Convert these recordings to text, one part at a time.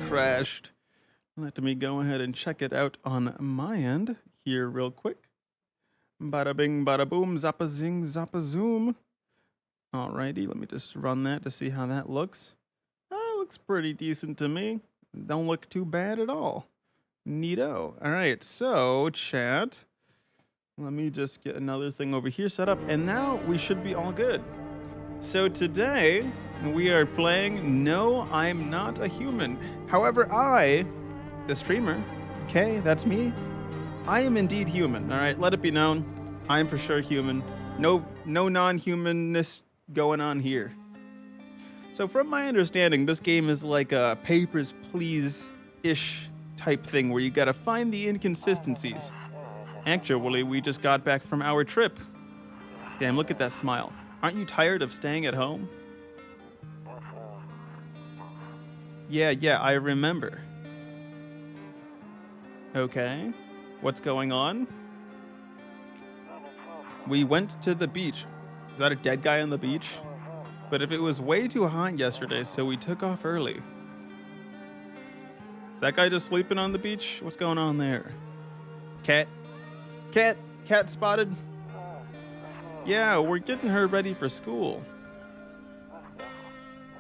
crashed. Let me go ahead and check it out on my end here real quick. Bada bing, bada boom, zappa zing, zappa zoom. Alrighty, let me just run that to see how that looks. Looks pretty decent to me. Don't look too bad at all. Neato. Alright, so chat. Let me just get another thing over here set up, and now we should be all good. So today, we are playing No, I'm Not a Human. However, I, the streamer, okay, that's me, I am indeed human, all right? Let it be known, I am for sure human. No non-humanness going on here. So from my understanding, this game is like a Papers, Please-ish type thing where you gotta find the inconsistencies. Actually, we just got back from our trip. Damn, look at that smile. Aren't you tired of staying at home? Yeah, I remember. Okay, what's going on? We went to the beach. Is that a dead guy on the beach? But if it was way too hot yesterday, so we took off early. Is that guy just sleeping on the beach? What's going on there? Cat spotted. Yeah, we're getting her ready for school.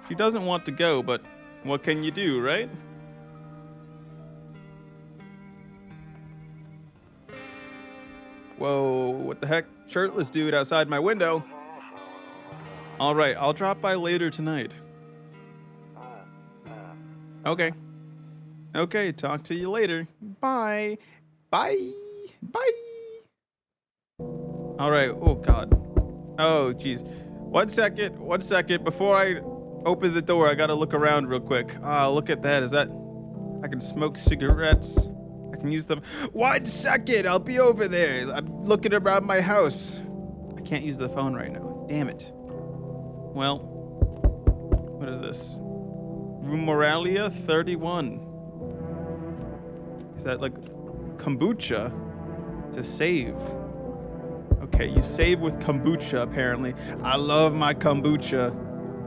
She doesn't want to go, but what can you do, right? Whoa, what the heck? Shirtless dude outside my window. All right, I'll drop by later tonight. Okay, talk to you later. Bye. All right, oh God. Oh, geez. One second. Before I open the door, I gotta look around real quick. Look at that. Is that... I can smoke cigarettes. I can use them. 1 second, I'll be over there. I'm looking around my house. I can't use the phone right now. Damn it. Well, what is this? Rumoralia 31. Is that like kombucha to save? Okay, you save with kombucha, apparently. I love my kombucha.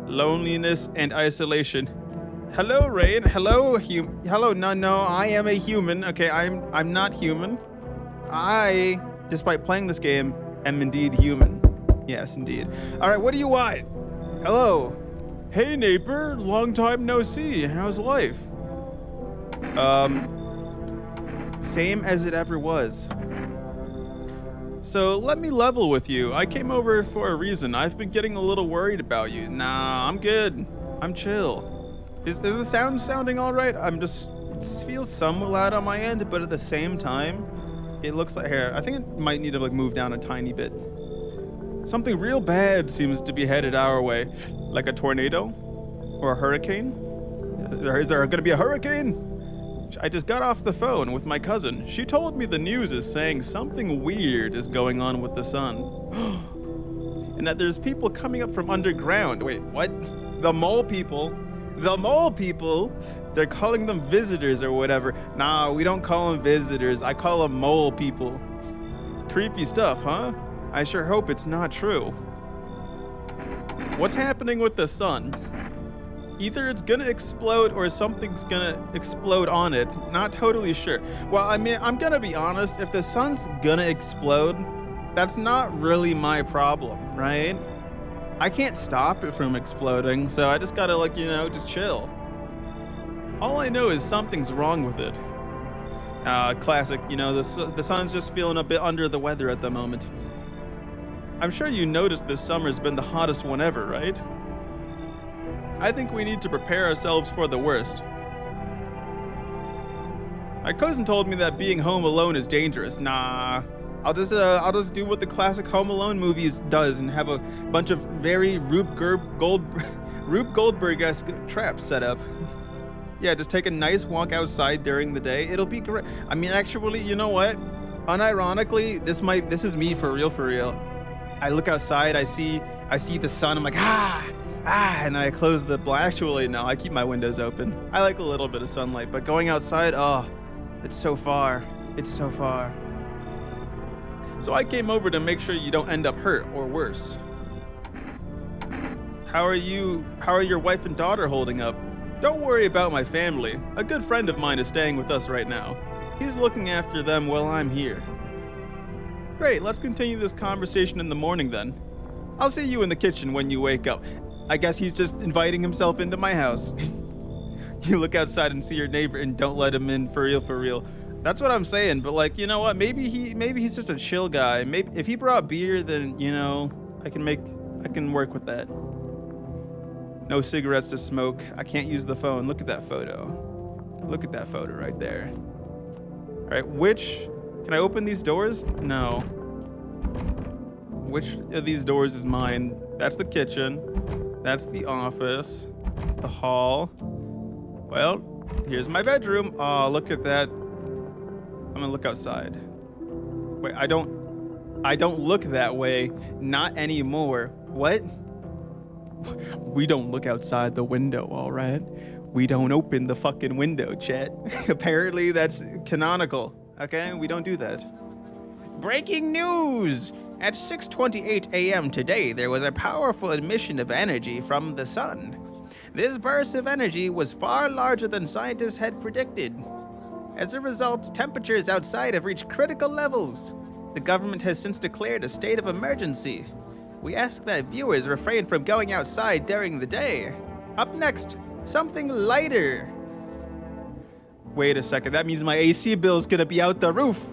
Loneliness and isolation. Hello, Rain. Hello, no, I am a human. Okay, I'm not human. I, despite playing this game, am indeed human. Yes, indeed. All right, what do you want? Hello. Hey, neighbor. Long time no see. How's life? Same as it ever was. So let me level with you. I came over for a reason. I've been getting a little worried about you. Nah, I'm good. I'm chill. Is the sound sounding all right? It feels somewhat loud on my end, but at the same time, it looks like here. I think it might need to like move down a tiny bit. Something real bad seems to be headed our way, like a tornado or a hurricane. Is there going to be a hurricane? I just got off the phone with my cousin. She told me the news is saying something weird is going on with the sun. And that there's people coming up from underground. Wait, what? The mole people? The mole people? They're calling them visitors or whatever. Nah, we don't call them visitors. I call them mole people. Creepy stuff, huh? I sure hope it's not true. What's happening with the sun? Either it's gonna explode or something's gonna explode on it. Not totally sure. Well, I mean, I'm gonna be honest. If the sun's gonna explode, that's not really my problem, right? I can't stop it from exploding, so I just gotta, like, just chill. All I know is something's wrong with it. Classic, the sun's just feeling a bit under the weather at the moment. I'm sure you noticed this summer's been the hottest one ever, right? I think we need to prepare ourselves for the worst. My cousin told me that being home alone is dangerous. Nah, I'll just do what the classic Home Alone movies does and have a bunch of very Rube Goldberg-esque traps set up. Yeah, just take a nice walk outside during the day. It'll be great. I mean, actually, you know what? Unironically, this is me for real. I look outside, I see the sun, I'm like, and then I close the actually, no, I keep my windows open. I like a little bit of sunlight, but going outside, oh, it's so far. So I came over to make sure you don't end up hurt or worse. How are your wife and daughter holding up? Don't worry about my family. A good friend of mine is staying with us right now. He's looking after them while I'm here. Great, let's continue this conversation in the morning then. I'll see you in the kitchen when you wake up. I guess he's just inviting himself into my house. You look outside and see your neighbor and don't let him in, for real, for real. That's what I'm saying, but like, you know what? Maybe he's just a chill guy. Maybe if he brought beer, then, you know, I can work with that. No cigarettes to smoke. I can't use the phone. Look at that photo. Look at that photo right there. All right, can I open these doors? No. Which of these doors is mine? That's the kitchen. That's the office. The hall. Well, here's my bedroom. Oh, look at that. I'm gonna look outside. Wait, I don't look that way. Not anymore. What? We don't look outside the window, all right? We don't open the fucking window, chat. Apparently that's canonical. Okay, we don't do that. Breaking news! At 6:28 a.m. today, there was a powerful emission of energy from the sun. This burst of energy was far larger than scientists had predicted. As a result, temperatures outside have reached critical levels. The government has since declared a state of emergency. We ask that viewers refrain from going outside during the day. Up next, something lighter. Wait a second, that means my AC bill is gonna be out the roof.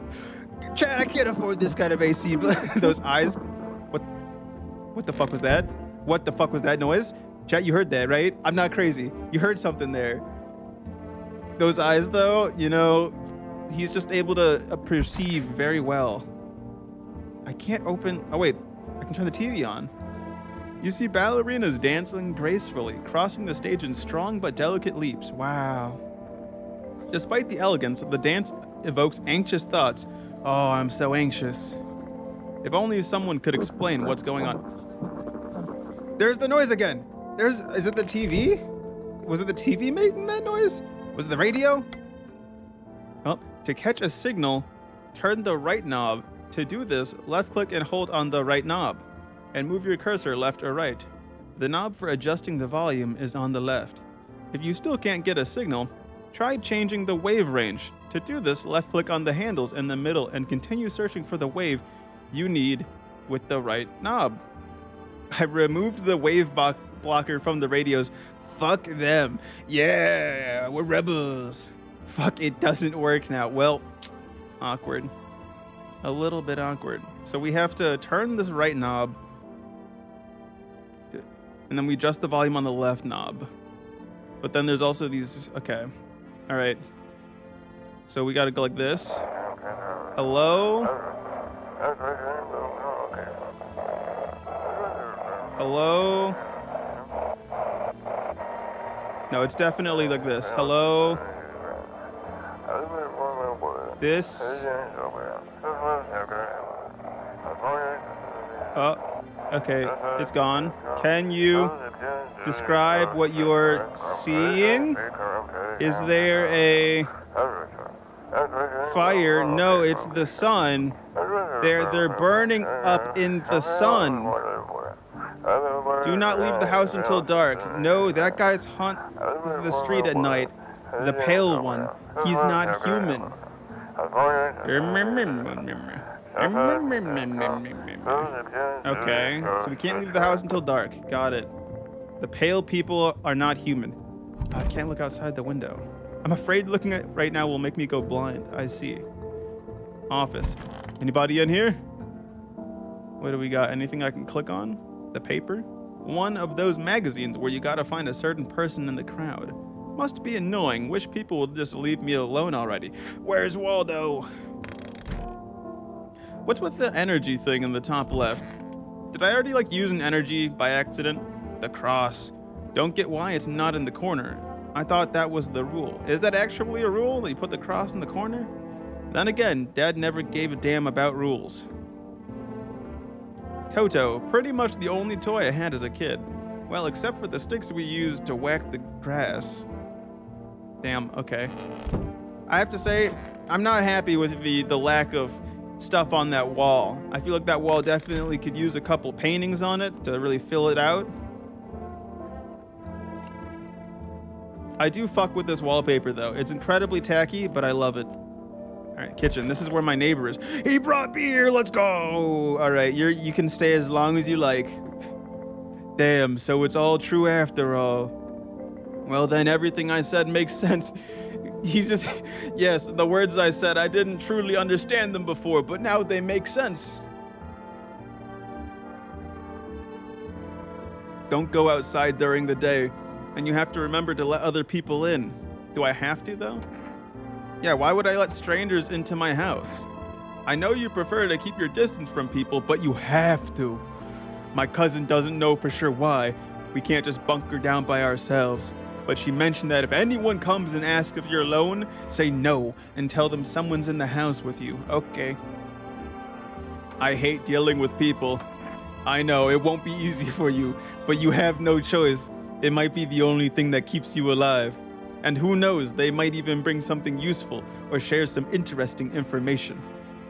Chad, I can't afford this kind of AC. Those eyes. What the fuck was that? What the fuck was that noise? Chat, you heard that, right? I'm not crazy. You heard something there. Those eyes, though, you know, he's just able to perceive very well. I can't open. Oh, wait. I can turn the TV on. You see ballerinas dancing gracefully, crossing the stage in strong but delicate leaps. Wow. Despite the elegance, the dance evokes anxious thoughts. Oh, I'm so anxious. If only someone could explain what's going on. There's the noise again. Is it the TV? Was it the TV making that noise? Was it the radio? Well, to catch a signal, turn the right knob. To do this, left click and hold on the right knob, and move your cursor left or right. The knob for adjusting the volume is on the left. If you still can't get a signal, try changing the wave range. To do this, left click on the handles in the middle and continue searching for the wave you need with the right knob. I removed the wave blocker from the radios. Fuck them. Yeah, we're rebels. Fuck, it doesn't work now. Well, awkward. A little bit awkward. So we have to turn this right knob, and then we adjust the volume on the left knob. But then there's also these, okay. All right. So we gotta go like this. Hello? Hello? No, it's definitely like this. Hello? This? Oh, okay, it's gone. Can you describe what you're seeing? Is there a fire? No, it's the sun. They're burning up in the sun. Do not leave the house until dark. No, that guy's haunt the street at night. The pale one. He's not human. Okay, so we can't leave the house until dark. Got it. The pale people are not human. I can't look outside the window. I'm afraid looking at right now will make me go blind. I see. Office. Anybody in here? What do we got? Anything I can click on? The paper? One of those magazines where you gotta find a certain person in the crowd. Must be annoying. Wish people would just leave me alone already. Where's Waldo? What's with the energy thing in the top left? Did I already use an energy by accident? The cross. Don't get why it's not in the corner. I thought that was the rule. Is that actually a rule that you put the cross in the corner? Then again, Dad never gave a damn about rules. Toto, pretty much the only toy I had as a kid. Well, except for the sticks we used to whack the grass. Damn, okay. I have to say, I'm not happy with the lack of stuff on that wall. I feel like that wall definitely could use a couple paintings on it to really fill it out. I do fuck with this wallpaper though. It's incredibly tacky, but I love it. All right, kitchen. This is where my neighbor is. He brought beer. Let's go. All right, you can stay as long as you like. Damn, so it's all true after all. Well, then everything I said makes sense. He's just, yes, the words I said, I didn't truly understand them before, but now they make sense. Don't go outside during the day, and you have to remember to let other people in. Do I have to, though? Yeah, why would I let strangers into my house? I know you prefer to keep your distance from people, but you have to. My cousin doesn't know for sure why. We can't just bunker down by ourselves. But she mentioned that if anyone comes and asks if you're alone, say no and tell them someone's in the house with you. Okay. I hate dealing with people. I know, it won't be easy for you, but you have no choice. It might be the only thing that keeps you alive. And who knows, they might even bring something useful or share some interesting information.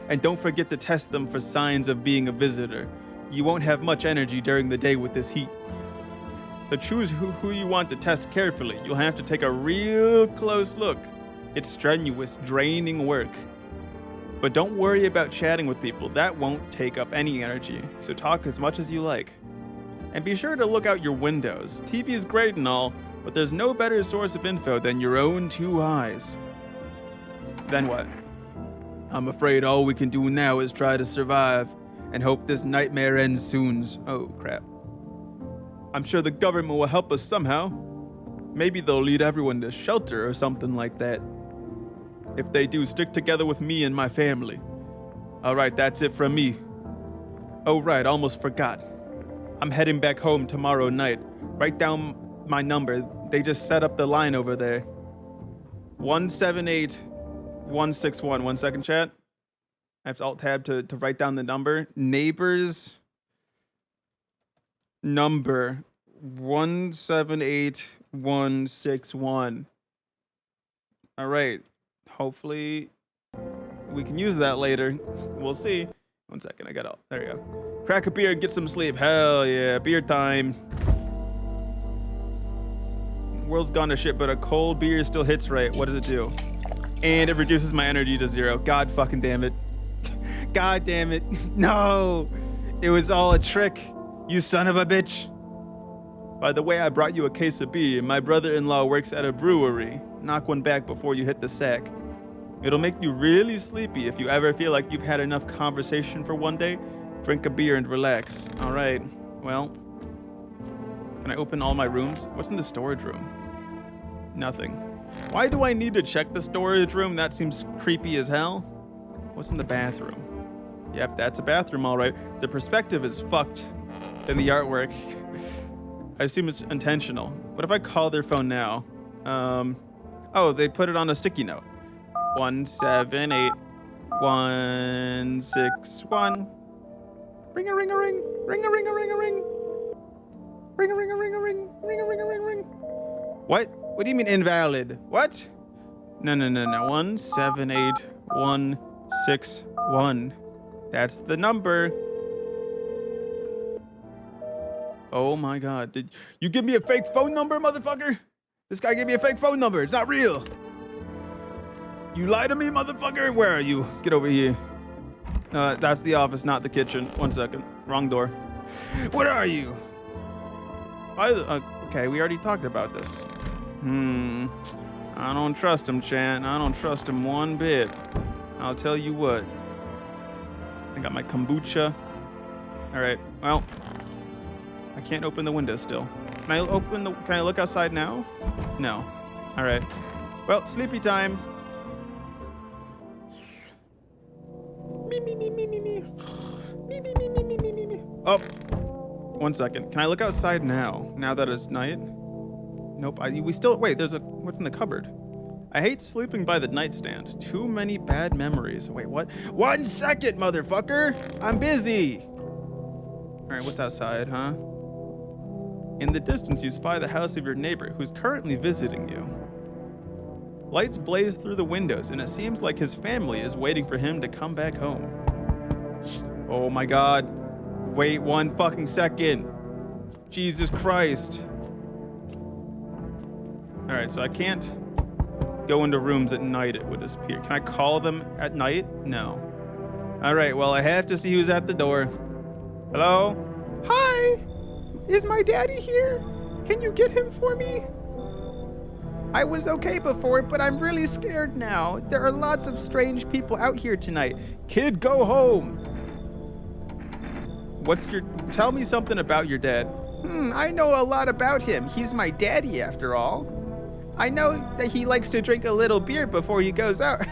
And don't forget to test them for signs of being a visitor. You won't have much energy during the day with this heat. So choose who you want to test carefully. You'll have to take a real close look. It's strenuous, draining work. But don't worry about chatting with people. That won't take up any energy. So talk as much as you like. And be sure to look out your windows. TV is great and all, but there's no better source of info than your own two eyes. Then what? I'm afraid all we can do now is try to survive and hope this nightmare ends soon. Oh, crap. I'm sure the government will help us somehow. Maybe they'll lead everyone to shelter or something like that. If they do, stick together with me and my family. All right, that's it from me. Oh, right, almost forgot. I'm heading back home tomorrow night. Write down my number. They just set up the line over there. 178161. 1 second, chat. I have to alt-tab to write down the number. Neighbors number 178161. All right. Hopefully we can use that later. We'll see. 1 second. I got all. There you go. Crack a beer and get some sleep. Hell yeah. Beer time. World's gone to shit, but a cold beer still hits right. What does it do? And it reduces my energy to 0. God fucking damn it. God damn it. No. It was all a trick. You son of a bitch. By the way, I brought you a case of beer. My brother-in-law works at a brewery. Knock one back before you hit the sack. It'll make you really sleepy if you ever feel like you've had enough conversation for one day. Drink a beer and relax. All right. Well, can I open all my rooms? What's in the storage room? Nothing. Why do I need to check the storage room? That seems creepy as hell. What's in the bathroom? Yep, that's a bathroom, all right. The perspective is fucked in the artwork. I assume it's intentional. What if I call their phone now? Oh, they put it on a sticky note. 178161. Ring a ring a ring. Ring a ring a ring a ring. Ring a ring a ring a ring. Ring a ring a ring ring. What? What do you mean invalid? What? No. 178161. That's the number. Oh my God. Did you give me a fake phone number, motherfucker? This guy gave me a fake phone number. It's not real. You lied to me, motherfucker. Where are you? Get over here. That's the office, not the kitchen. 1 second. Wrong door. Where are you? Okay, we already talked about this. I don't trust him, Chan. I don't trust him one bit. I'll tell you what. I got my kombucha. All right. Well, I can't open the window still. Can I look outside now? No. All right. Well, sleepy time. Oh, 1 second. Can I look outside now? Now that it's night? Nope. Wait, what's in the cupboard? I hate sleeping by the nightstand. Too many bad memories. Wait, what? 1 second, motherfucker! I'm busy! Alright, what's outside, huh? In the distance, you spy the house of your neighbor, who's currently visiting you. Lights blaze through the windows, and it seems like his family is waiting for him to come back home. Oh my God. Wait 1 fucking second. Jesus Christ. All right, so I can't go into rooms at night. It would disappear. Can I call them at night? No. All right, well, I have to see who's at the door. Hello? Hi! Is my daddy here? Can you get him for me? I was okay before, but I'm really scared now. There are lots of strange people out here tonight. Kid, go home. Tell me something about your dad. I know a lot about him. He's my daddy after all. I know that he likes to drink a little beer before he goes out.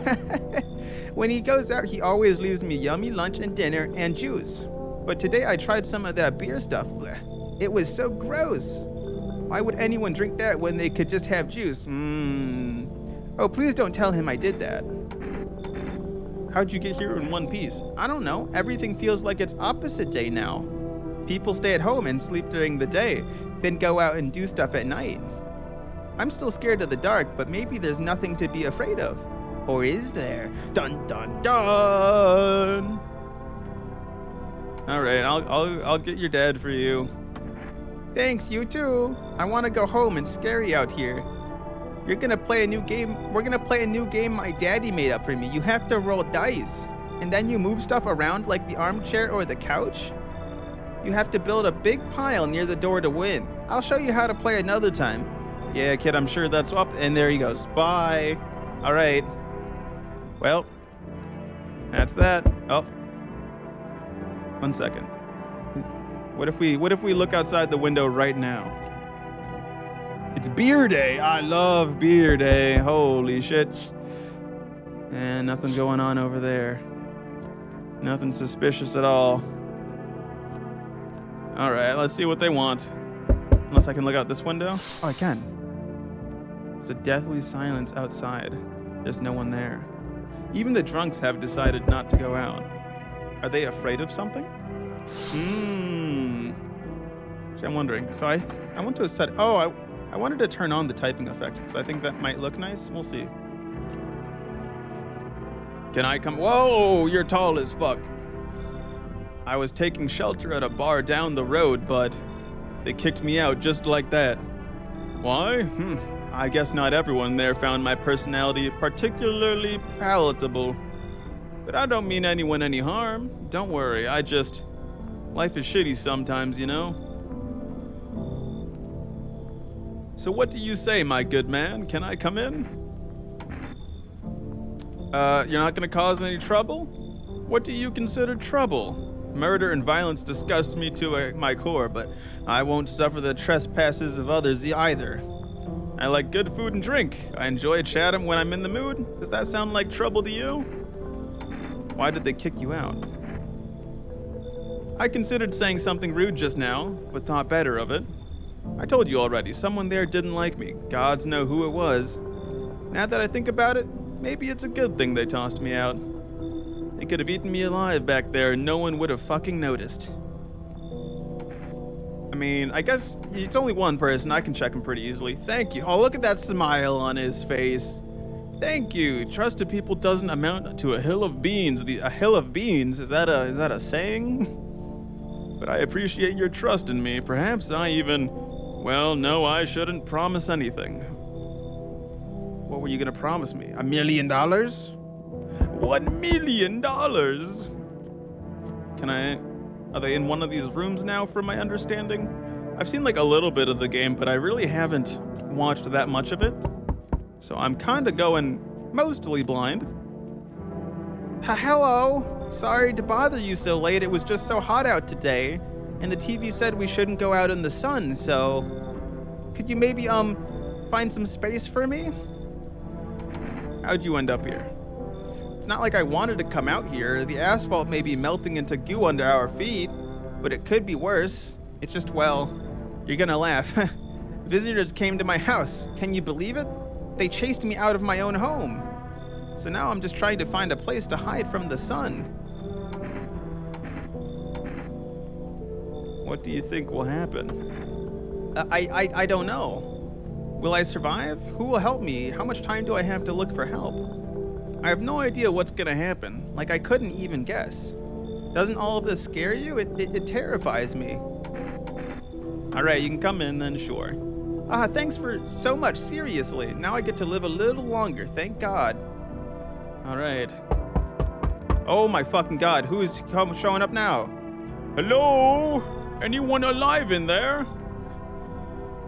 When he goes out, he always leaves me yummy lunch and dinner and juice. But today I tried some of that beer stuff. It was so gross. Why would anyone drink that when they could just have juice? Oh, please don't tell him I did that. How'd you get here in one piece? I don't know. Everything feels like it's opposite day now. People stay at home and sleep during the day, then go out and do stuff at night. I'm still scared of the dark, but maybe there's nothing to be afraid of. Or is there? Dun dun dun! All right, I'll get your dad for you. Thanks, you too. I want to go home. It's scary out here. You're gonna play a new game. We're gonna play a new game my daddy made up for me. You have to roll dice, and then you move stuff around like the armchair or the couch. You have to build a big pile near the door to win. I'll show you how to play another time. Yeah, kid, I'm sure that's up. And there he goes. Bye. All right. Well, that's that. Oh, 1 second. What if we look outside the window right now? It's beer day. I love beer day. Holy shit. And nothing going on over there. Nothing suspicious at all. All right, let's see what they want. Unless I can look out this window. Oh, I can. It's a deathly silence outside. There's no one there. Even the drunks have decided not to go out. Are they afraid of something? I'm wondering. So I went to a set. Oh, I wanted to turn on the typing effect because I think that might look nice. We'll see. Can I come? Whoa, you're tall as fuck. I was taking shelter at a bar down the road, but they kicked me out just like that. Why? I guess not everyone there found my personality particularly palatable. But I don't mean anyone any harm. Don't worry, life is shitty sometimes, you know? So what do you say, my good man? Can I come in? You're not gonna cause any trouble? What do you consider trouble? Murder and violence disgust me to my core, but I won't suffer the trespasses of others either. I like good food and drink. I enjoy chatting when I'm in the mood. Does that sound like trouble to you? Why did they kick you out? I considered saying something rude just now, but thought better of it. I told you already, someone there didn't like me. Gods know who it was. Now that I think about it, maybe it's a good thing they tossed me out. They could have eaten me alive back there and no one would have fucking noticed. I mean, I guess it's only one person. I can check him pretty easily. Thank you. Oh, look at that smile on his face. Thank you. Trust in people doesn't amount to a hill of beans. A hill of beans? Is that a saying? But I appreciate your trust in me. Perhaps I even... Well, no, I shouldn't promise anything. What were you gonna promise me? $1 million? $1 million? Are they in one of these rooms now, from my understanding? I've seen like a little bit of the game, but I really haven't watched that much of it. So I'm kinda going mostly blind. Hello. Sorry to bother you so late. It was just so hot out today. And the TV said we shouldn't go out in the sun, so... Could you maybe, find some space for me? How'd you end up here? It's not like I wanted to come out here. The asphalt may be melting into goo under our feet, but it could be worse. It's just, well, you're gonna laugh. Visitors came to my house. Can you believe it? They chased me out of my own home. So now I'm just trying to find a place to hide from the sun. What do you think will happen? I don't know. Will I survive? Who will help me? How much time do I have to look for help? I have no idea what's gonna happen. Like, I couldn't even guess. Doesn't all of this scare you? It terrifies me. All right, you can come in then, sure. Thanks for so much, seriously. Now I get to live a little longer, thank God. All right. Oh my fucking God, who's showing up now? Hello? Anyone alive in there?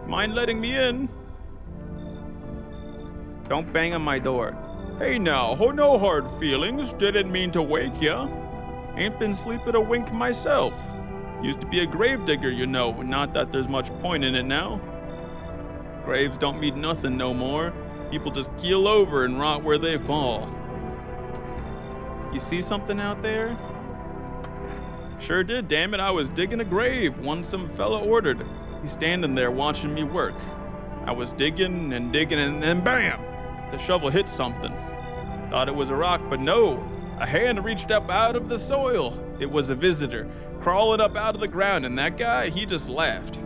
Mind letting me in? Don't bang on my door. Hey now, no hard feelings. Didn't mean to wake ya. Ain't been sleeping a wink myself. Used to be a gravedigger, you know, not that there's much point in it now. Graves don't mean nothing no more. People just keel over and rot where they fall. You see something out there? Sure did, damn it, I was digging a grave, one some fella ordered. He's standing there watching me work. I was digging and then bam! The shovel hit something. Thought it was a rock, but no. A hand reached up out of the soil. It was a visitor, crawling up out of the ground, and that guy, he just laughed.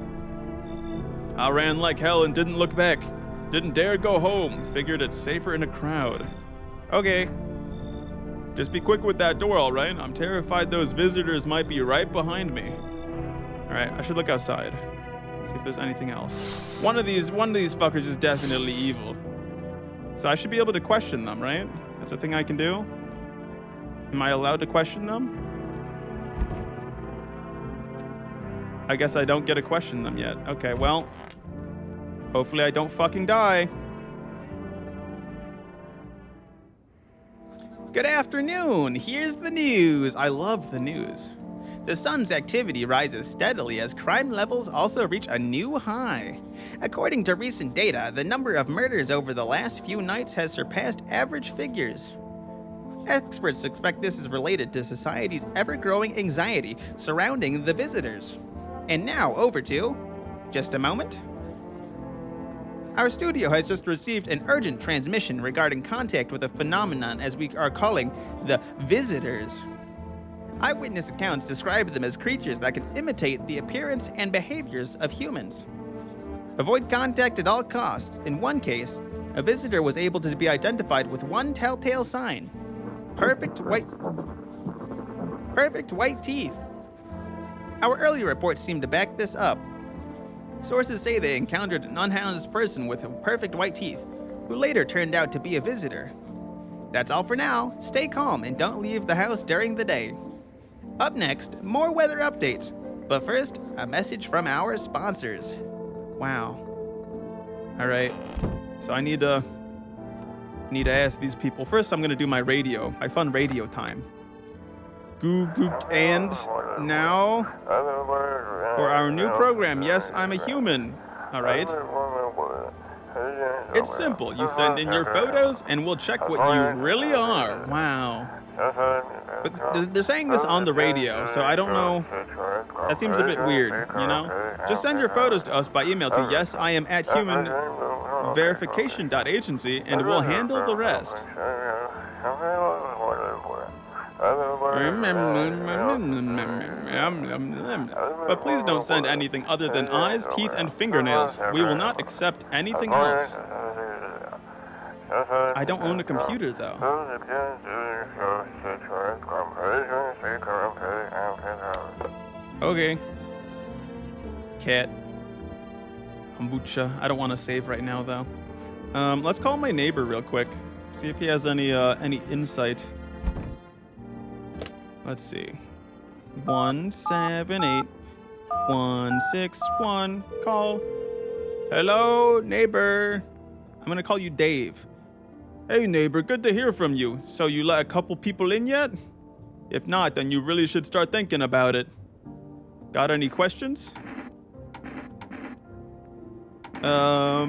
I ran like hell and didn't look back. Didn't dare go home. Figured it's safer in a crowd. Okay. Just be quick with that door, all right? I'm terrified those visitors might be right behind me. All right, I should look outside. See if there's anything else. One of these fuckers is definitely evil. So I should be able to question them, right? That's a thing I can do? Am I allowed to question them? I guess I don't get to question them yet. Okay, well, hopefully I don't fucking die. Good afternoon. Here's the news. I love the news. The sun's activity rises steadily as crime levels also reach a new high. According to recent data, the number of murders over the last few nights has surpassed average figures. Experts expect this is related to society's ever-growing anxiety surrounding the visitors. And now over to, just a moment. Our studio has just received an urgent transmission regarding contact with a phenomenon as we are calling the visitors. Eyewitness accounts describe them as creatures that can imitate the appearance and behaviors of humans. Avoid contact at all costs. In one case, a visitor was able to be identified with one telltale sign. Perfect white teeth. Our earlier reports seem to back this up. Sources say they encountered an unhoused person with perfect white teeth, who later turned out to be a visitor. That's all for now. Stay calm and don't leave the house during the day. Up next, more weather updates. But first, a message from our sponsors. Wow. All right. So I need to ask these people. First, I'm going to do my fun radio time. And now for our new program, Yes, I'm a Human. All right. It's simple. You send in your photos and we'll check what you really are. Wow. But they're saying this on the radio, so I don't know. That seems a bit weird, you know? Just send your photos to us by email to yesiam@humanverification.agency and we'll handle the rest. But please don't send anything other than eyes, teeth, and fingernails. We will not accept anything else. I don't own a computer, though. Okay. Cat. Kombucha. I don't want to save right now, though. Let's call my neighbor real quick. See if he has any insight. Let's see. 178-161. Call. Hello, neighbor. I'm gonna call you Dave. Hey, neighbor, good to hear from you. So you let a couple people in yet? If not, then you really should start thinking about it. Got any questions? How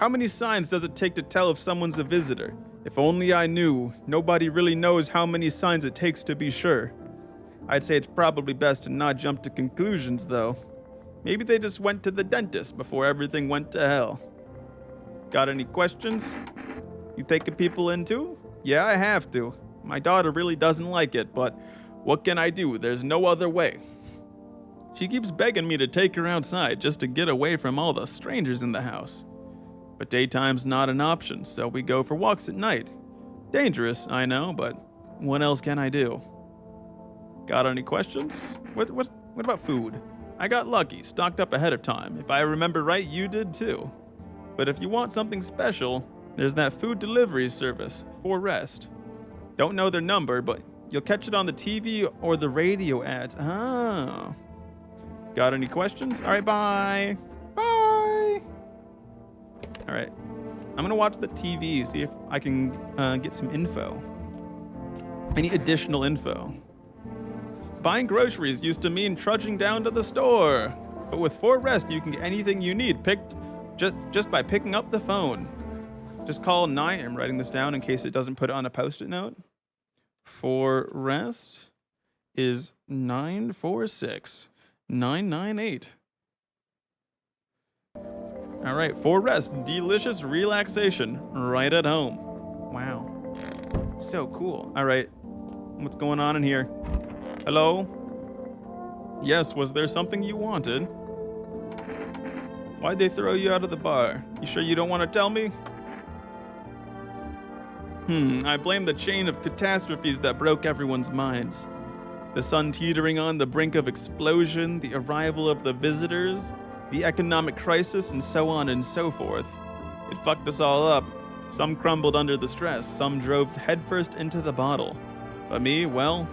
many signs does it take to tell if someone's a visitor? If only I knew. Nobody really knows how many signs it takes to be sure. I'd say it's probably best to not jump to conclusions, though. Maybe they just went to the dentist before everything went to hell. Got any questions? You taking people in too? Yeah, I have to. My daughter really doesn't like it, but what can I do? There's no other way. She keeps begging me to take her outside just to get away from all the strangers in the house. But daytime's not an option, so we go for walks at night. Dangerous, I know, but what else can I do? Got any questions? What about food? I got lucky, stocked up ahead of time. If I remember right, you did too. But if you want something special, there's that food delivery service, For Rest. Don't know their number, but you'll catch it on the TV or the radio ads. Oh. Got any questions? All right, bye. Bye. All right. I'm going to watch the TV, see if I can get some info. Any additional info. Buying groceries used to mean trudging down to the store. But with For Rest, you can get anything you need picked just by picking up the phone. Just call 9. I'm writing this down in case it doesn't put it on a post-it note. For Rest is 946-998. All right, For Rest, delicious relaxation right at home. Wow, so cool. All right, what's going on in here? Hello? Yes, was there something you wanted? Why'd they throw you out of the bar? You sure you don't want to tell me? I blame the chain of catastrophes that broke everyone's minds. The sun teetering on the brink of explosion, the arrival of the visitors, the economic crisis, and so on and so forth. It fucked us all up. Some crumbled under the stress, some drove headfirst into the bottle. But me, well,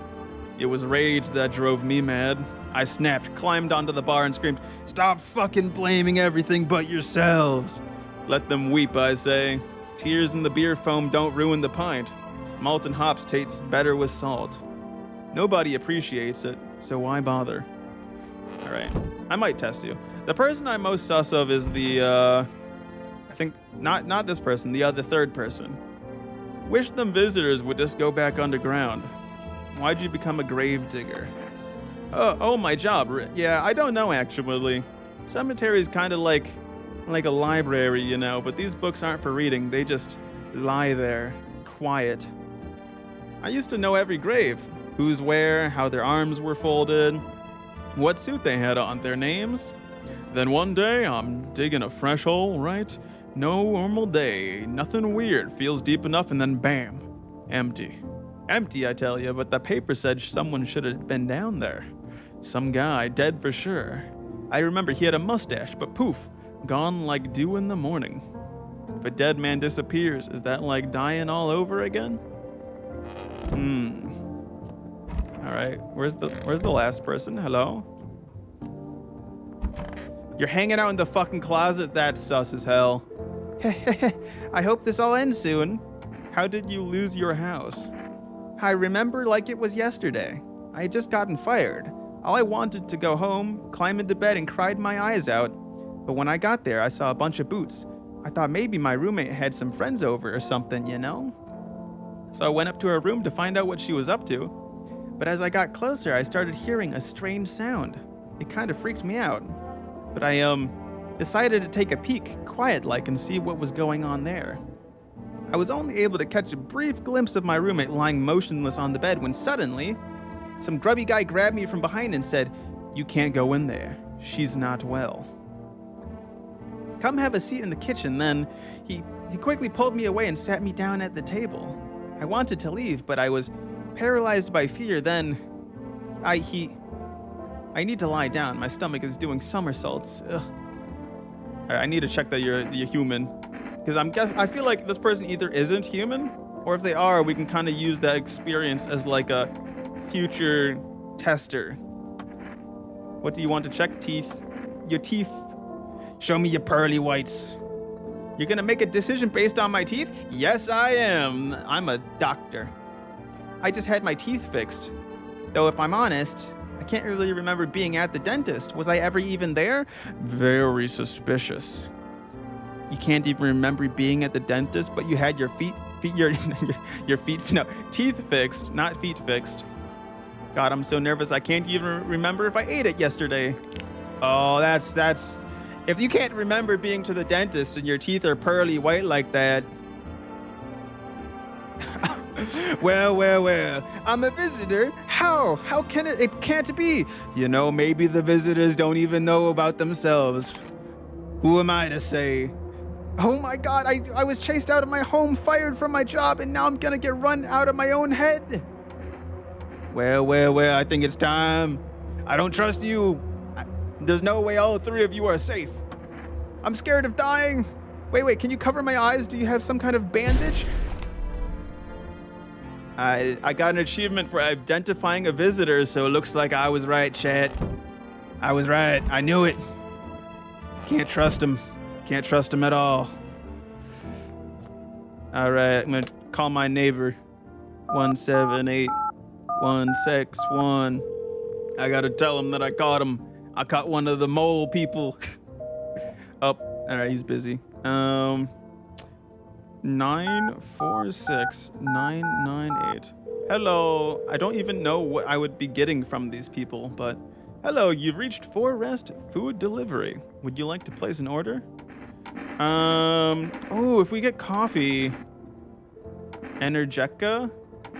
it was rage that drove me mad. I snapped, climbed onto the bar, and screamed, "Stop fucking blaming everything but yourselves!" Let them weep, I say. Tears in the beer foam don't ruin the pint. Malt and hops taste better with salt. Nobody appreciates it, so why bother? All right, I might test you. The person I'm most sus of is the, I think, not this person, the other third person. Wish them visitors would just go back underground. Why'd you become a grave digger? Oh, my job. Yeah, I don't know, actually. Cemetery's kind of like a library, you know, but these books aren't for reading. They just lie there, quiet. I used to know every grave. Who's where, how their arms were folded, what suit they had on, their names. Then one day, I'm digging a fresh hole, right? No normal day, nothing weird, feels deep enough, and then bam, empty. Empty, I tell you, but the paper said someone should have been down there. Some guy, dead for sure. I remember he had a mustache, but poof, gone like dew in the morning. If a dead man disappears, is that like dying all over again? All right, where's the last person? Hello? You're hanging out in the fucking closet? That's sus as hell. I hope this all ends soon. How did you lose your house? I remember like it was yesterday. I had just gotten fired. All I wanted to go home, climb into bed, and cried my eyes out. But when I got there, I saw a bunch of boots. I thought maybe my roommate had some friends over or something, you know? So I went up to her room to find out what she was up to. But as I got closer, I started hearing a strange sound. It kind of freaked me out. But I, decided to take a peek, quiet-like, and see what was going on there. I was only able to catch a brief glimpse of my roommate lying motionless on the bed when suddenly, some grubby guy grabbed me from behind and said, "You can't go in there. She's not well. Come have a seat in the kitchen." Then he quickly pulled me away and sat me down at the table. I wanted to leave, but I was paralyzed by fear. Then I need to lie down. My stomach is doing somersaults. Ugh. All right, I need to check that you're human, because I feel like this person either isn't human, or if they are, we can kind of use that experience as like a future tester. What do you want to check? Teeth. Your teeth. Show me your pearly whites. You're gonna make a decision based on my teeth? Yes, I am. I'm a doctor. I just had my teeth fixed. Though if I'm honest, I can't really remember being at the dentist. Was I ever even there? Very suspicious. You can't even remember being at the dentist, but you had your teeth fixed, not feet fixed. God, I'm so nervous I can't even remember if I ate it yesterday. Oh, that's if you can't remember being to the dentist and your teeth are pearly white like that. Well, I'm a visitor. How can it can't be? You know, maybe the visitors don't even know about themselves. Who am I to say? Oh my God, I was chased out of my home, fired from my job, and now I'm gonna get run out of my own head. Well, I think it's time. I don't trust you. There's no way all 3 of you are safe. I'm scared of dying. Wait, can you cover my eyes? Do you have some kind of bandage? I got an achievement for identifying a visitor, so it looks like I was right, chat. I was right. I knew it. Can't trust him. Can't trust him at all. All right, I'm gonna call my neighbor. 178161. I gotta tell him that I caught him. I caught one of the mole people. Oh, all right, he's busy. 946998. Hello. I don't even know what I would be getting from these people, but hello, you've reached 4 Rest Food Delivery. Would you like to place an order? Oh, if we get coffee, Energetica,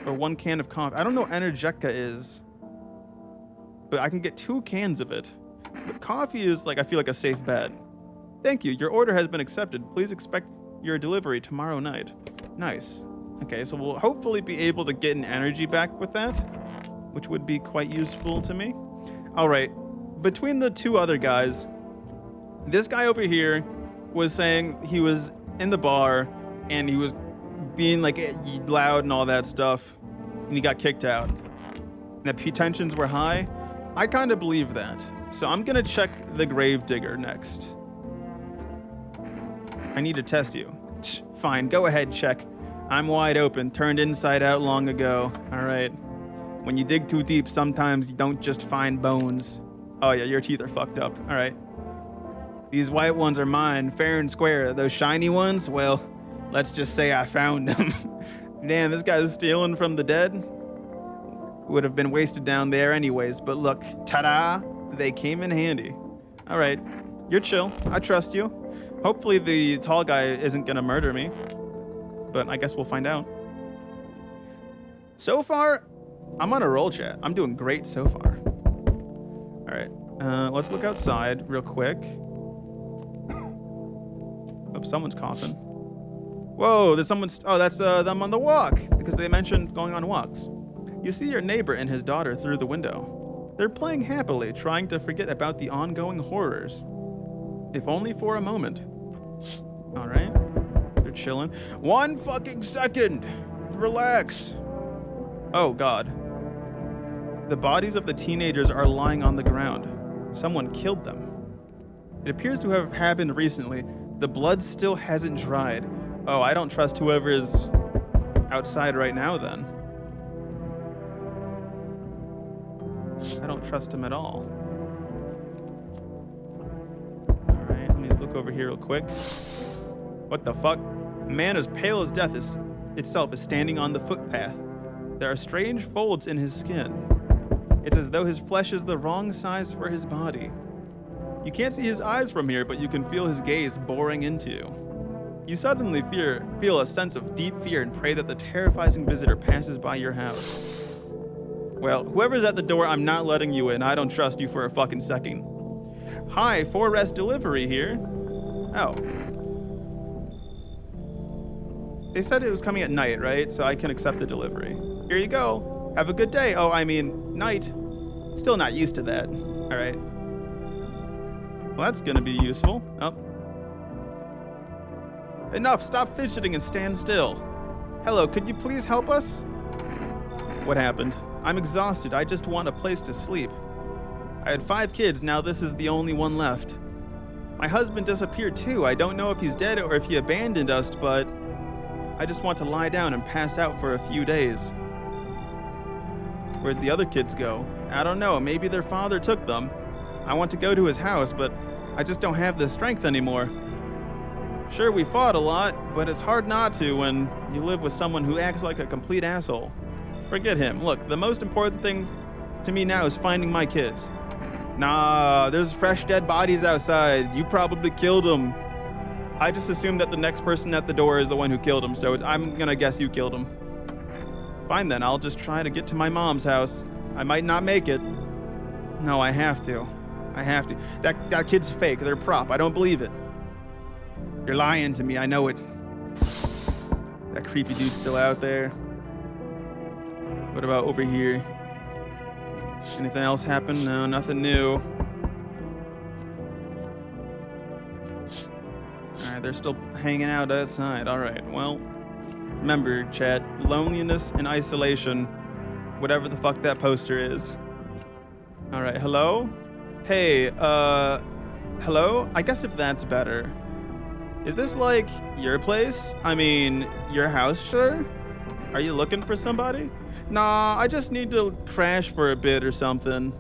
or 1 can of coffee. I don't know what Energetica is, but I can get 2 cans of it. But coffee is like, I feel like a safe bet. Thank you. Your order has been accepted. Please expect your delivery tomorrow night. Nice. Okay, so we'll hopefully be able to get an energy back with that, which would be quite useful to me. All right. Between the 2 other guys, this guy over here was saying he was in the bar and he was being like loud and all that stuff, and he got kicked out. And the tensions were high. I kind of believe that. So I'm gonna check the Gravedigger next. I need to test you. Fine, go ahead, check. I'm wide open, turned inside out long ago. All right. When you dig too deep, sometimes you don't just find bones. Oh yeah, your teeth are fucked up. All right. These white ones are mine, fair and square. Those shiny ones, well, let's just say I found them. Damn, this guy's stealing from the dead. Would have been wasted down there anyways, but look, ta-da, they came in handy. All right, you're chill. I trust you. Hopefully the tall guy isn't gonna murder me, but I guess we'll find out. So far, I'm on a roll, chat. I'm doing great so far. All right, let's look outside real quick. Oh, someone's coughing. Whoa, there's someone. Oh, that's them on the walk, because they mentioned going on walks. You see your neighbor and his daughter through the window. They're playing happily, trying to forget about the ongoing horrors. If only for a moment. All right, they're chilling. 1 fucking second. Relax. Oh, God. The bodies of the teenagers are lying on the ground. Someone killed them. It appears to have happened recently. The blood still hasn't dried. Oh, I don't trust whoever is outside right now, then. I don't trust him at all. All right, let me look over here real quick. What the fuck? A man as pale as death itself is standing on the footpath. There are strange folds in his skin. It's as though his flesh is the wrong size for his body. You can't see his eyes from here, but you can feel his gaze boring into you. You suddenly feel a sense of deep fear and pray that the terrifying visitor passes by your house. Well, whoever's at the door, I'm not letting you in. I don't trust you for a fucking second. Hi, 4 Rest Delivery here. Oh. They said it was coming at night, right? So I can accept the delivery. Here you go. Have a good day. Oh, I mean, night. Still not used to that. All right. Well, that's gonna be useful. Oh. Enough, stop fidgeting and stand still. Hello, could you please help us? What happened? I'm exhausted, I just want a place to sleep. I had 5 kids, now this is the only one left. My husband disappeared too, I don't know if he's dead or if he abandoned us, but I just want to lie down and pass out for a few days. Where'd the other kids go? I don't know, maybe their father took them. I want to go to his house, but I just don't have the strength anymore. Sure, we fought a lot, but it's hard not to when you live with someone who acts like a complete asshole. Forget him. Look, the most important thing to me now is finding my kids. Nah, there's fresh dead bodies outside. You probably killed them. I just assumed that the next person at the door is the one who killed him, so I'm gonna guess you killed him. Fine then, I'll just try to get to my mom's house. I might not make it. No, I have to. I have to. That kid's fake. They're a prop. I don't believe it. You're lying to me. I know it. That creepy dude's still out there. What about over here? Anything else happen? No, nothing new. they're still hanging out outside. All right, well, remember, chat, loneliness and isolation, whatever the fuck that poster is. All right, hello? Hey, hello? I guess if that's better. Is this like your place? I mean, your house, sure? Are you looking for somebody? Nah, I just need to crash for a bit or something.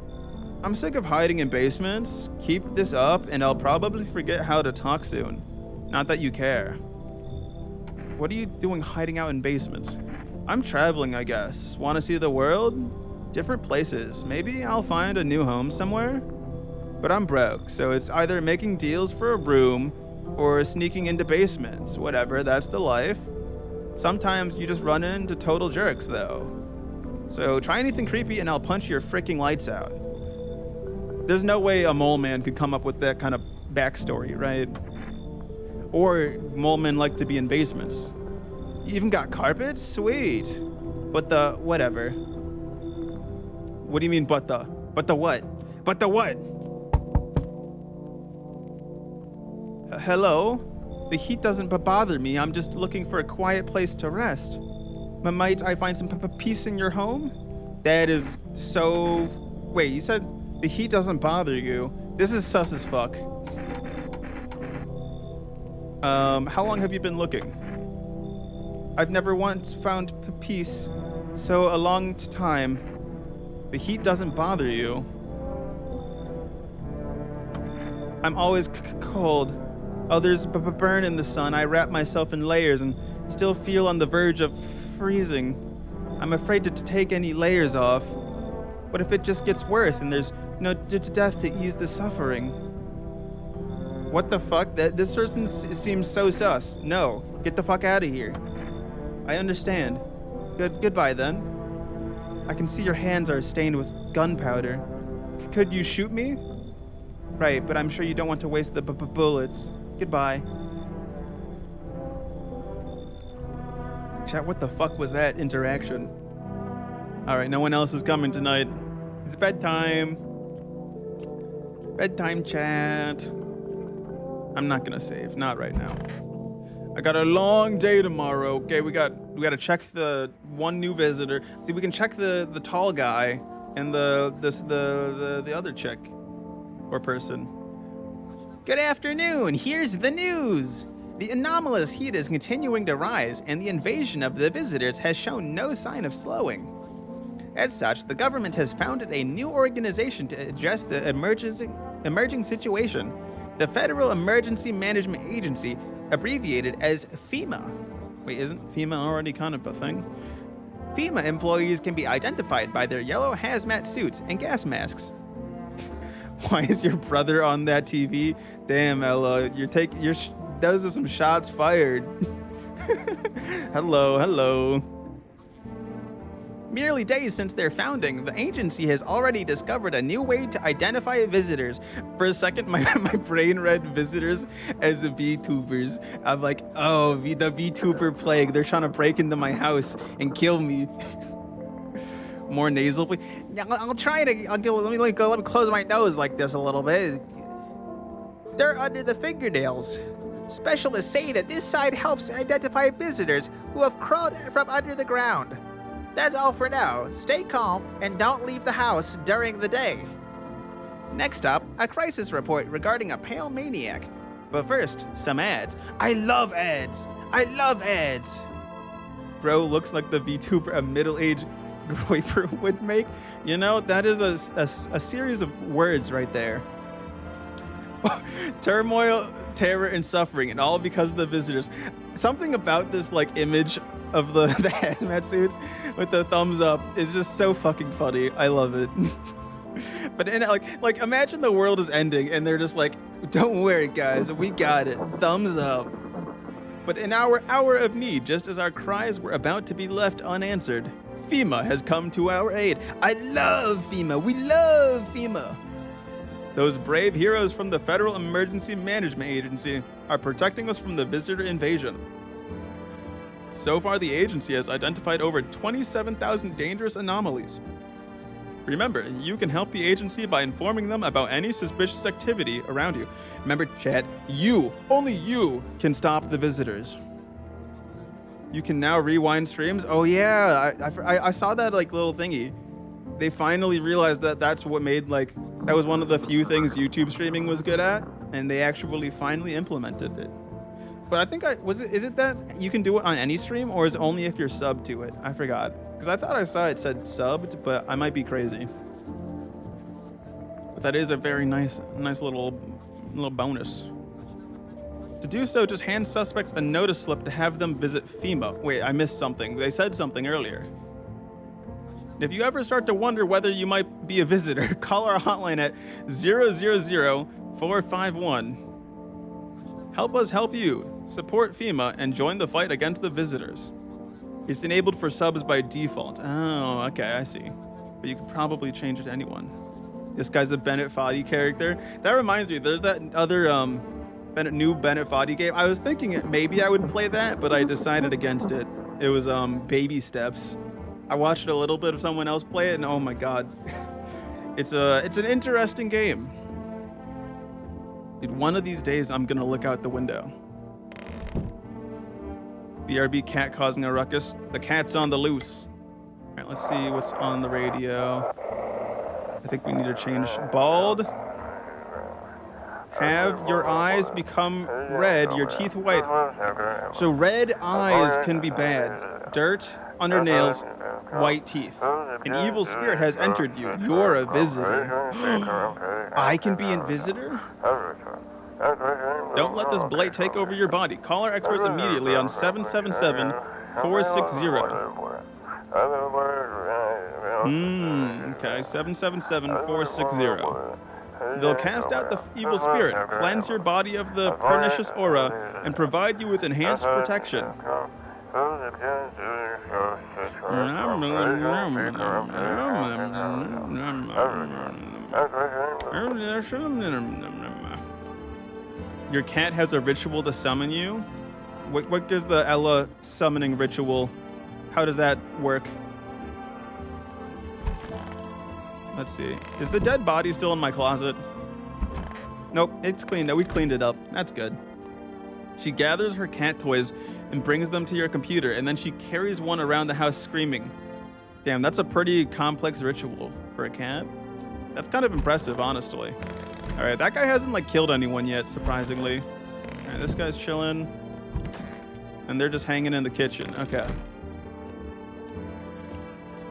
I'm sick of hiding in basements. Keep this up and I'll probably forget how to talk soon. Not that you care. What are you doing hiding out in basements? I'm traveling, I guess. Want to see the world? Different places. Maybe I'll find a new home somewhere? But I'm broke, so it's either making deals for a room or sneaking into basements. Whatever, that's the life. Sometimes you just run into total jerks, though. So try anything creepy and I'll punch your freaking lights out. There's no way a mole man could come up with that kind of backstory, right? Or mole men like to be in basements. You even got carpets? Sweet. But the whatever. What do you mean, but the what? But the what? Hello? The heat doesn't bother me. I'm just looking for a quiet place to rest. Might I find some peace in your home? That is so... Wait, you said the heat doesn't bother you. This is sus as fuck. How long have you been looking? I've never once found peace, so a long time. The heat doesn't bother you. I'm always cold. Others burn in the sun. I wrap myself in layers and still feel on the verge of freezing. I'm afraid to take any layers off. What if it just gets worse and there's no death to ease the suffering? What the fuck? This person seems so sus. No, get the fuck out of here. I understand. Goodbye then. I can see your hands are stained with gunpowder. Could you shoot me? Right, but I'm sure you don't want to waste the bullets. Goodbye. Chat, what the fuck was that interaction? Alright, no one else is coming tonight. It's bedtime. Bedtime, chat. I'm not gonna save, not right now. I got a long day tomorrow. Okay, we gotta check the one new visitor. See, we can check the tall guy and the other chick or person. Good afternoon. Here's the news. The anomalous heat is continuing to rise, and the invasion of the visitors has shown no sign of slowing. As such, the government has founded a new organization to address the emerging situation, the Federal Emergency Management Agency, abbreviated as FEMA. Wait, isn't FEMA already kind of a thing? FEMA employees can be identified by their yellow hazmat suits and gas masks. Why is your brother on that TV? Damn, Ella, those are some shots fired. Hello. Merely days since their founding, the agency has already discovered a new way to identify visitors. For a second, my brain read visitors as VTubers. I'm like, oh, the VTuber plague. They're trying to break into my house and kill me. More nasal, please. I'll try to. Let me close my nose like this a little bit. They're under the fingernails. Specialists say that this side helps identify visitors who have crawled from under the ground. That's all for now. Stay calm and don't leave the house during the day. Next up, a crisis report regarding a pale maniac. But first, some ads. I love ads. Bro looks like the VTuber a middle-aged Groiper would make. You know, that is a series of words right there. Turmoil, terror, and suffering, and all because of the visitors. Something about this like image of the hazmat suits with the thumbs up is just so fucking funny. I love it. But in like imagine the world is ending and they're just like, don't worry guys, we got it. Thumbs up. But in our hour of need, just as our cries were about to be left unanswered, FEMA has come to our aid. I love FEMA. We love FEMA. Those brave heroes from the Federal Emergency Management Agency are protecting us from the visitor invasion. So far, the agency has identified over 27,000 dangerous anomalies. Remember, you can help the agency by informing them about any suspicious activity around you. Remember, chat, only you can stop the visitors. You can now rewind streams. Oh yeah, I saw that like little thingy. They finally realized that that's what made like, that was one of the few things YouTube streaming was good at, and they actually finally implemented it. But I think is it that you can do it on any stream, or is it only if you're subbed to it? I forgot. Because I thought I saw it said subbed, but I might be crazy. But that is a very nice little bonus. To do so, just hand suspects a notice slip to have them visit FEMA. Wait, I missed something. They said something earlier. If you ever start to wonder whether you might be a visitor, call our hotline at 000-451. Help us help you. Support FEMA and join the fight against the visitors. It's enabled for subs by default. Oh, okay, I see. But you could probably change it to anyone. This guy's a Bennett Foddy character. That reminds me, there's that other new Bennett Foddy game. I was thinking maybe I would play that, but I decided against it. It was Baby Steps. I watched a little bit of someone else play it, and oh my god. It's an interesting game. Dude, one of these days, I'm gonna look out the window. BRB cat causing a ruckus. The cat's on the loose. All right, let's see what's on the radio. I think we need to change bald. Have your eyes become red, your teeth white. So red eyes can be bad. Dirt, under nails, white teeth. An evil spirit has entered you. You're a visitor. I can be a visitor? Don't let this blight take over your body. Call our experts immediately on 777-460. Okay, 777-460. They'll cast out the evil spirit, cleanse your body of the pernicious aura, and provide you with enhanced protection. Your cat has a ritual to summon you? What gives the Ella summoning ritual? How does that work? Let's see. Is the dead body still in my closet? Nope, it's cleaned. We cleaned it up. That's good. She gathers her cat toys and brings them to your computer, and then she carries one around the house screaming. Damn, that's a pretty complex ritual for a cat. That's kind of impressive, honestly. All right, that guy hasn't like killed anyone yet, surprisingly. All right, this guy's chilling, and they're just hanging in the kitchen. Okay.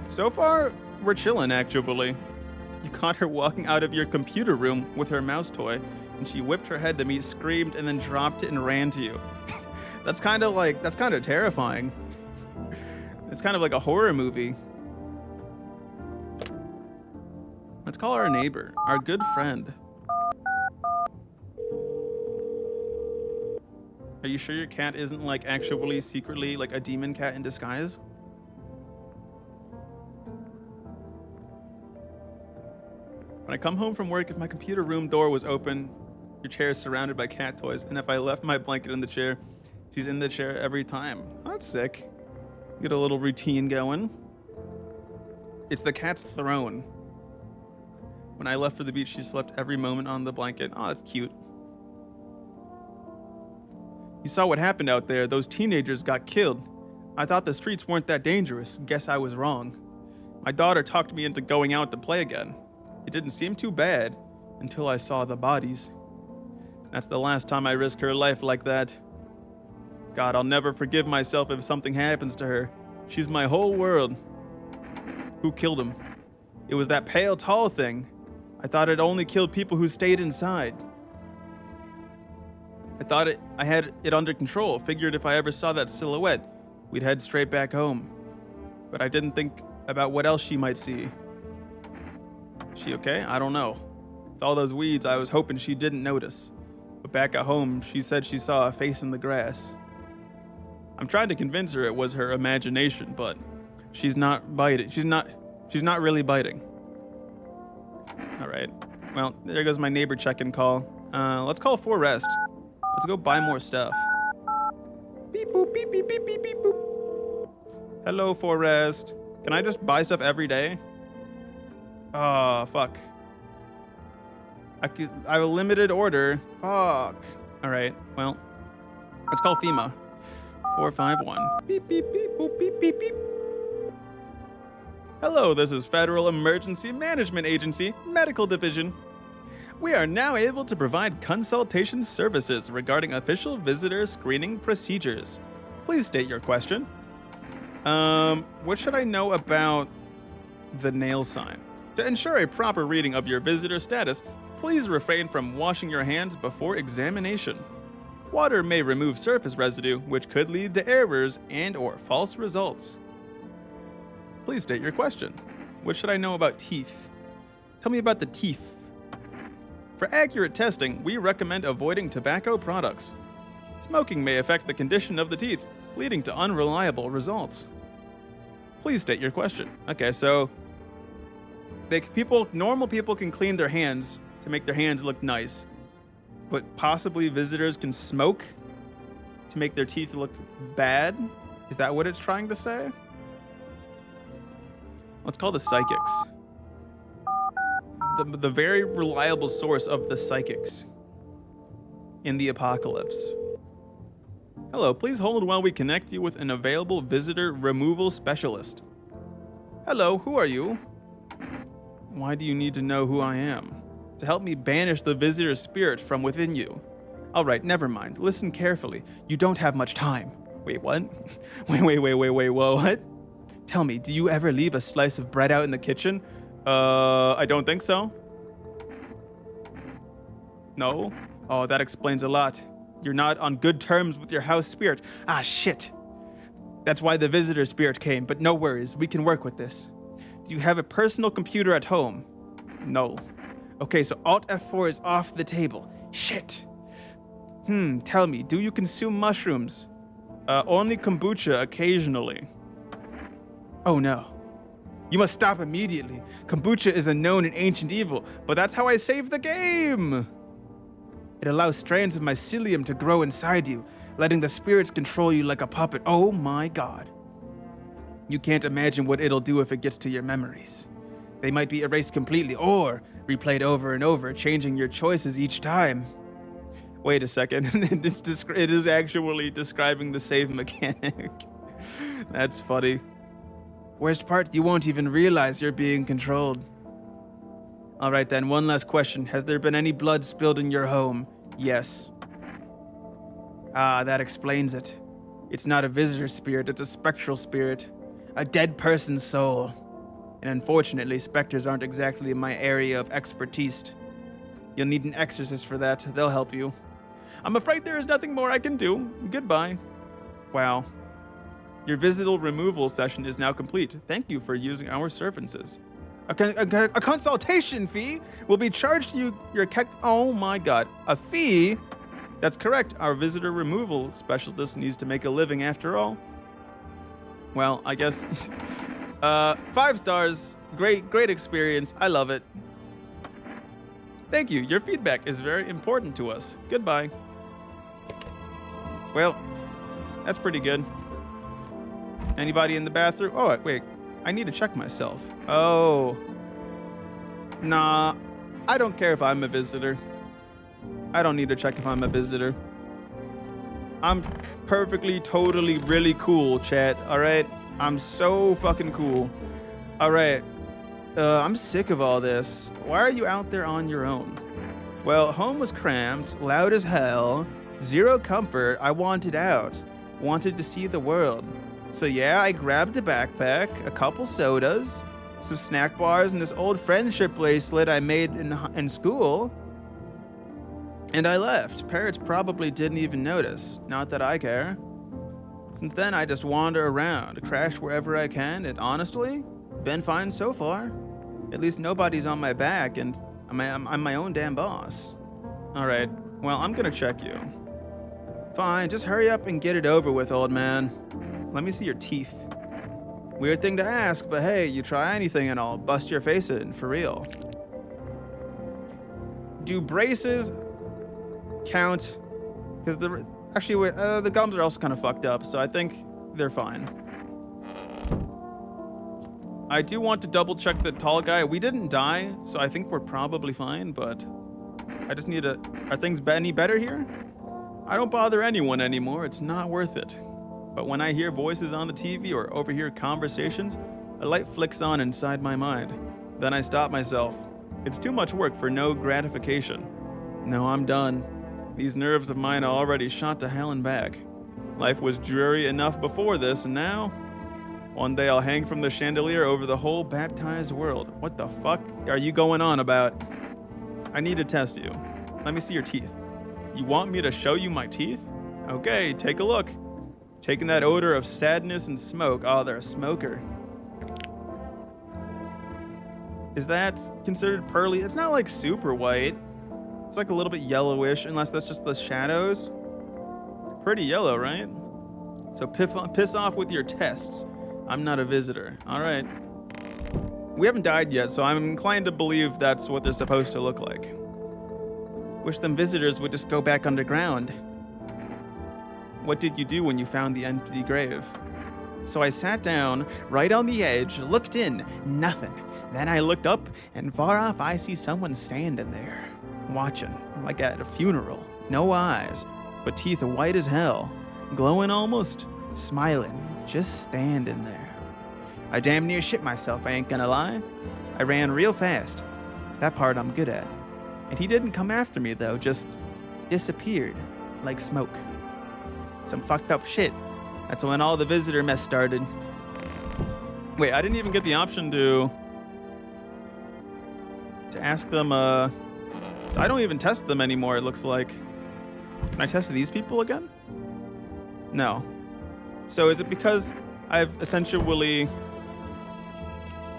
So far, we're chilling, actually. You caught her walking out of your computer room with her mouse toy, and she whipped her head to meet, screamed, and then dropped it and ran to you. That's kind of terrifying. It's kind of like a horror movie. Let's call our neighbor, our good friend. Are you sure your cat isn't like actually secretly like a demon cat in disguise? When I come home from work, if my computer room door was open, your chair is surrounded by cat toys, and if I left my blanket in the chair, she's in the chair every time. Oh, that's sick. Get a little routine going. It's the cat's throne. When I left for the beach, she slept every moment on the blanket. Oh, that's cute. You saw what happened out there. Those teenagers got killed. I thought the streets weren't that dangerous. Guess I was wrong. My daughter talked me into going out to play again. It didn't seem too bad until I saw the bodies. That's the last time I risk her life like that. God, I'll never forgive myself if something happens to her. She's my whole world. Who killed him? It was that pale, tall thing. I thought it only killed people who stayed inside. I had it under control. Figured if I ever saw that silhouette, we'd head straight back home. But I didn't think about what else she might see. She okay? I don't know. With all those weeds, I was hoping she didn't notice. But back at home, she said she saw a face in the grass. I'm trying to convince her it was her imagination, but she's not biting. She's not really biting. All right. Well, there goes my neighbor check-in call. Let's call Forrest. Let's go buy more stuff. Beep boop beep beep beep beep beep boop. Hello, Forrest. Can I just buy stuff every day? Oh, fuck. I have a limited order. Fuck. All right. Well, let's call FEMA. 451. Beep, beep, beep, boop, beep, beep, beep. Hello, this is Federal Emergency Management Agency, Medical Division. We are now able to provide consultation services regarding official visitor screening procedures. Please state your question. What should I know about the nail sign? To ensure a proper reading of your visitor status, please refrain from washing your hands before examination. Water may remove surface residue, which could lead to errors and/or false results. Please state your question. What should I know about teeth? Tell me about the teeth. For accurate testing, we recommend avoiding tobacco products. Smoking may affect the condition of the teeth, leading to unreliable results. Please state your question. Okay, so normal people can clean their hands to make their hands look nice, but possibly visitors can smoke to make their teeth look bad? Is that what it's trying to say? Let's call the psychics. The very reliable source of the psychics in the apocalypse. Hello, please hold while we connect you with an available visitor removal specialist. Hello, who are you? Why do you need to know who I am? To help me banish the visitor spirit from within you. All right, never mind. Listen carefully. You don't have much time. Wait, what? Wait, what? Tell me, do you ever leave a slice of bread out in the kitchen? I don't think so. No? Oh, that explains a lot. You're not on good terms with your house spirit. Ah, shit. That's why the visitor spirit came, but no worries, we can work with this. Do you have a personal computer at home? No. Okay, so Alt F4 is off the table. Shit. Tell me, do you consume mushrooms? Only kombucha occasionally. Oh no. You must stop immediately. Kombucha is a known and ancient evil, but that's how I save the game! It allows strands of mycelium to grow inside you, letting the spirits control you like a puppet. Oh my god. You can't imagine what it'll do if it gets to your memories. They might be erased completely or replayed over and over, changing your choices each time. Wait a second, it is actually describing the save mechanic. That's funny. Worst part, you won't even realize you're being controlled. All right then, one last question. Has there been any blood spilled in your home? Yes. Ah, that explains it. It's not a visitor spirit, it's a spectral spirit. A dead person's soul. And unfortunately, specters aren't exactly my area of expertise. You'll need an exorcist for that. They'll help you. I'm afraid there is nothing more I can do. Goodbye. Wow. Your visitor removal session is now complete. Thank you for using our services. A consultation fee will be charged to you. Oh my god. A fee? That's correct. Our visitor removal specialist needs to make a living after all. Well, I guess 5 stars. Great experience. I love it. Thank you. Your feedback is very important to us. Goodbye. Well, that's pretty good. Anybody in the bathroom? Oh, wait. I need to check myself. Oh. Nah. I don't care if I'm a visitor. I don't need to check if I'm a visitor. I'm perfectly, totally, really cool, chat. Alright? I'm so fucking cool. Alright. I'm sick of all this. Why are you out there on your own? Well, home was cramped, loud as hell, zero comfort. I wanted out. Wanted to see the world. So yeah, I grabbed a backpack, a couple sodas, some snack bars, and this old friendship bracelet I made in school. And I left. Parrots probably didn't even notice. Not that I care. Since then, I just wander around, crash wherever I can, and honestly, been fine so far. At least nobody's on my back, and I'm my own damn boss. Alright, well, I'm gonna check you. Fine, just hurry up and get it over with, old man. Let me see your teeth. Weird thing to ask, but hey, you try anything and I'll bust your face in, for real. Do braces count? Because the gums are also kind of fucked up, so I think they're fine. I do want to double check the tall guy. We didn't die, so I think we're probably fine, but I just need to... Are things any better here? I don't bother anyone anymore. It's not worth it. But when I hear voices on the TV or overhear conversations, a light flicks on inside my mind. Then I stop myself. It's too much work for no gratification. No, I'm done. These nerves of mine are already shot to hell and back. Life was dreary enough before this, and now... One day I'll hang from the chandelier over the whole baptized world. What the fuck are you going on about? I need to test you. Let me see your teeth. You want me to show you my teeth? Okay, take a look. Taking that odor of sadness and smoke. Oh, they're a smoker. Is that considered pearly? It's not like super white. It's like a little bit yellowish, unless that's just the shadows. Pretty yellow, right? So piss off with your tests. I'm not a visitor. All right. We haven't died yet, so I'm inclined to believe that's what they're supposed to look like. Wish them visitors would just go back underground. What did you do when you found the empty grave? So I sat down, right on the edge, looked in, nothing. Then I looked up, and far off I see someone standing there, watching, like at a funeral. No eyes, but teeth white as hell, glowing almost, smiling, just standing there. I damn near shit myself, I ain't gonna lie. I ran real fast. That part I'm good at. And he didn't come after me though, just disappeared, like smoke. Some fucked up shit. That's when all the visitor mess started. Wait, I didn't even get the option to ask them, so I don't even test them anymore, it looks like. Can I test these people again? No. So is it because I've essentially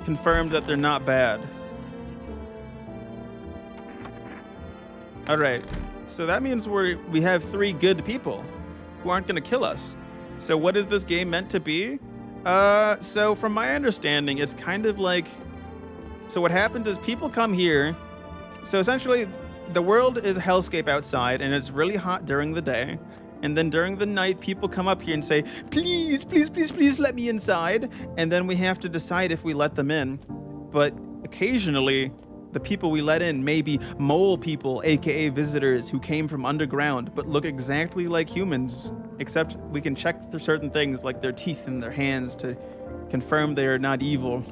confirmed that they're not bad? All right, so that means we have 3 good people who aren't gonna kill us. So what is this game meant to be? So from my understanding, it's kind of like, so what happens is people come here. So essentially the world is a hellscape outside and it's really hot during the day. And then during the night, people come up here and say, please, please, please, please let me inside. And then we have to decide if we let them in. But occasionally, the people we let in may be mole people, aka visitors who came from underground, but look exactly like humans, except we can check for certain things like their teeth and their hands to confirm they are not evil.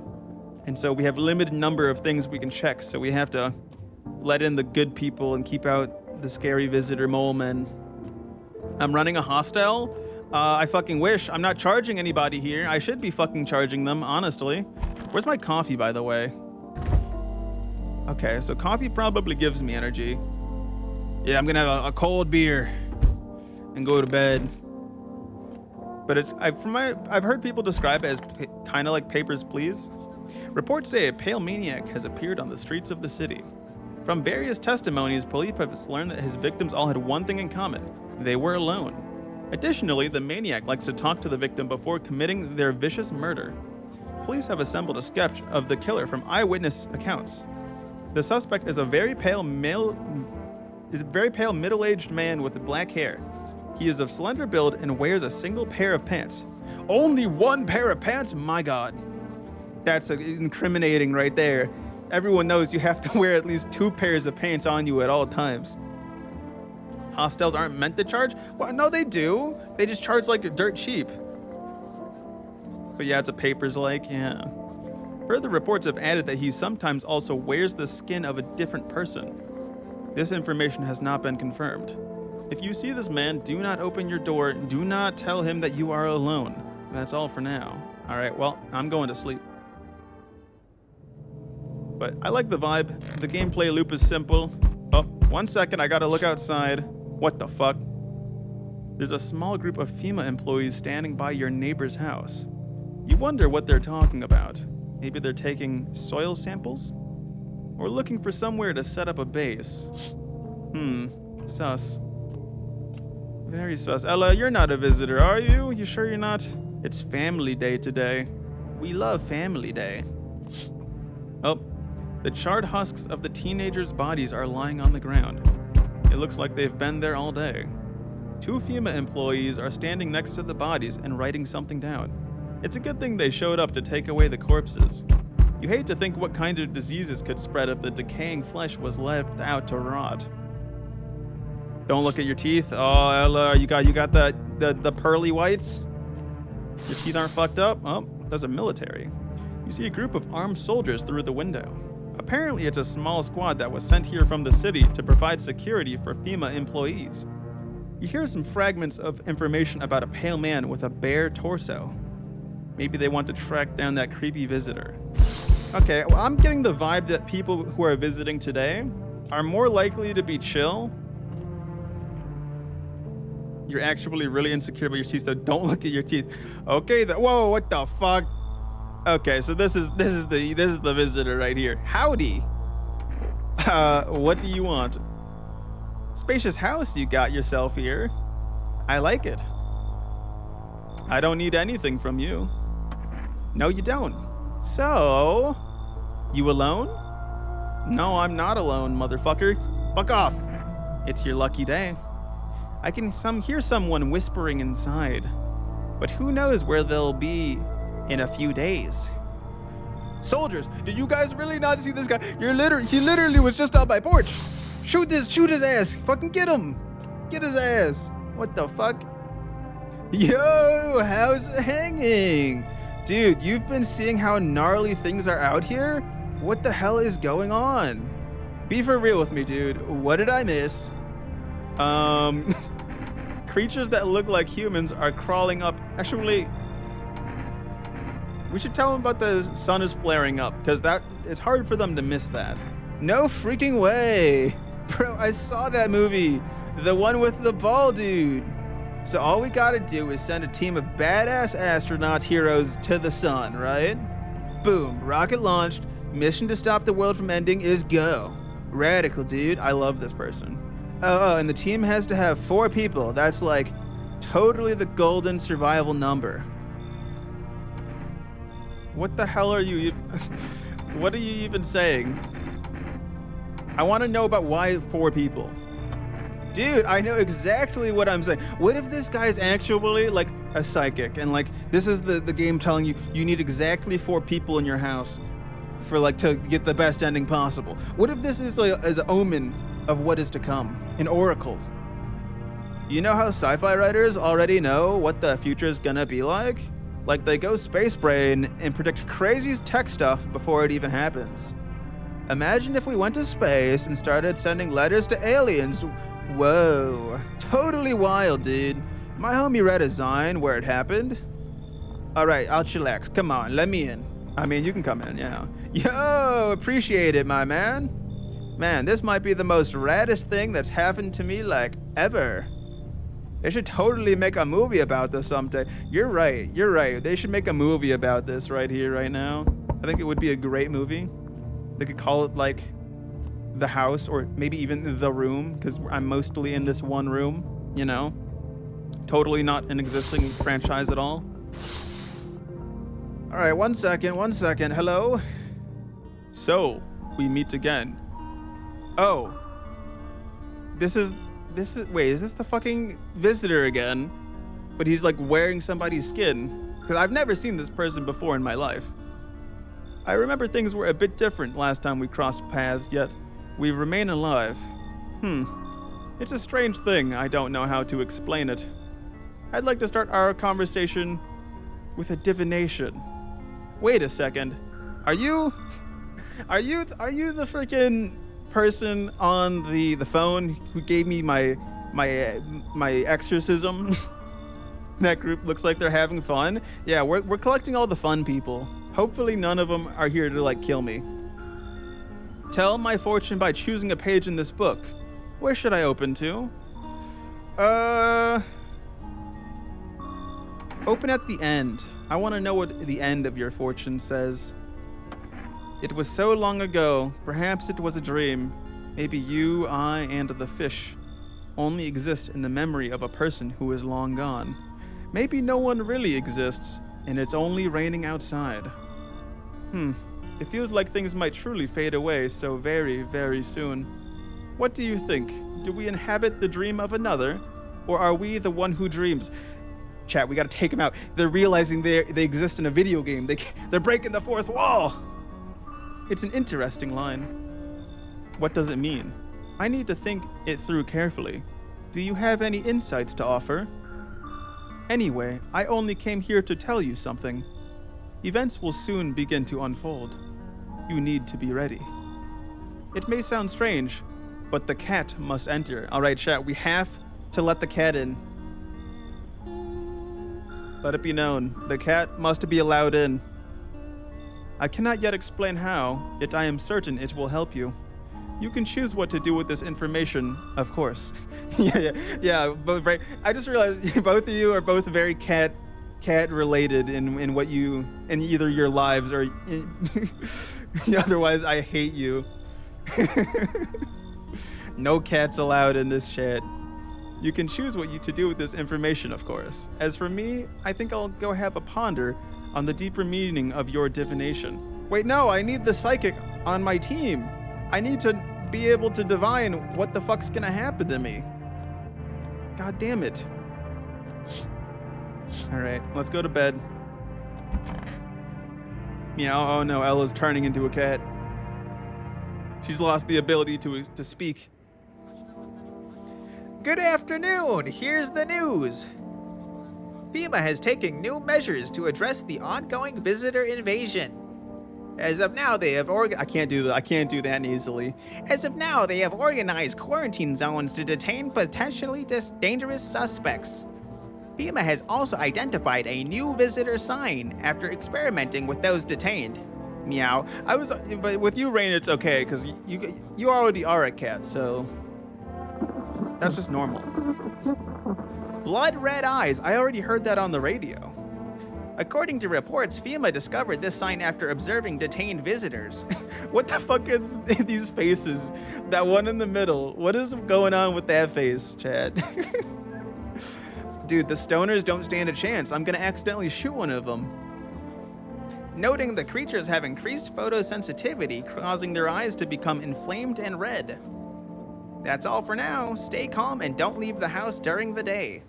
And so we have a limited number of things we can check, so we have to let in the good people and keep out the scary visitor mole men. I'm running a hostel. I fucking wish. I'm not charging anybody here. I should be fucking charging them, honestly. Where's my coffee, by the way? Okay, so coffee probably gives me energy. Yeah, I'm gonna have a cold beer and go to bed. But I've heard people describe it as kind of like Papers, Please. Reports say a pale maniac has appeared on the streets of the city. From various testimonies, police have learned that his victims all had one thing in common. They were alone. Additionally, the maniac likes to talk to the victim before committing their vicious murder. Police have assembled a sketch of the killer from eyewitness accounts. The suspect is a very pale middle-aged man with black hair. He is of slender build and wears a single pair of pants. Only one pair of pants? My God. That's incriminating right there. Everyone knows you have to wear at least 2 pairs of pants on you at all times. Hostels aren't meant to charge? Well, no, they do. They just charge like dirt cheap. But yeah, it's a Papers like, yeah. Further reports have added that he sometimes also wears the skin of a different person. This information has not been confirmed. If you see this man, do not open your door. Do not tell him that you are alone. That's all for now. All right, well, I'm going to sleep. But I like the vibe. The gameplay loop is simple. Oh, 1 second, I gotta look outside. What the fuck? There's a small group of FEMA employees standing by your neighbor's house. You wonder what they're talking about. Maybe they're taking soil samples? Or looking for somewhere to set up a base. Sus. Very sus. Ella, you're not a visitor, are you? You sure you're not? It's family day today. We love family day. Oh, the charred husks of the teenagers' bodies are lying on the ground. It looks like they've been there all day. 2 FEMA employees are standing next to the bodies and writing something down. This information has not been confirmed. If you see this man, do not open your door. Do not tell him that you are alone. That's all for now. All right, well, I'm going to sleep. But I like the vibe. The gameplay loop is simple. Oh, 1 second, I gotta look outside. What the fuck? There's a small group of FEMA employees standing by your neighbor's house. You wonder what they're talking about. Maybe they're taking soil samples? Or looking for somewhere to set up a base. Very sus. It's a good thing they showed up to take away the corpses. You hate to think what kind of diseases could spread if the decaying flesh was left out to rot. Don't look at your teeth. Oh, Ella, you got the pearly whites? Your teeth aren't fucked up? Oh, those are military. You see a group of armed soldiers through the window. Apparently it's a small squad that was sent here from the city to provide security for FEMA employees. You hear some fragments of information about a pale man with a bare torso. Maybe they want to track down that creepy visitor. Okay, well, I'm getting the vibe that people who are visiting today are more likely to be chill. You're actually really insecure about your teeth, so don't look at your teeth. Okay, whoa, what the fuck? Okay, so this is the visitor right here. Howdy. What do you want? Spacious house you got yourself here. I like it. I don't need anything from you. No, you don't. So, you alone? No, I'm not alone, motherfucker. Fuck off. It's your lucky day. I can hear someone whispering inside, but who knows where they'll be in a few days. Soldiers, did you guys really not see this guy? He literally was just on my porch. Shoot his ass. Fucking get him. Get his ass. What the fuck? Yo, how's it hanging? Dude, you've been seeing how gnarly things are out here? What the hell is going on? Be for real with me, dude. What did I miss? Creatures that look like humans are crawling up. Actually, we should tell them about the sun is flaring up, because it's hard for them to miss that. No freaking way. Bro, I saw that movie. The one with the ball dude. So all we gotta do is send a team of badass astronaut heroes to the sun, right? Boom, rocket launched. Mission to stop the world from ending is go. Radical, dude. I love this person. Oh, and the team has to have 4 people. That's like totally the golden survival number. What the hell are you what are you even saying? I want to know about why 4 people. Dude, I know exactly what I'm saying. What if this guy's actually like a psychic and like this is the game telling you you need exactly 4 people in your house for like to get the best ending possible? What if this is like as an omen of what is to come, an oracle? You know how sci-fi writers already know what the future is gonna be like? Like they go space brain and predict crazy tech stuff before it even happens. Imagine if we went to space and started sending letters to aliens. Whoa, totally wild, dude. My homie read a sign where it happened. All right, I'll chillax. Come on, let me in. I mean, you can come in, yeah. Yo, appreciate it, my man. Man, this might be the most raddest thing that's happened to me like ever. They should totally make a movie about this someday. You're right. They should make a movie about this right here, right now. I think it would be a great movie. They could call it like The House or maybe even The Room, because I'm mostly in this one room, you know? Totally not an existing franchise at all. All right, one second. Hello? So, we meet again. Oh. Wait, is this the fucking visitor again? But he's like wearing somebody's skin. Because I've never seen this person before in my life. I remember things were a bit different last time we crossed paths, yet we remain alive. It's a strange thing. I don't know how to explain it. I'd like to start our conversation with a divination. Wait a second. Are you the freaking person on the phone who gave me my exorcism? That group looks like they're having fun. Yeah, we're collecting all the fun people. Hopefully none of them are here to like kill me. Tell my fortune by choosing a page in this book. Where should I open to? Open at the end. I want to know what the end of your fortune says. It was so long ago, perhaps it was a dream. Maybe you, I, and the fish only exist in the memory of a person who is long gone. Maybe no one really exists, and it's only raining outside. It feels like things might truly fade away so very, very soon. What do you think? Do we inhabit the dream of another, or are we the one who dreams? Chat, we gotta take them out. They're realizing they exist in a video game. They're breaking the fourth wall. It's an interesting line. What does it mean? I need to think it through carefully. Do you have any insights to offer? Anyway, I only came here to tell you something. Events will soon begin to unfold. You need to be ready. It may sound strange, but the cat must enter. All right, chat, we have to let the cat in. Let it be known, the cat must be allowed in. I cannot yet explain how, yet I am certain it will help you. You can choose what to do with this information, of course. yeah, both right. I just realized both of you are both very cat related in what you, in either your lives or otherwise I hate you. No cats allowed in this chat. You can choose what you to do with this information, of course. As for me, I think I'll go have a ponder on the deeper meaning of your divination. Wait, no, I need the psychic on my team. I need to be able to divine what the fuck's gonna happen to me. God damn it. All right, let's go to bed. Meow, oh no, Ella's turning into a cat. She's lost the ability to speak. Good afternoon, here's the news. FEMA has taken new measures to address the ongoing visitor invasion. As of now, they have I can't do that easily. As of now, they have organized quarantine zones to detain potentially dangerous suspects. FEMA has also identified a new visitor sign after experimenting with those detained. Meow. But with you, Rain, it's okay because you already are a cat, so that's just normal. Blood red eyes. I already heard that on the radio. According to reports, FEMA discovered this sign after observing detained visitors. What the fuck is these faces? That one in the middle. What is going on with that face, Chad? Dude, the stoners don't stand a chance. I'm gonna accidentally shoot one of them. Noting the creatures have increased photosensitivity, causing their eyes to become inflamed and red. That's all for now. Stay calm and don't leave the house during the day.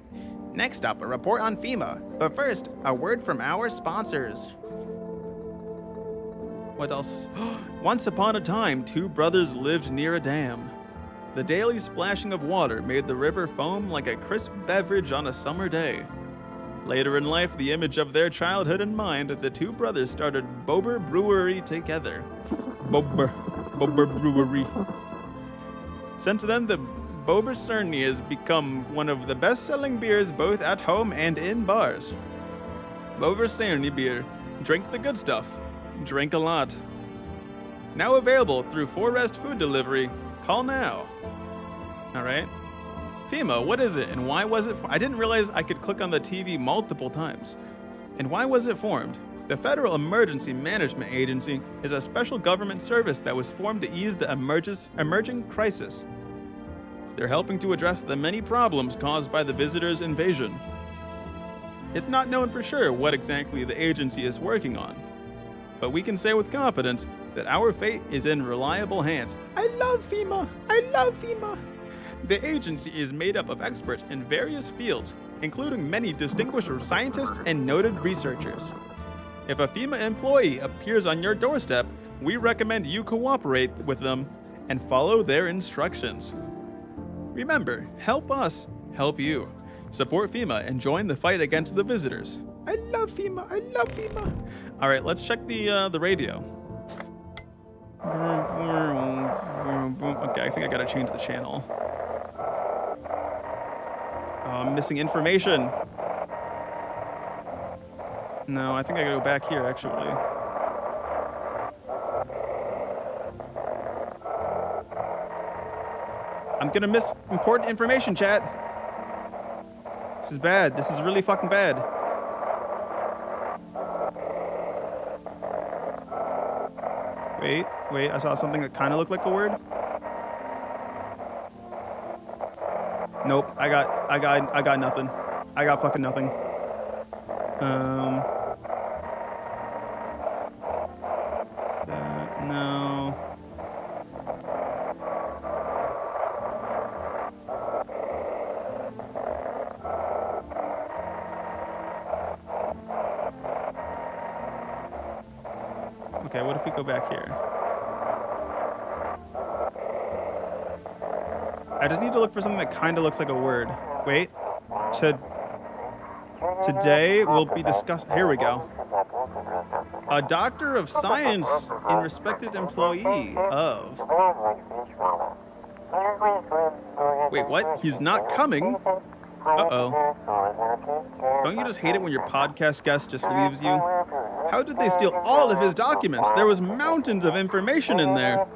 Next up, a report on FEMA. But first, a word from our sponsors. What else? Once upon a time, two brothers lived near a dam. The daily splashing of water made the river foam like a crisp beverage on a summer day. Later in life, the image of their childhood in mind, the two brothers started Bober Brewery together. Bober Brewery. Since then, the Bober Cerny has become one of the best-selling beers both at home and in bars. Bober Cerny beer. Drink the good stuff. Drink a lot. Now available through 4Rest food delivery. Call now. All right. FEMA, what is it and why was it I didn't realize I could click on the TV multiple times. And why was it formed? The Federal Emergency Management Agency is a special government service that was formed to ease the emerging crisis. They're helping to address the many problems caused by the visitors' invasion. It's not known for sure what exactly the agency is working on, but we can say with confidence that our fate is in reliable hands. I love FEMA! I love FEMA! The agency is made up of experts in various fields, including many distinguished scientists and noted researchers. If a FEMA employee appears on your doorstep, we recommend you cooperate with them and follow their instructions. Remember, help us, help you. Support FEMA and join the fight against the visitors. I love FEMA, I love FEMA. All right, let's check the radio. Okay, I think I gotta change the channel. I'm missing information. No, I think I gotta go back here, actually. I'm gonna miss important information, chat. This is bad. This is really fucking bad. Wait, I saw something that kind of looked like a word. Nope, I got nothing. I got fucking nothing. No. Okay, what if we go back here? I just need to look for something that kind of looks like a word. Wait. Today we'll be discussing. Here we go. A doctor of science and respected employee of. Wait, what? He's not coming? Uh-oh. Don't you just hate it when your podcast guest just leaves you? How did they steal all of his documents? There was mountains of information in there.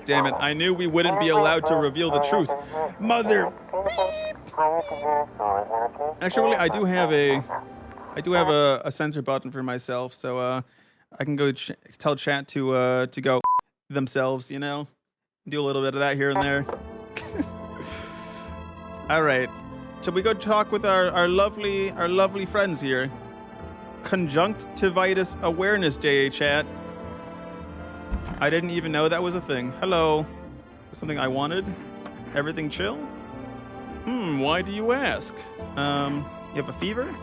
Damn it, I knew we wouldn't be allowed to reveal the truth. Mother beep. Actually, I do have a censor button for myself, so I can go tell chat to go themselves, you know? Do a little bit of that here and there. All right. Shall we go talk with our lovely friends here? Conjunctivitis Awareness Day, chat. I didn't even know that was a thing. Hello. Something I wanted? Everything chill? Why do you ask? You have a fever?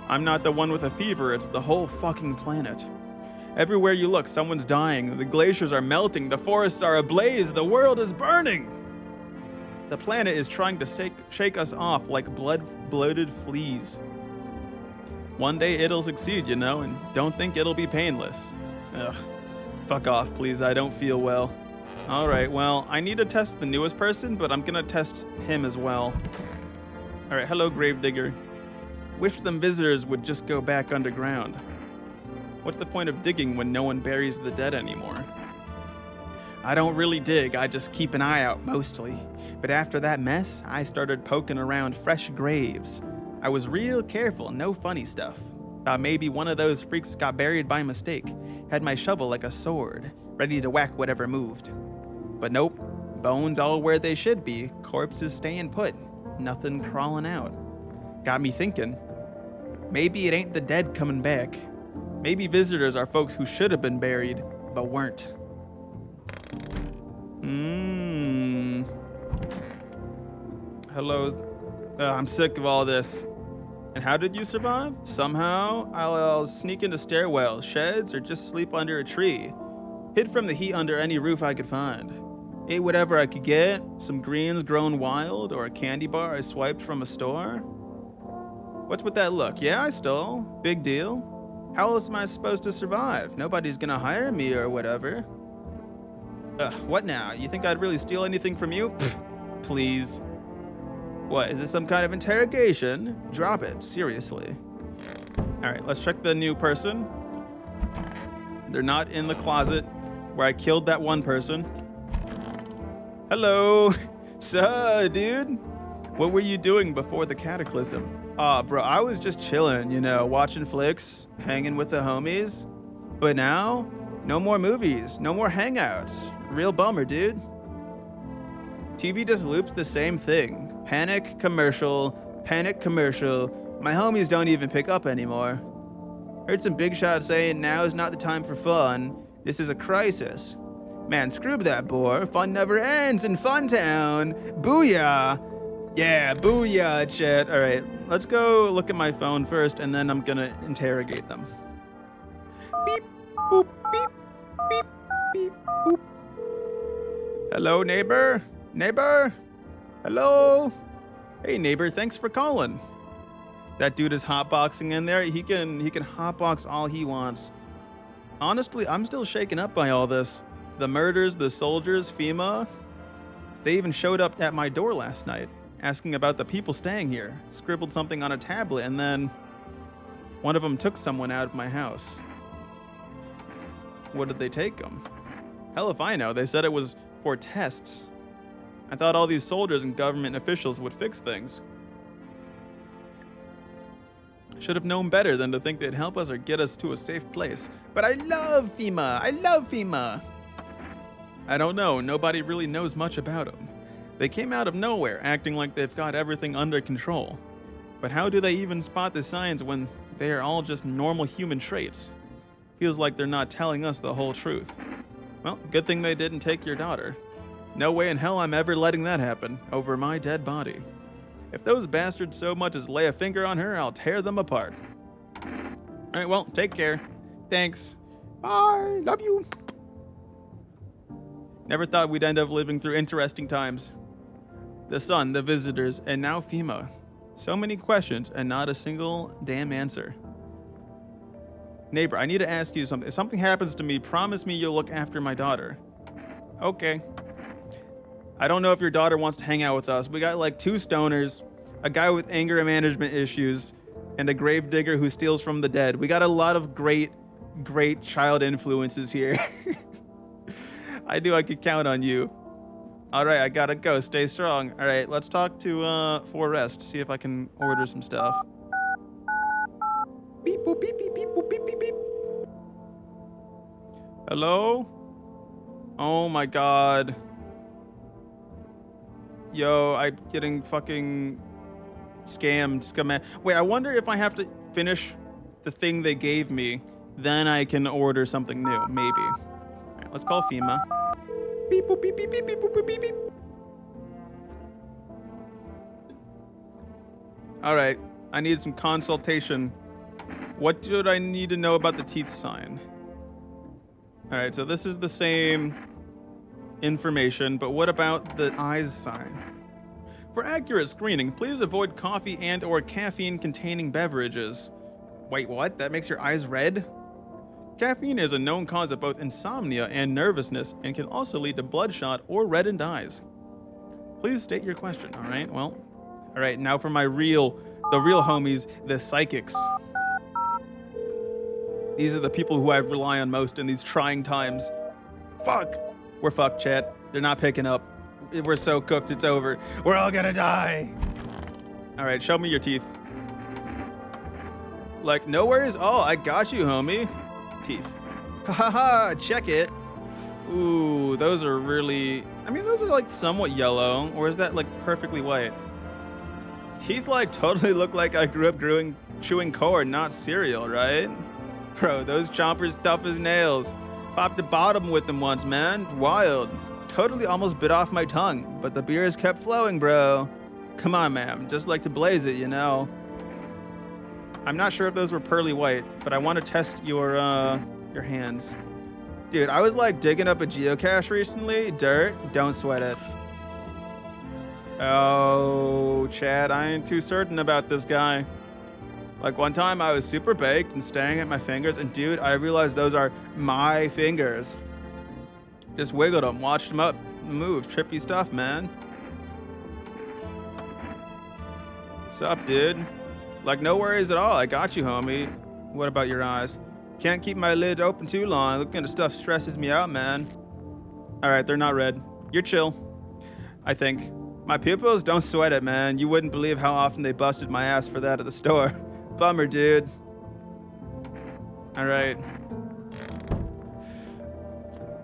I'm not the one with a fever, it's the whole fucking planet. Everywhere you look, someone's dying. The glaciers are melting, the forests are ablaze, the world is burning! The planet is trying to shake us off like bloated fleas. One day it'll succeed, you know, and don't think it'll be painless. Ugh. Fuck off, please, I don't feel well. Alright, well, I need to test the newest person, but I'm gonna test him as well. Alright, hello, Gravedigger. Wish them visitors would just go back underground. What's the point of digging when no one buries the dead anymore? I don't really dig, I just keep an eye out mostly. But after that mess, I started poking around fresh graves. I was real careful, no funny stuff. Thought maybe one of those freaks got buried by mistake. Had my shovel like a sword, ready to whack whatever moved. But nope, bones all where they should be, corpses staying put, nothing crawling out. Got me thinking, maybe it ain't the dead coming back. Maybe visitors are folks who should have been buried, but weren't. Hello. I'm sick of all this. And how did you survive? Somehow, I'll sneak into stairwells, sheds, or just sleep under a tree. Hid from the heat under any roof I could find. Ate whatever I could get, some greens grown wild, or a candy bar I swiped from a store. What's with that look? Yeah, I stole. Big deal. How else am I supposed to survive? Nobody's gonna hire me or whatever. What now? You think I'd really steal anything from you? Pfft, please. What, is this some kind of interrogation? Drop it, seriously. All right, let's check the new person. They're not in the closet where I killed that one person. Hello. Suh, dude? What were you doing before the cataclysm? Bro, I was just chilling, you know, watching flicks, hanging with the homies. But now, no more movies, no more hangouts. Real bummer, dude. TV just loops the same thing. Panic commercial, panic commercial. My homies don't even pick up anymore. Heard some big shots saying now is not the time for fun. This is a crisis. Man, screw that bore. Fun never ends in Fun Town. Booyah. Yeah, booyah, chat. All right, let's go look at my phone first, and then I'm gonna interrogate them. Beep, boop, beep, beep, beep, boop. Hello, neighbor? Neighbor? Hello? Hey, neighbor, thanks for calling. That dude is hotboxing in there. He can hotbox all he wants. Honestly, I'm still shaken up by all this. The murders, the soldiers, FEMA. They even showed up at my door last night, asking about the people staying here. Scribbled something on a tablet, and then one of them took someone out of my house. What did they take them? Hell if I know. They said it was for tests. I thought all these soldiers and government officials would fix things. Should have known better than to think they'd help us or get us to a safe place. But I love FEMA! I love FEMA! I don't know. Nobody really knows much about them. They came out of nowhere, acting like they've got everything under control. But how do they even spot the signs when they are all just normal human traits? Feels like they're not telling us the whole truth. Well, good thing they didn't take your daughter. No way in hell I'm ever letting that happen over my dead body. If those bastards so much as lay a finger on her, I'll tear them apart. All right, well, take care. Thanks. Bye. Love you. Never thought we'd end up living through interesting times. The sun, the visitors, and now FEMA. So many questions and not a single damn answer. Neighbor, I need to ask you something. If something happens to me, promise me you'll look after my daughter. Okay. I don't know if your daughter wants to hang out with us. We got like 2 stoners, a guy with anger management issues, and a gravedigger who steals from the dead. We got a lot of great child influences here. I knew I could count on you. All right, I gotta go. Stay strong. All right, let's talk to Forrest. See if I can order some stuff. Beep boop beep beep beep boop beep beep beep. Hello? Oh my god. Yo, I'm getting fucking scammed. Wait, I wonder if I have to finish the thing they gave me, then I can order something new. Maybe. All right, let's call FEMA. Beep boop beep beep beep beep boop beep beep. All right, I need some consultation. What do I need to know about the teeth sign? All right, so this is the same information, but what about the eyes sign? For accurate screening, please avoid coffee and or caffeine-containing beverages. Wait, what? That makes your eyes red? Caffeine is a known cause of both insomnia and nervousness and can also lead to bloodshot or reddened eyes. Please state your question, all right? Well, all right, now for the real homies, the psychics. These are the people who I rely on most in these trying times. Fuck! We're fucked, chat. They're not picking up. We're so cooked, it's over. We're all gonna die! All right, show me your teeth. Like, no worries. Oh, I got you, homie. Teeth. Ha ha ha, check it. Ooh, those are really... I mean, those are like somewhat yellow, or is that like perfectly white? Teeth like totally look like I grew up chewing corn, not cereal, right? Bro, those chompers tough as nails. Popped a bottom with them once, man. Wild. Totally almost bit off my tongue, but the beers kept flowing, bro. Come on, man. Just like to blaze it, you know. I'm not sure if those were pearly white, but I want to test your hands. Dude, I was like digging up a geocache recently. Dirt, don't sweat it. Oh, Chad, I ain't too certain about this guy. Like one time I was super baked and staring at my fingers, and dude, I realized those are my fingers. Just wiggled them, watched them up, move, trippy stuff, man. Sup, dude? Like, no worries at all. I got you, homie. What about your eyes? Can't keep my lid open too long. Looking at stuff stresses me out, man. All right, they're not red. You're chill, I think. My pupils, don't sweat it, man. You wouldn't believe how often they busted my ass for that at the store. Bummer, dude. All right.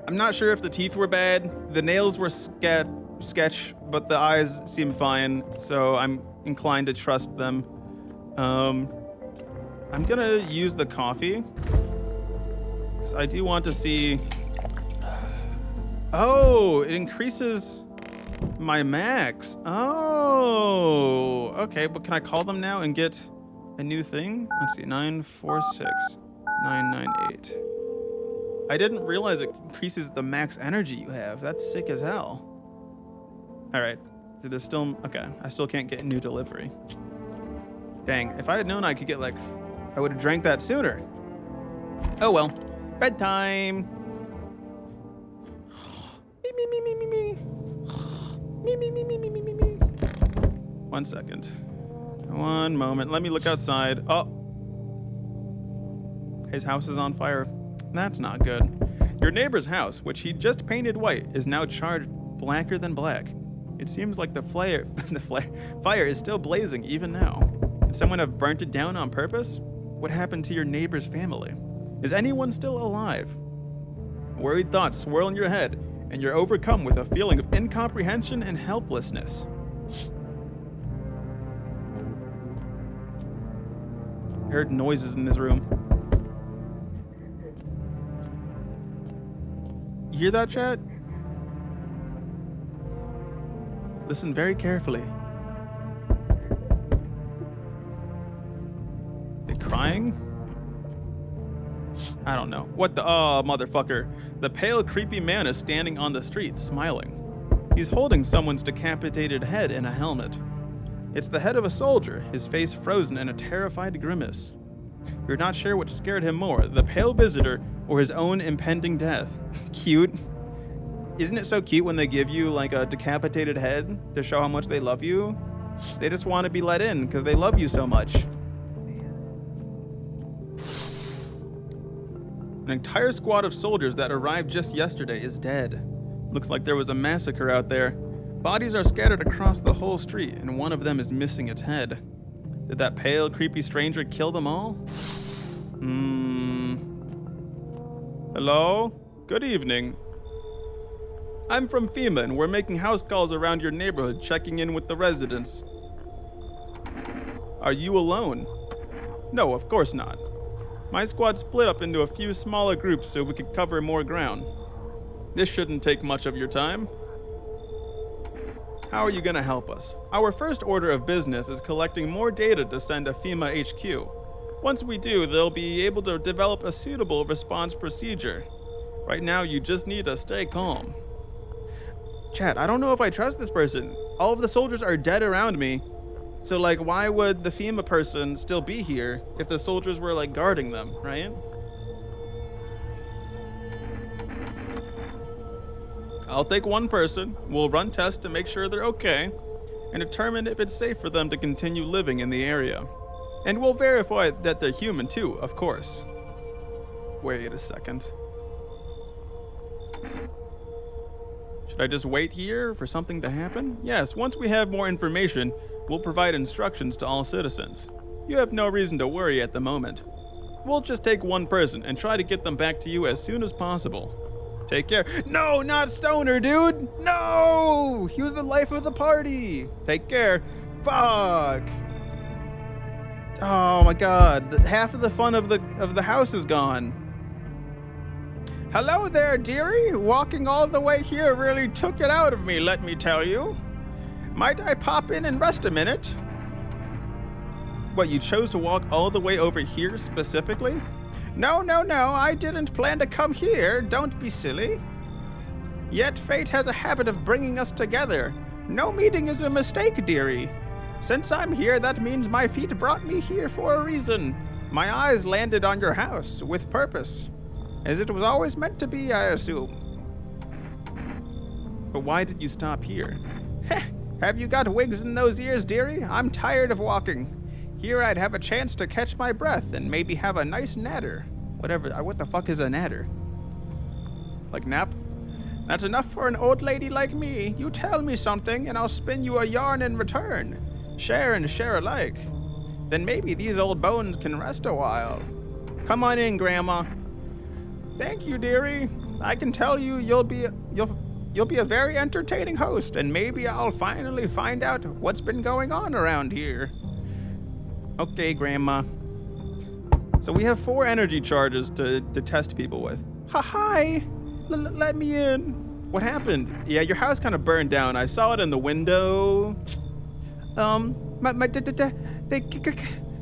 I'm not sure if the teeth were bad. The nails were sketch, but the eyes seem fine, so I'm inclined to trust them. I'm gonna use the coffee, because I do want to see... Oh, it increases my max. Oh, okay, but can I call them now and get a new thing? Let's see, 946 998. I didn't realize it increases the max energy you have. That's sick as hell. All right, so there's still... Okay, I still can't get a new delivery. Dang, if I had known I could get, like... I would have drank that sooner. Oh well. Bedtime. Me, me, me, me, me, me. Me, me, me, me, me, me, me, me. 1 second. 1 moment. Let me look outside. Oh. His house is on fire. That's not good. Your neighbor's house, which he just painted white, is now charred blacker than black. It seems like the fire is still blazing even now. Could someone have burnt it down on purpose? What happened to your neighbor's family? Is anyone still alive? Worried thoughts swirl in your head, and you're overcome with a feeling of incomprehension and helplessness. I heard noises in this room. You hear that, chat? Listen very carefully. crying? I don't know. What the? Oh, motherfucker. The pale, creepy man is standing on the street, smiling. He's holding someone's decapitated head in a helmet. It's the head of a soldier, his face frozen in a terrified grimace. You're not sure which scared him more, the pale visitor or his own impending death. Cute. Isn't it so cute when they give you like a decapitated head to show how much they love you? They just want to be let in because they love you so much. An entire squad of soldiers that arrived just yesterday is dead. Looks like there was a massacre out there. Bodies are scattered across the whole street, and one of them is missing its head. Did that pale, creepy stranger kill them all? Hello? Good evening. I'm from FEMA, and we're making house calls around your neighborhood, checking in with the residents. Are you alone? No, of course not. My squad split up into a few smaller groups so we could cover more ground. This shouldn't take much of your time. How are you going to help us? Our first order of business is collecting more data to send to FEMA HQ. Once we do, they'll be able to develop a suitable response procedure. Right now, you just need to stay calm. Chat, I don't know if I trust this person. All of the soldiers are dead around me. So, like, why would the FEMA person still be here if the soldiers were, like, guarding them, right? I'll take one person, we'll run tests to make sure they're okay, and determine if it's safe for them to continue living in the area. And we'll verify that they're human too, of course. Wait a second. Should I just wait here for something to happen? Yes, once we have more information, we'll provide instructions to all citizens. You have no reason to worry at the moment. We'll just take one person and try to get them back to you as soon as possible. Take care. No, not Stoner, dude! No! He was the life of the party! Take care. Fuck! Oh my god, half of the fun of the house is gone. Hello there, dearie. Walking all the way here really took it out of me, let me tell you. Might I pop in and rest a minute? What, you chose to walk all the way over here specifically? No, I didn't plan to come here. Don't be silly. Yet fate has a habit of bringing us together. No meeting is a mistake, dearie. Since I'm here, that means my feet brought me here for a reason. My eyes landed on your house with purpose. As it was always meant to be, I assume. But why did you stop here? Heh, have you got wigs in those ears, dearie? I'm tired of walking. Here I'd have a chance to catch my breath and maybe have a nice natter. What the fuck is a natter? Like nap? That's enough for an old lady like me. You tell me something and I'll spin you a yarn in return. Share and share alike. Then maybe these old bones can rest a while. Come on in, Grandma. Thank you, dearie. I can tell you you'll be a very entertaining host, and maybe I'll finally find out what's been going on around here. Okay, Grandma. So we have 4 energy charges to test people with. Hi! Let me in. What happened? Yeah, your house kind of burned down. I saw it in the window. They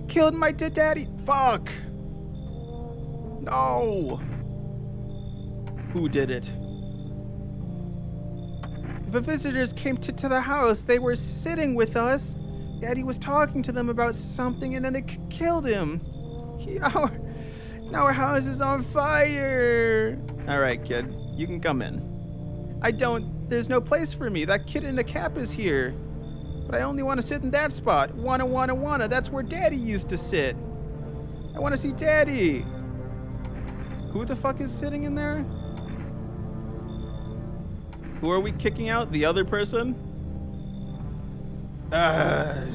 killed my daddy. Fuck! No! Who did it? The visitors came to the house. They were sitting with us. Daddy was talking to them about something, and then they killed him. Now our house is on fire. All right, kid, you can come in. There's no place for me. That kid in the cap is here. But I only want to sit in that spot. Wanna. That's where Daddy used to sit. I want to see Daddy. Who the fuck is sitting in there? Who are we kicking out? The other person? But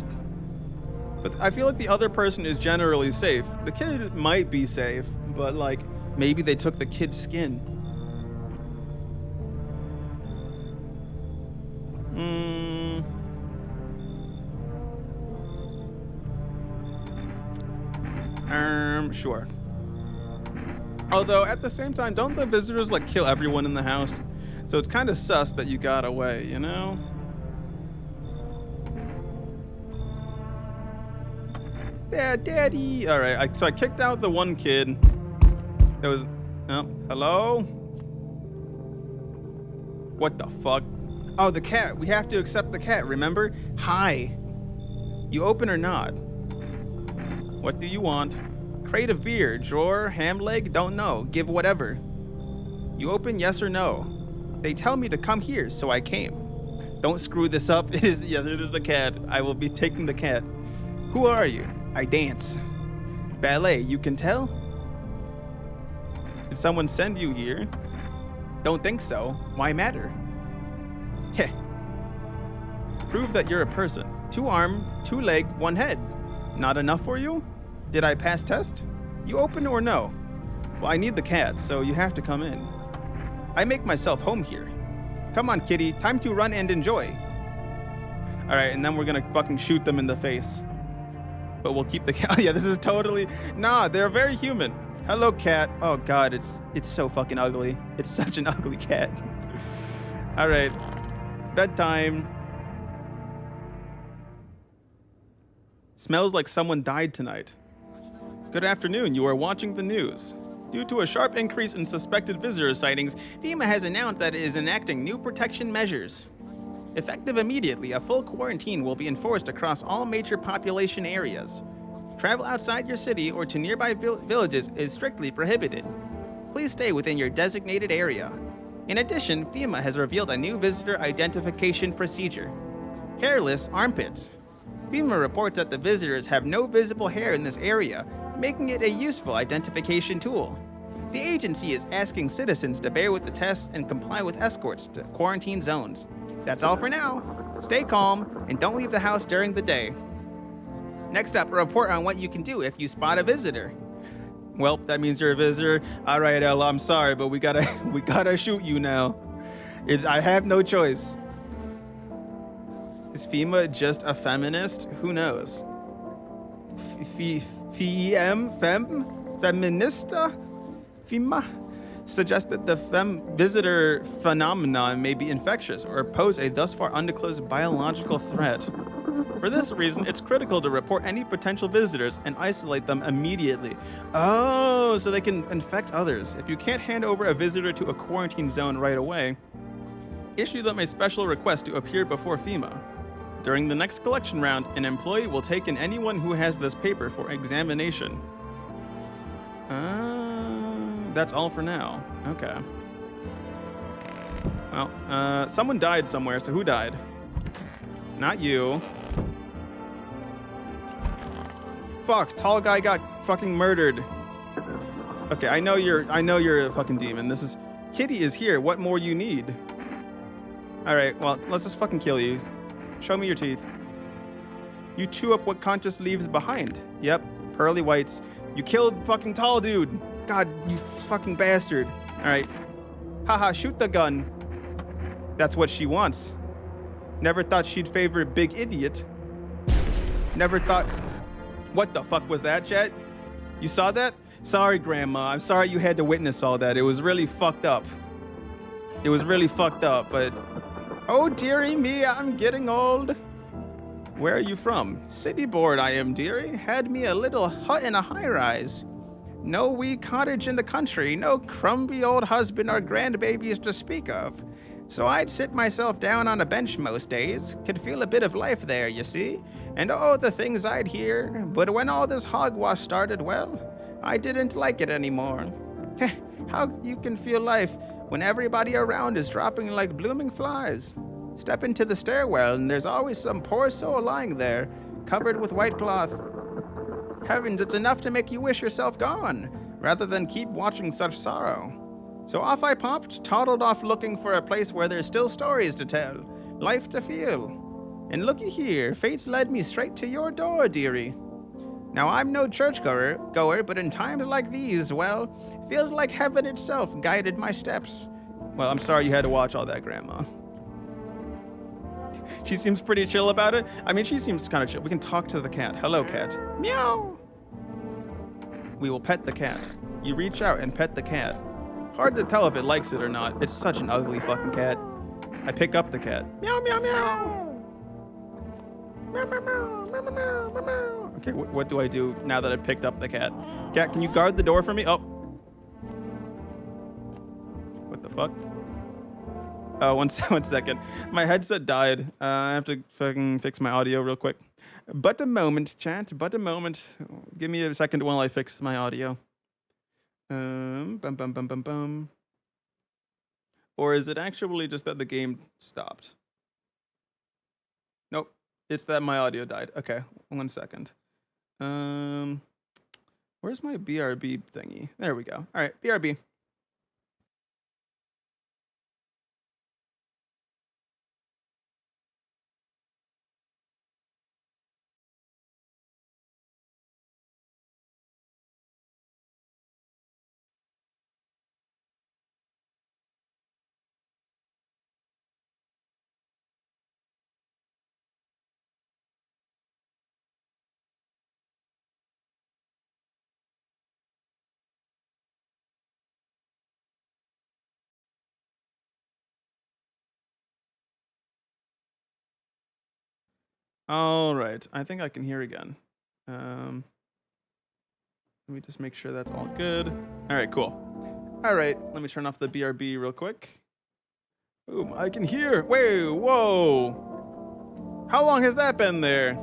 I feel like the other person is generally safe. The kid might be safe, but like maybe they took the kid's skin. Sure. Although at the same time, don't the visitors like kill everyone in the house? So it's kind of sus that you got away, you know? Yeah, daddy. All right, so I kicked out the one kid. That was, oh, hello? What the fuck? Oh, the cat. We have to accept the cat, remember? Hi. You open or not? What do you want? Crate of beer, drawer, ham leg, don't know. Give whatever. You open, yes or no? They tell me to come here, so I came. Don't screw this up. It is, yes, it is the cat. I will be taking the cat. Who are you? I dance. Ballet, you can tell? Did someone send you here? Don't think so. Why matter? Heh. Prove that you're a person. 2 arm, 2 leg, 1 head. Not enough for you? Did I pass test? You open or no? Well, I need the cat, so you have to come in. I make myself home here. Come on, kitty. Time to run and enjoy. All right, and then we're gonna fucking shoot them in the face. But we'll keep the cat. Yeah, this is totally... Nah, they're very human. Hello, cat. Oh, God, it's so fucking ugly. It's such an ugly cat. All right. Bedtime. Smells like someone died tonight. Good afternoon. You are watching the news. Due to a sharp increase in suspected visitor sightings, FEMA has announced that it is enacting new protection measures. Effective immediately, a full quarantine will be enforced across all major population areas. Travel outside your city or to nearby villages is strictly prohibited. Please stay within your designated area. In addition, FEMA has revealed a new visitor identification procedure. Hairless armpits. FEMA reports that the visitors have no visible hair in this area, making it a useful identification tool. The agency is asking citizens to bear with the tests and comply with escorts to quarantine zones. That's all for now. Stay calm and don't leave the house during the day. Next up, a report on what you can do if you spot a visitor. Well, that means you're a visitor. All right, Ella, I'm sorry, but we gotta shoot you now. I have no choice. Is FEMA just a feminist? Who knows? Feminista? FEMA suggests that the visitor phenomenon may be infectious or pose a thus far undisclosed biological threat. For this reason, it's critical to report any potential visitors and isolate them immediately. Oh, so they can infect others. If you can't hand over a visitor to a quarantine zone right away, issue them a special request to appear before FEMA. During the next collection round, an employee will take in anyone who has this paper for examination. That's all for now. Okay. Well, someone died somewhere, so who died? Not you. Fuck, tall guy got fucking murdered. Okay, I know you're a fucking demon. Kitty is here. What more you need? All right, well, let's just fucking kill you. Show me your teeth. You chew up what conscious leaves behind. Yep, pearly whites. You killed fucking tall dude. God, you fucking bastard. All right. Haha, shoot the gun. That's what she wants. Never thought she'd favor big idiot. Never thought... What the fuck was that, Jet? You saw that? Sorry, Grandma. I'm sorry you had to witness all that. It was really fucked up. It was really fucked up, but... Oh, dearie me, I'm getting old. Where are you from? City board I am, dearie. Had me a little hut in a high-rise. No wee cottage in the country, no crumbly old husband or grandbabies to speak of. So I'd sit myself down on a bench most days, could feel a bit of life there, you see, and oh, the things I'd hear. But when all this hogwash started, well, I didn't like it anymore. How you can feel life when everybody around is dropping like blooming flies? Step into the stairwell and there's always some poor soul lying there, covered with white cloth. Heavens, it's enough to make you wish yourself gone, rather than keep watching such sorrow. So off I popped, toddled off looking for a place where there's still stories to tell, life to feel. And looky here, fate's led me straight to your door, dearie. Now I'm no churchgoer, but in times like these, well, feels like heaven itself guided my steps. Well, I'm sorry you had to watch all that, Grandma. She seems pretty chill about it. I mean, she seems kind of chill. We can talk to the cat. Hello, cat. Meow. We will pet the cat. You reach out and pet the cat. Hard to tell if it likes it or not. It's such an ugly fucking cat. I pick up the cat. Meow, meow, meow. Meow, meow, meow, meow, meow, meow, meow. Okay, what do I do now that I've picked up the cat? Cat, can you guard the door for me? Oh. What the fuck? Oh, one second. My headset died. I have to fucking fix my audio real quick. But a moment, chat. But a moment. Give me a second while I fix my audio. Bum bum bum bum bum. Or is it actually just that the game stopped? Nope. It's that my audio died. Okay, 1 second. Where's my BRB thingy? There we go. All right, BRB. All right, I think I can hear again. Let me just make sure that's all good. All right, cool. All right, let me turn off the BRB real quick. Boom, I can hear. Wait, whoa. How long has that been there?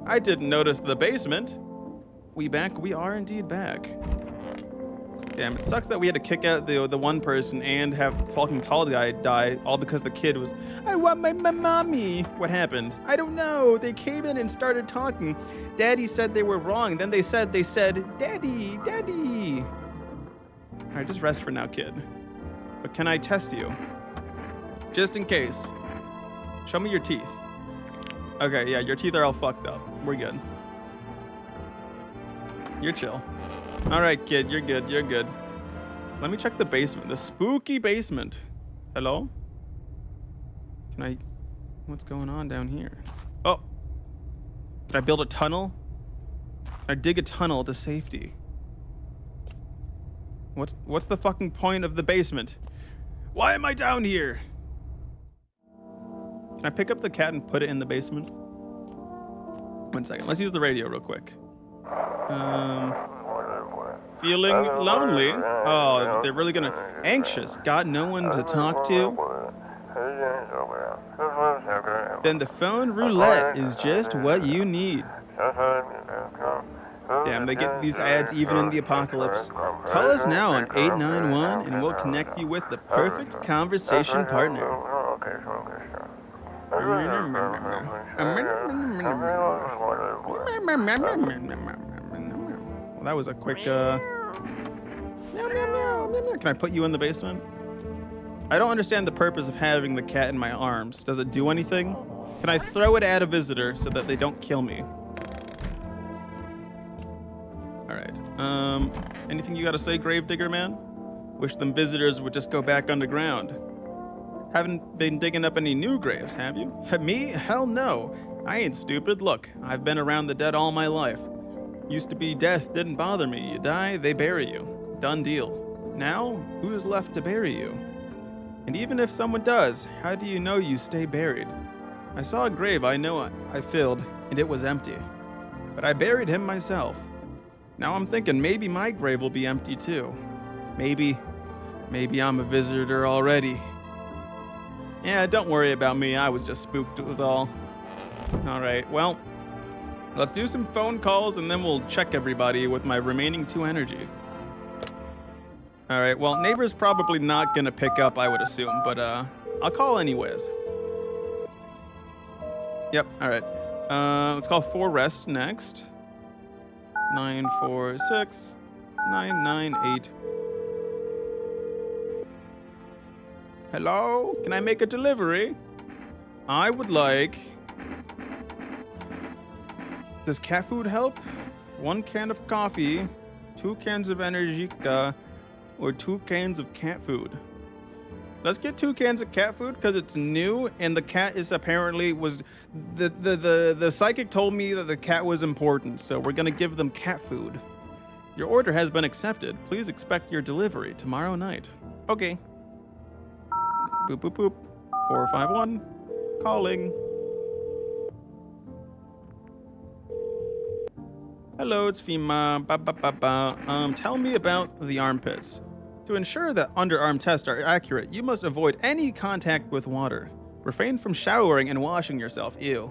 I didn't notice the basement. We back? We are indeed back. Damn, it sucks that we had to kick out the one person and have fucking tall guy die all because the kid was, I want my mommy. What happened? I don't know. They came in and started talking. Daddy said they were wrong. Then they said, Daddy, Daddy. All right, just rest for now, kid. But can I test you? Just in case. Show me your teeth. Okay, yeah, your teeth are all fucked up. We're good. You're chill. All right, kid, you're good. You're good. Let me check the basement. The spooky basement. Hello? Can I... What's going on down here? Oh. Did I build a tunnel? Can I dig a tunnel to safety? What's the fucking point of the basement? Why am I down here? Can I pick up the cat and put it in the basement? 1 second. Let's use the radio real quick. Feeling lonely? Oh, they're really gonna... Anxious? Got no one to talk to? Then the phone roulette is just what you need. Damn, they get these ads even in the apocalypse. Call us now on 891 and we'll connect you with the perfect conversation partner. Well, that was a quick, Meow, meow, meow, meow, meow. Can I put you in the basement? I don't understand the purpose of having the cat in my arms. Does it do anything? Can I throw it at a visitor so that they don't kill me? All right. Anything you got to say, Gravedigger man? Wish them visitors would just go back underground. Haven't been digging up any new graves, have you? Me? Hell no. I ain't stupid. Look, I've been around the dead all my life. Used to be death didn't bother me. You die, they bury you. Done deal. Now, who's left to bury you? And even if someone does, how do you know you stay buried? I saw a grave I know I filled, and it was empty. But I buried him myself. Now I'm thinking maybe my grave will be empty too. Maybe I'm a visitor already. Yeah, don't worry about me. I was just spooked, it was all. All right, well, let's do some phone calls and then we'll check everybody with my remaining 2 energy. All right, well, neighbor's probably not gonna pick up, I would assume, but I'll call anyways. Yep, all right. Let's call 4 Rest next. 946 998. Hello? Can I make a delivery? I would like... Does cat food help? 1 can of coffee, 2 cans of Energica, or 2 cans of cat food. Let's get 2 cans of cat food because it's new and the cat is apparently was... The psychic told me that the cat was important, so we're gonna give them cat food. Your order has been accepted. Please expect your delivery tomorrow night. Okay. Boop, boop, boop. 451. Calling. Hello, it's Fima. Ba, ba, ba, ba. Tell me about the armpits. To ensure that underarm tests are accurate, you must avoid any contact with water. Refrain from showering and washing yourself. Ew.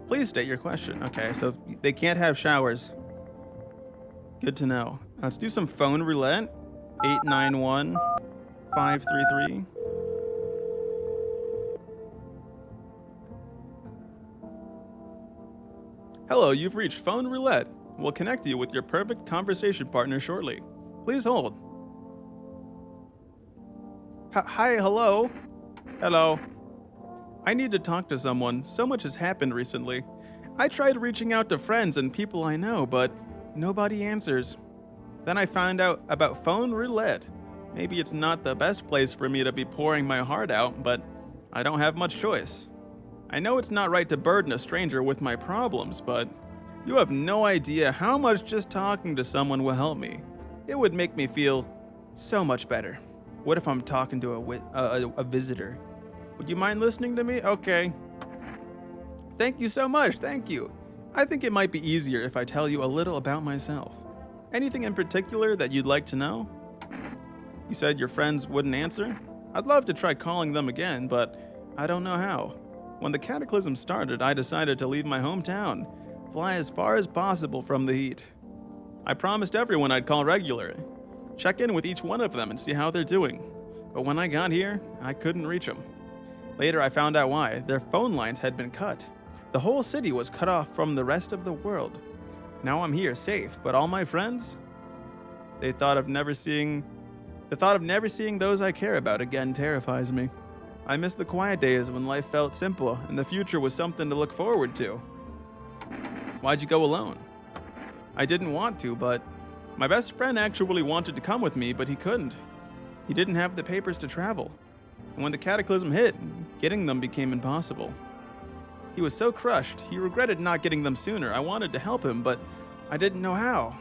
Please state your question. Okay, so they can't have showers. Good to know. Let's do some phone roulette. 891-533. Hello, you've reached phone roulette. We'll connect you with your perfect conversation partner shortly. Please hold. Hi, hello. Hello. I need to talk to someone. So much has happened recently. I tried reaching out to friends and people I know, but nobody answers. Then I found out about phone roulette. Maybe it's not the best place for me to be pouring my heart out, but I don't have much choice. I know it's not right to burden a stranger with my problems, but you have no idea how much just talking to someone will help me. It would make me feel so much better. What if I'm talking to a visitor? Would you mind listening to me? Okay. Thank you so much, thank you. I think it might be easier if I tell you a little about myself. Anything in particular that you'd like to know? You said your friends wouldn't answer? I'd love to try calling them again, but I don't know how. When the cataclysm started, I decided to leave my hometown, fly as far as possible from the heat. I promised everyone I'd call regularly, check in with each one of them and see how they're doing. But when I got here, I couldn't reach them. Later, I found out why. Their phone lines had been cut. The whole city was cut off from the rest of the world. Now I'm here, safe, but all my friends? The thought of never seeing those I care about again terrifies me. I miss the quiet days when life felt simple and the future was something to look forward to. Why'd you go alone? I didn't want to, but my best friend actually wanted to come with me, but he couldn't. He didn't have the papers to travel. And when the cataclysm hit, getting them became impossible. He was so crushed, he regretted not getting them sooner. I wanted to help him, but I didn't know how.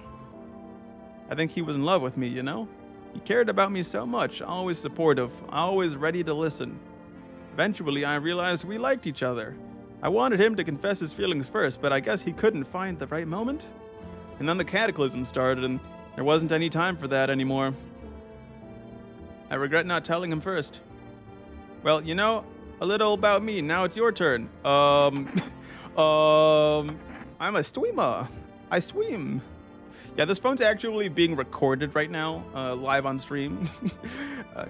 I think he was in love with me, you know? He cared about me so much, always supportive, always ready to listen. Eventually, I realized we liked each other. I wanted him to confess his feelings first, but I guess he couldn't find the right moment. And then the cataclysm started, and there wasn't any time for that anymore. I regret not telling him first. Well, you know, a little about me. Now it's your turn. I'm a swimmer. I swim. Yeah, this phone's actually being recorded right now, live on stream.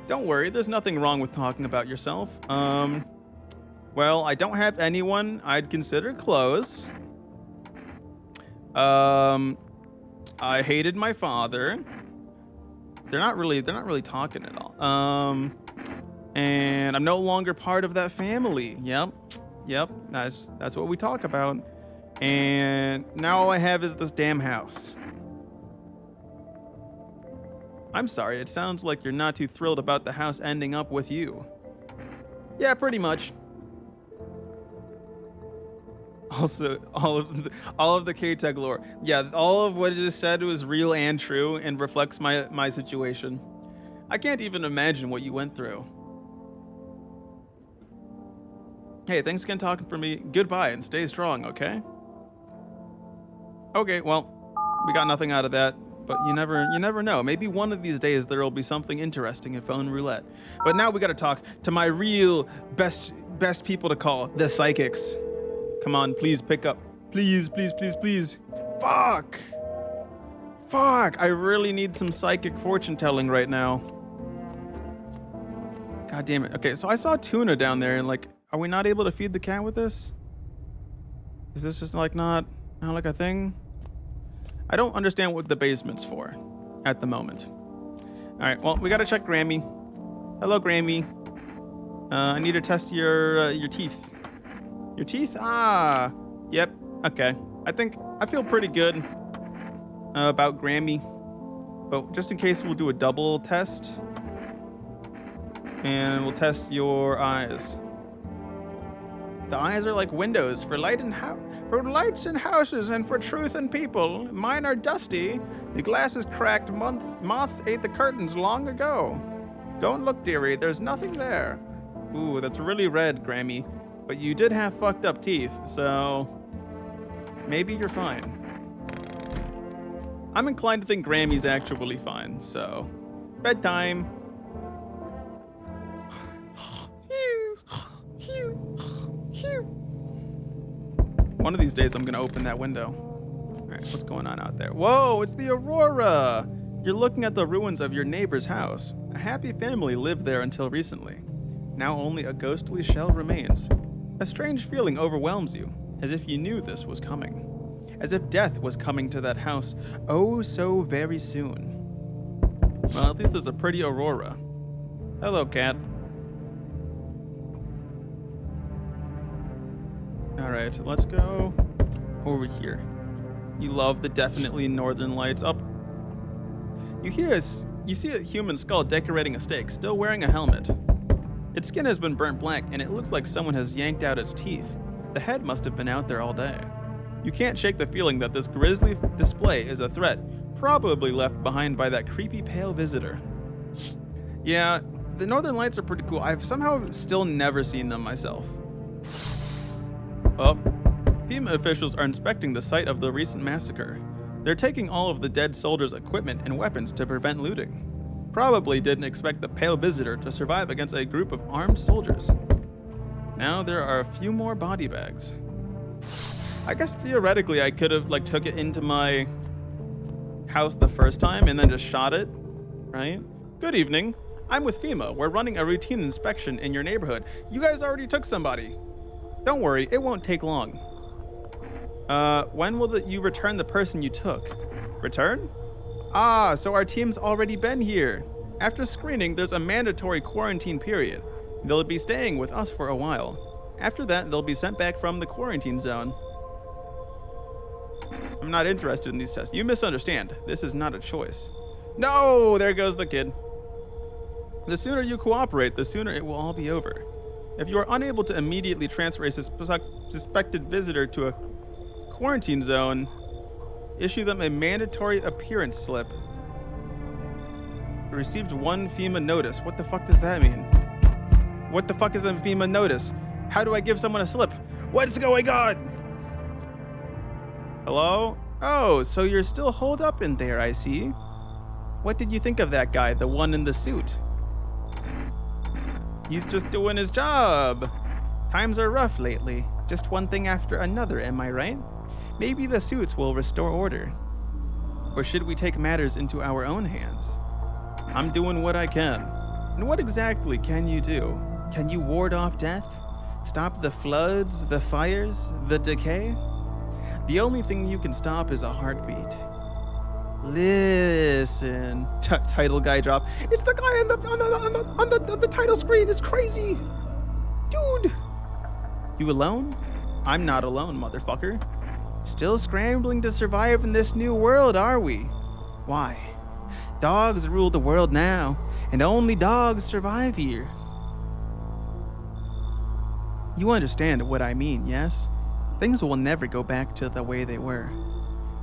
Don't worry, there's nothing wrong with talking about yourself. Well, I don't have anyone I'd consider close. I hated my father. They're not really talking at all. And I'm no longer part of that family. Yep, that's what we talk about. And now all I have is this damn house. I'm sorry, it sounds like you're not too thrilled about the house ending up with you. Yeah, pretty much. Also, all of the K-Tech lore. Yeah, all of what it just said was real and true and reflects my situation. I can't even imagine what you went through. Hey, thanks again talking for me. Goodbye and stay strong, okay? Okay, well, we got nothing out of that. But you never know. Maybe one of these days there will be something interesting in phone roulette. But now we gotta talk to my real best people to call, the psychics. Come on, please pick up. Please. Fuck! I really need some psychic fortune telling right now. God damn it. Okay, so I saw tuna down there and like, are we not able to feed the cat with this? Is this just like not like a thing? I don't understand what the basement's for at the moment. All right, well, we gotta check Grammy. Hello, Grammy. I need to test your teeth. Your teeth? Ah, yep, okay. I feel pretty good about Grammy. But just in case, we'll do a double test. And we'll test your eyes. The eyes are like windows for lights in houses and for truth in people. Mine are dusty. The glass is cracked. Moths ate the curtains long ago. Don't look, dearie. There's nothing there. Ooh, that's really red, Grammy. But you did have fucked up teeth, so maybe you're fine. I'm inclined to think Grammy's actually fine, so bedtime. One of these days I'm gonna open that window. All right, what's going on out there? Whoa, it's the Aurora! You're looking at the ruins of your neighbor's house. A happy family lived there until recently. Now only a ghostly shell remains. A strange feeling overwhelms you, as if you knew this was coming. As if death was coming to that house oh so very soon. Well, at least there's a pretty Aurora. Hello, cat. Alright, let's go over here. You love the definitely northern lights. Up. You see a human skull decorating a stake, still wearing a helmet. Its skin has been burnt black, and it looks like someone has yanked out its teeth. The head must have been out there all day. You can't shake the feeling that this grisly display is a threat, probably left behind by that creepy pale visitor. Yeah, the northern lights are pretty cool. I've somehow still never seen them myself. Oh, FEMA officials are inspecting the site of the recent massacre. They're taking all of the dead soldiers' equipment and weapons to prevent looting. Probably didn't expect the pale visitor to survive against a group of armed soldiers. Now there are a few more body bags. I guess theoretically I could have took it into my house the first time and then just shot it, right? Good evening. I'm with FEMA. We're running a routine inspection in your neighborhood. You guys already took somebody. Don't worry, it won't take long. When will you return the person you took? Return? Ah, so our team's already been here. After screening, there's a mandatory quarantine period. They'll be staying with us for a while. After that, they'll be sent back from the quarantine zone. I'm not interested in these tests. You misunderstand. This is not a choice. No, there goes the kid. The sooner you cooperate, the sooner it will all be over. If you are unable to immediately transfer a suspected visitor to a quarantine zone, issue them a mandatory appearance slip. Received one FEMA notice. What the fuck does that mean? What the fuck is a FEMA notice? How do I give someone a slip? What's going on? Hello? Oh, so you're still holed up in there, I see. What did you think of that guy, the one in the suit? He's just doing his job. Times are rough lately. Just one thing after another, am I right? Maybe the suits will restore order. Or should we take matters into our own hands? I'm doing what I can. And what exactly can you do? Can you ward off death? Stop the floods, the fires, the decay? The only thing you can stop is a heartbeat. Listen. Title guy drop. It's the guy on the title screen. It's crazy. Dude. You alone? I'm not alone, motherfucker. Still scrambling to survive in this new world, are we? Why? Dogs rule the world now, and only dogs survive here. You understand what I mean, yes? Things will never go back to the way they were.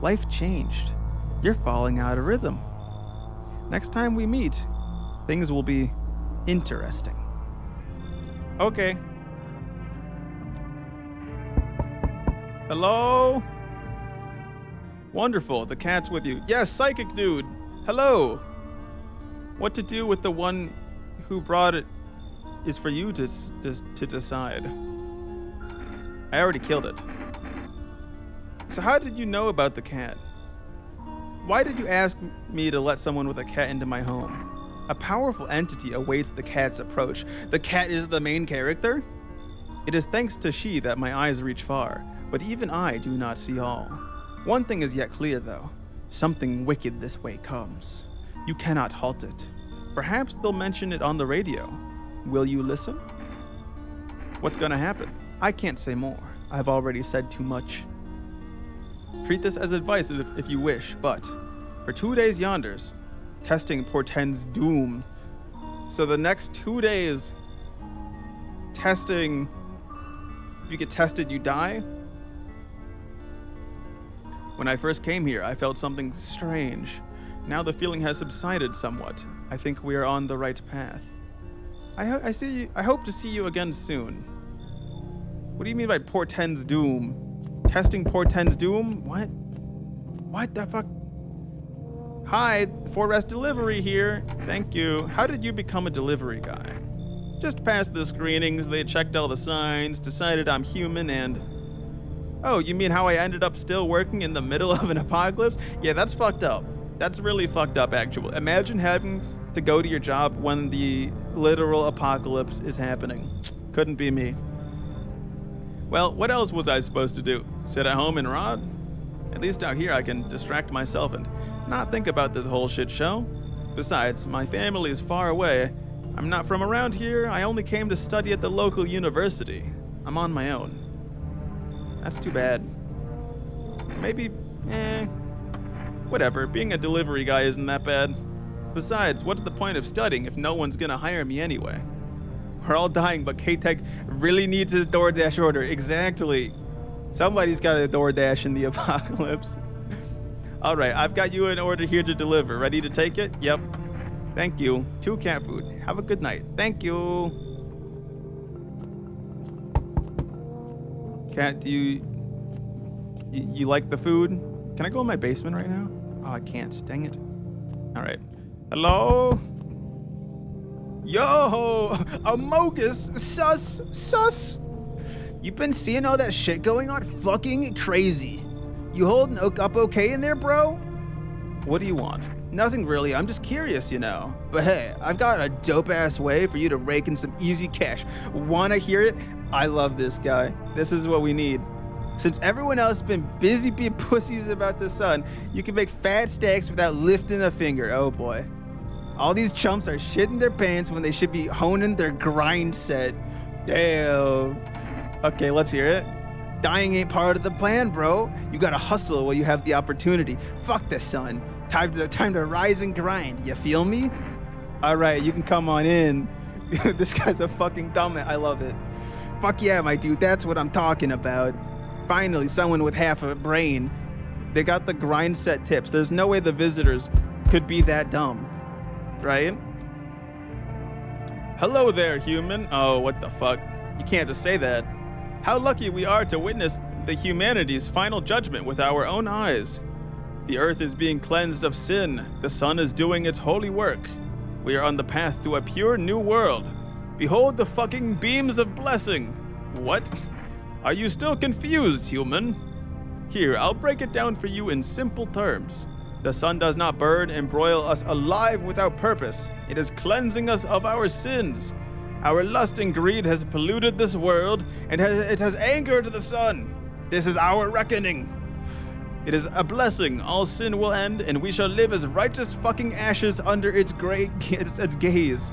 Life changed. You're falling out of rhythm. Next time we meet, things will be interesting. Okay. Hello? Wonderful, the cat's with you. Yes, psychic dude. Hello. What to do with the one who brought it is for you to decide. I already killed it. So how did you know about the cat? Why did you ask me to let someone with a cat into my home? A powerful entity awaits the cat's approach. The cat is the main character? It is thanks to she that my eyes reach far, but even I do not see all. One thing is yet clear though. Something wicked this way comes. You cannot halt it. Perhaps they'll mention it on the radio. Will you listen? What's gonna happen? I can't say more. I've already said too much. Treat this as advice if you wish, but for 2 days yonders, testing portends doom. So the next 2 days, testing, if you get tested, you die. When I first came here, I felt something strange. Now the feeling has subsided somewhat. I think we are on the right path. I hope to see you again soon. What do you mean by portends doom? Testing portends doom? What? What the fuck? Hi, 4S Delivery here. Thank you. How did you become a delivery guy? Just passed the screenings, they checked all the signs, decided I'm human, and... Oh, you mean how I ended up still working in the middle of an apocalypse? Yeah, that's fucked up. That's really fucked up, actually. Imagine having to go to your job when the literal apocalypse is happening. Couldn't be me. Well, what else was I supposed to do? Sit at home and rot? At least out here I can distract myself and not think about this whole shit show. Besides, my family is far away. I'm not from around here. I only came to study at the local university. I'm on my own. That's too bad. Maybe, whatever. Being a delivery guy isn't that bad. Besides, what's the point of studying if no one's gonna hire me anyway? We're all dying, but K-Tech really needs his DoorDash order. Exactly. Somebody's got a DoorDash in the apocalypse. All right, I've got you an order here to deliver. Ready to take it? Yep. Thank you. 2 cat food. Have a good night. Thank you. Cat, do you like the food? Can I go in my basement right now? Oh, I can't. Dang it. All right. Hello? Yo, Amogus, sus. You been seeing all that shit going on? Fucking crazy. You holding up okay in there, bro? What do you want? Nothing really, I'm just curious, you know. But hey, I've got a dope-ass way for you to rake in some easy cash. Wanna hear it? I love this guy. This is what we need. Since everyone else has been busy being pussies about the sun, you can make fat stacks without lifting a finger. Oh boy. All these chumps are shitting their pants when they should be honing their grind set. Damn. Okay, let's hear it. Dying ain't part of the plan, bro. You gotta hustle while you have the opportunity. Fuck the sun. Time to rise and grind. You feel me? All right, you can come on in. This guy's a fucking dumbass. I love it. Fuck yeah, my dude. That's what I'm talking about. Finally, someone with half a brain. They got the grind set tips. There's no way the visitors could be that dumb, right? Hello there, human. Oh, what the fuck? You can't just say that. How lucky we are to witness the humanity's final judgment with our own eyes. The earth is being cleansed of sin. The sun is doing its holy work. We are on the path to a pure new world. Behold the fucking beams of blessing. What? Are you still confused, human? Here, I'll break it down for you in simple terms. The sun does not burn and broil us alive without purpose. It is cleansing us of our sins. Our lust and greed has polluted this world, and it has angered the sun. This is our reckoning. It is a blessing. All sin will end, and we shall live as righteous fucking ashes under its gaze.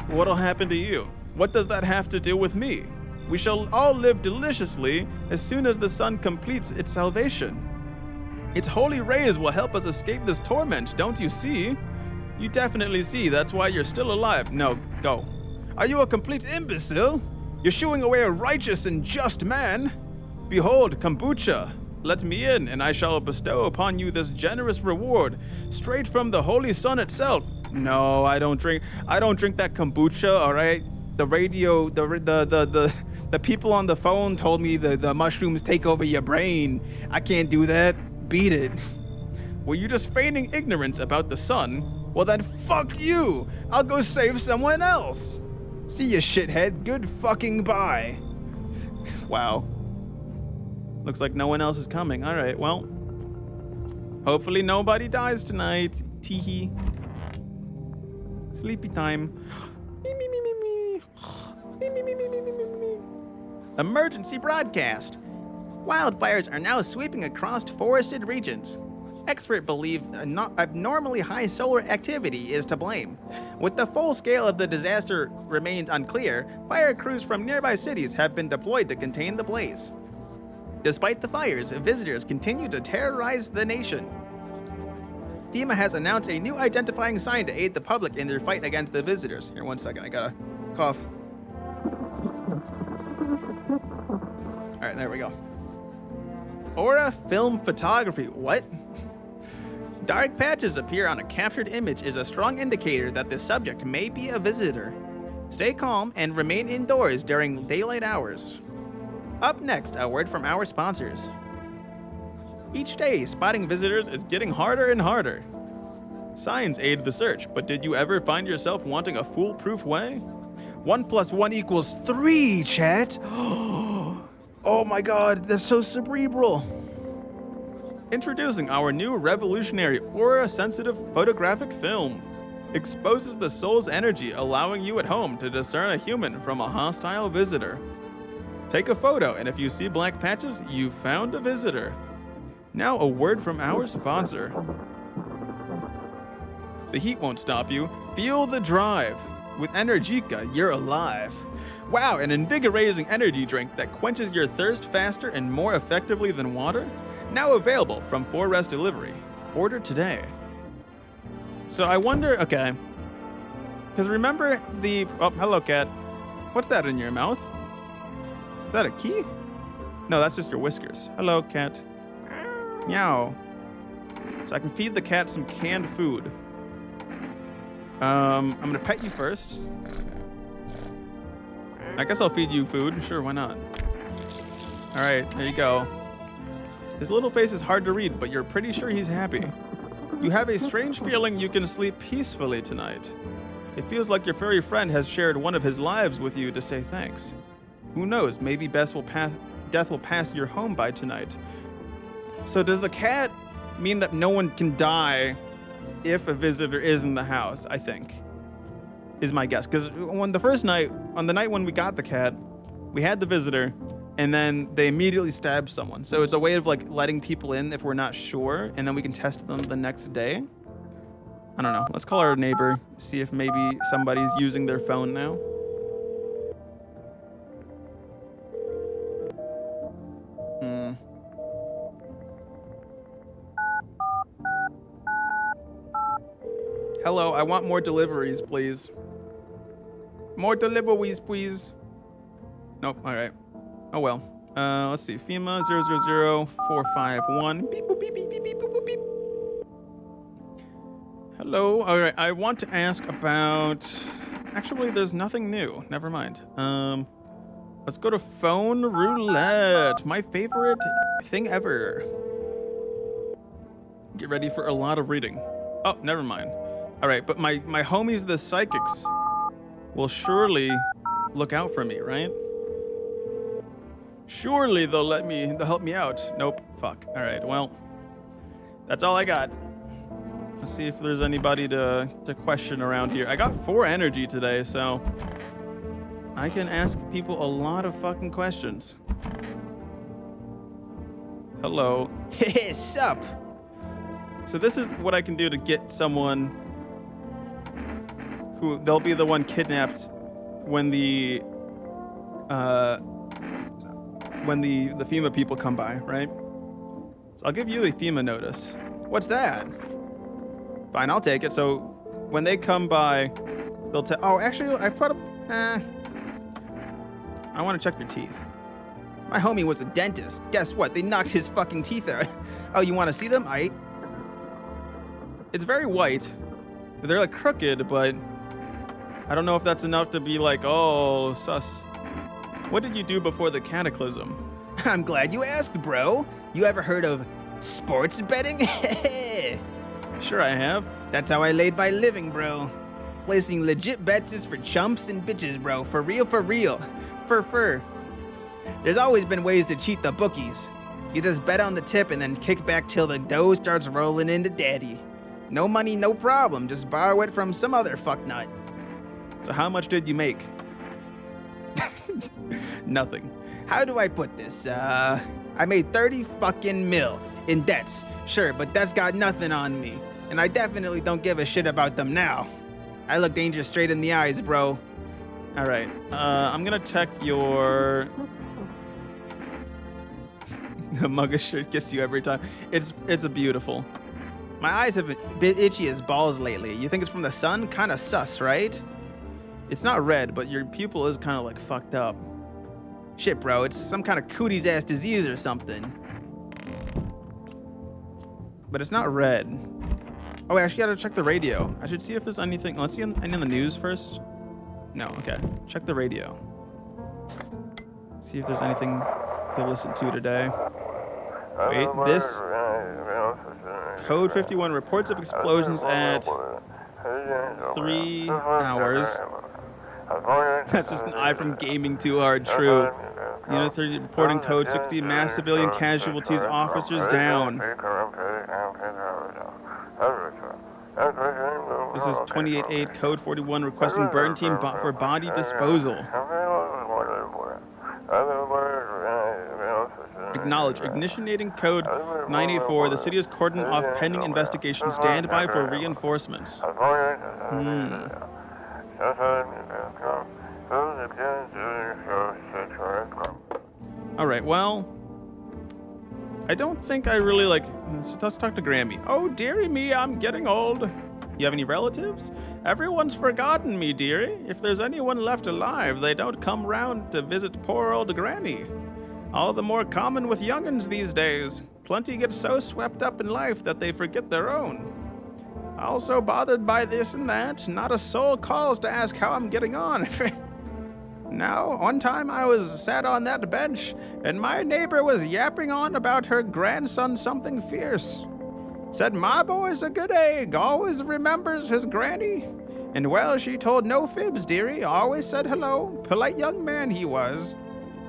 What'll happen to you? What does that have to do with me? We shall all live deliciously as soon as the sun completes its salvation. Its holy rays will help us escape this torment, don't you see? You definitely see, that's why you're still alive. No, go. Are you a complete imbecile? You're shooing away a righteous and just man. Behold, kombucha. Let me in, and I shall bestow upon you this generous reward, straight from the holy sun itself. No, I don't drink that kombucha, all right? The radio, the people on the phone told me the mushrooms take over your brain. I can't do that. Beat it. Were you just feigning ignorance about the sun? Well then, fuck you! I'll go save someone else! See ya, shithead. Good fucking bye. Wow. Looks like no one else is coming. Alright, well. Hopefully nobody dies tonight. Teehee. Sleepy time. Emergency broadcast. Wildfires are now sweeping across forested regions. Experts believe abnormally high solar activity is to blame. With the full scale of the disaster remains unclear, fire crews from nearby cities have been deployed to contain the blaze. Despite the fires, visitors continue to terrorize the nation. FEMA has announced a new identifying sign to aid the public in their fight against the visitors. Here, 1 second, I gotta cough. All right, there we go. Aura film photography. What? Dark patches appear on a captured image is a strong indicator that the subject may be a visitor. Stay calm and remain indoors during daylight hours. Up next, a word from our sponsors. Each day, spotting visitors is getting harder and harder. Signs aid the search, but did you ever find yourself wanting a foolproof way? 1 + 1 = 3, chat. Oh my god, that's so cerebral. Introducing our new revolutionary aura-sensitive photographic film. Exposes the soul's energy, allowing you at home to discern a human from a hostile visitor. Take a photo, and if you see black patches, you found a visitor. Now a word from our sponsor. The heat won't stop you. Feel the drive. With Energica, you're alive. Wow, an invigorating energy drink that quenches your thirst faster and more effectively than water? Now available from 4S Delivery. Order today. So I wonder, okay. Because remember oh, hello, cat. What's that in your mouth? Is that a key? No, that's just your whiskers. Hello, cat. Meow. So I can feed the cat some canned food. I'm gonna pet you first. I guess I'll feed you food. Sure, why not? All right, there you go. His little face is hard to read, but you're pretty sure he's happy. You have a strange feeling you can sleep peacefully tonight. It feels like your furry friend has shared one of his lives with you to say thanks. Who knows, maybe death will pass your home by tonight. So does the cat mean that no one can die if a visitor is in the house, I think, is my guess. Because on the night when we got the cat, we had the visitor, and then they immediately stabbed someone. So it's a way of like letting people in if we're not sure, and then we can test them the next day. I don't know. Let's call our neighbor, see if maybe somebody's using their phone now. Hello, I want more deliveries, please. More deliveries, please. Nope, all right. Oh well. Let's see. FEMA 000451. Beep, boop, beep, beep, beep, beep, boop, boop, beep. Hello. All right. I want to ask about. Actually, there's nothing new. Never mind. Let's go to phone roulette. My favorite thing ever. Get ready for a lot of reading. Oh, never mind. All right, but my homies, the psychics, will surely look out for me, right? Surely they'll help me out. Nope. Fuck. All right. Well, that's all I got. Let's see if there's anybody to question around here. I got 4 energy today, so I can ask people a lot of fucking questions. Hello. Hey, sup? So this is what I can do to get someone who they'll be the one kidnapped when the FEMA people come by, right? So I'll give you a FEMA notice. What's that? Fine, I'll take it. So when they come by, they'll tell. Oh, actually, I put up. I want to check your teeth. My homie was a dentist. Guess what? They knocked his fucking teeth out. Oh, you want to see them? It's very white. They're like crooked, but I don't know if that's enough to be like, oh, sus. What did you do before the cataclysm? I'm glad you asked, bro. You ever heard of sports betting? Sure I have. That's how I laid my living, bro. Placing legit bets for chumps and bitches, bro. For real, for real. For. There's always been ways to cheat the bookies. You just bet on the tip and then kick back till the dough starts rolling into daddy. No money, no problem. Just borrow it from some other fucknut. So how much did you make? Nothing. How do I put this? I made 30 fucking mil in debts. Sure, but that's got nothing on me. And I definitely don't give a shit about them now. I look danger straight in the eyes, bro. All right. I'm gonna check your. The mugga shirt kissed you every time. It's a beautiful. My eyes have been a bit itchy as balls lately. You think it's from the sun? Kind of sus, right? It's not red, but your pupil is kind of like fucked up. Shit, bro. It's some kind of cooties ass disease or something. But it's not red. Oh, I actually gotta check the radio. I should see if there's anything. Let's see any on the news first. No, okay. Check the radio. See if there's anything to listen to today. Wait, this Code 51 reports of explosions at 3 hours. That's just an eye from gaming too hard. True. Unit 30 reporting code 60 mass civilian casualties, officers down. This is 28-8 code 41 requesting burn team for body disposal. Acknowledge. Ignitionating code 984. The city is cordoned off pending investigation. Stand by for reinforcements. Alright, well, I don't think I really let's talk to Grammy. Oh, dearie me, I'm getting old. You have any relatives? Everyone's forgotten me, dearie. If there's anyone left alive, they don't come round to visit poor old Granny. All the more common with young'uns these days. Plenty get so swept up in life that they forget their own. Also bothered by this and that, not a soul calls to ask how I'm getting on. Now, one time I was sat on that bench, and my neighbor was yapping on about her grandson something fierce. Said my boy's a good egg, always remembers his granny. And well, she told no fibs, dearie, always said hello, polite young man he was.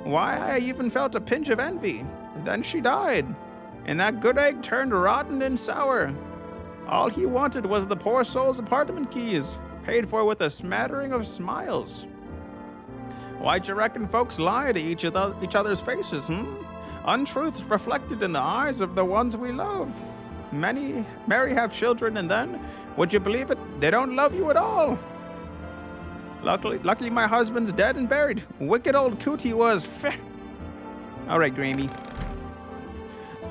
Why, I even felt a pinch of envy. Then she died, and that good egg turned rotten and sour. All he wanted was the poor soul's apartment keys, paid for with a smattering of smiles. Why'd you reckon folks lie to each other's faces, Untruths reflected in the eyes of the ones we love. Many marry, have children, and then, would you believe it, they don't love you at all. Lucky my husband's dead and buried. Wicked old coot he was. Alright, Grammy.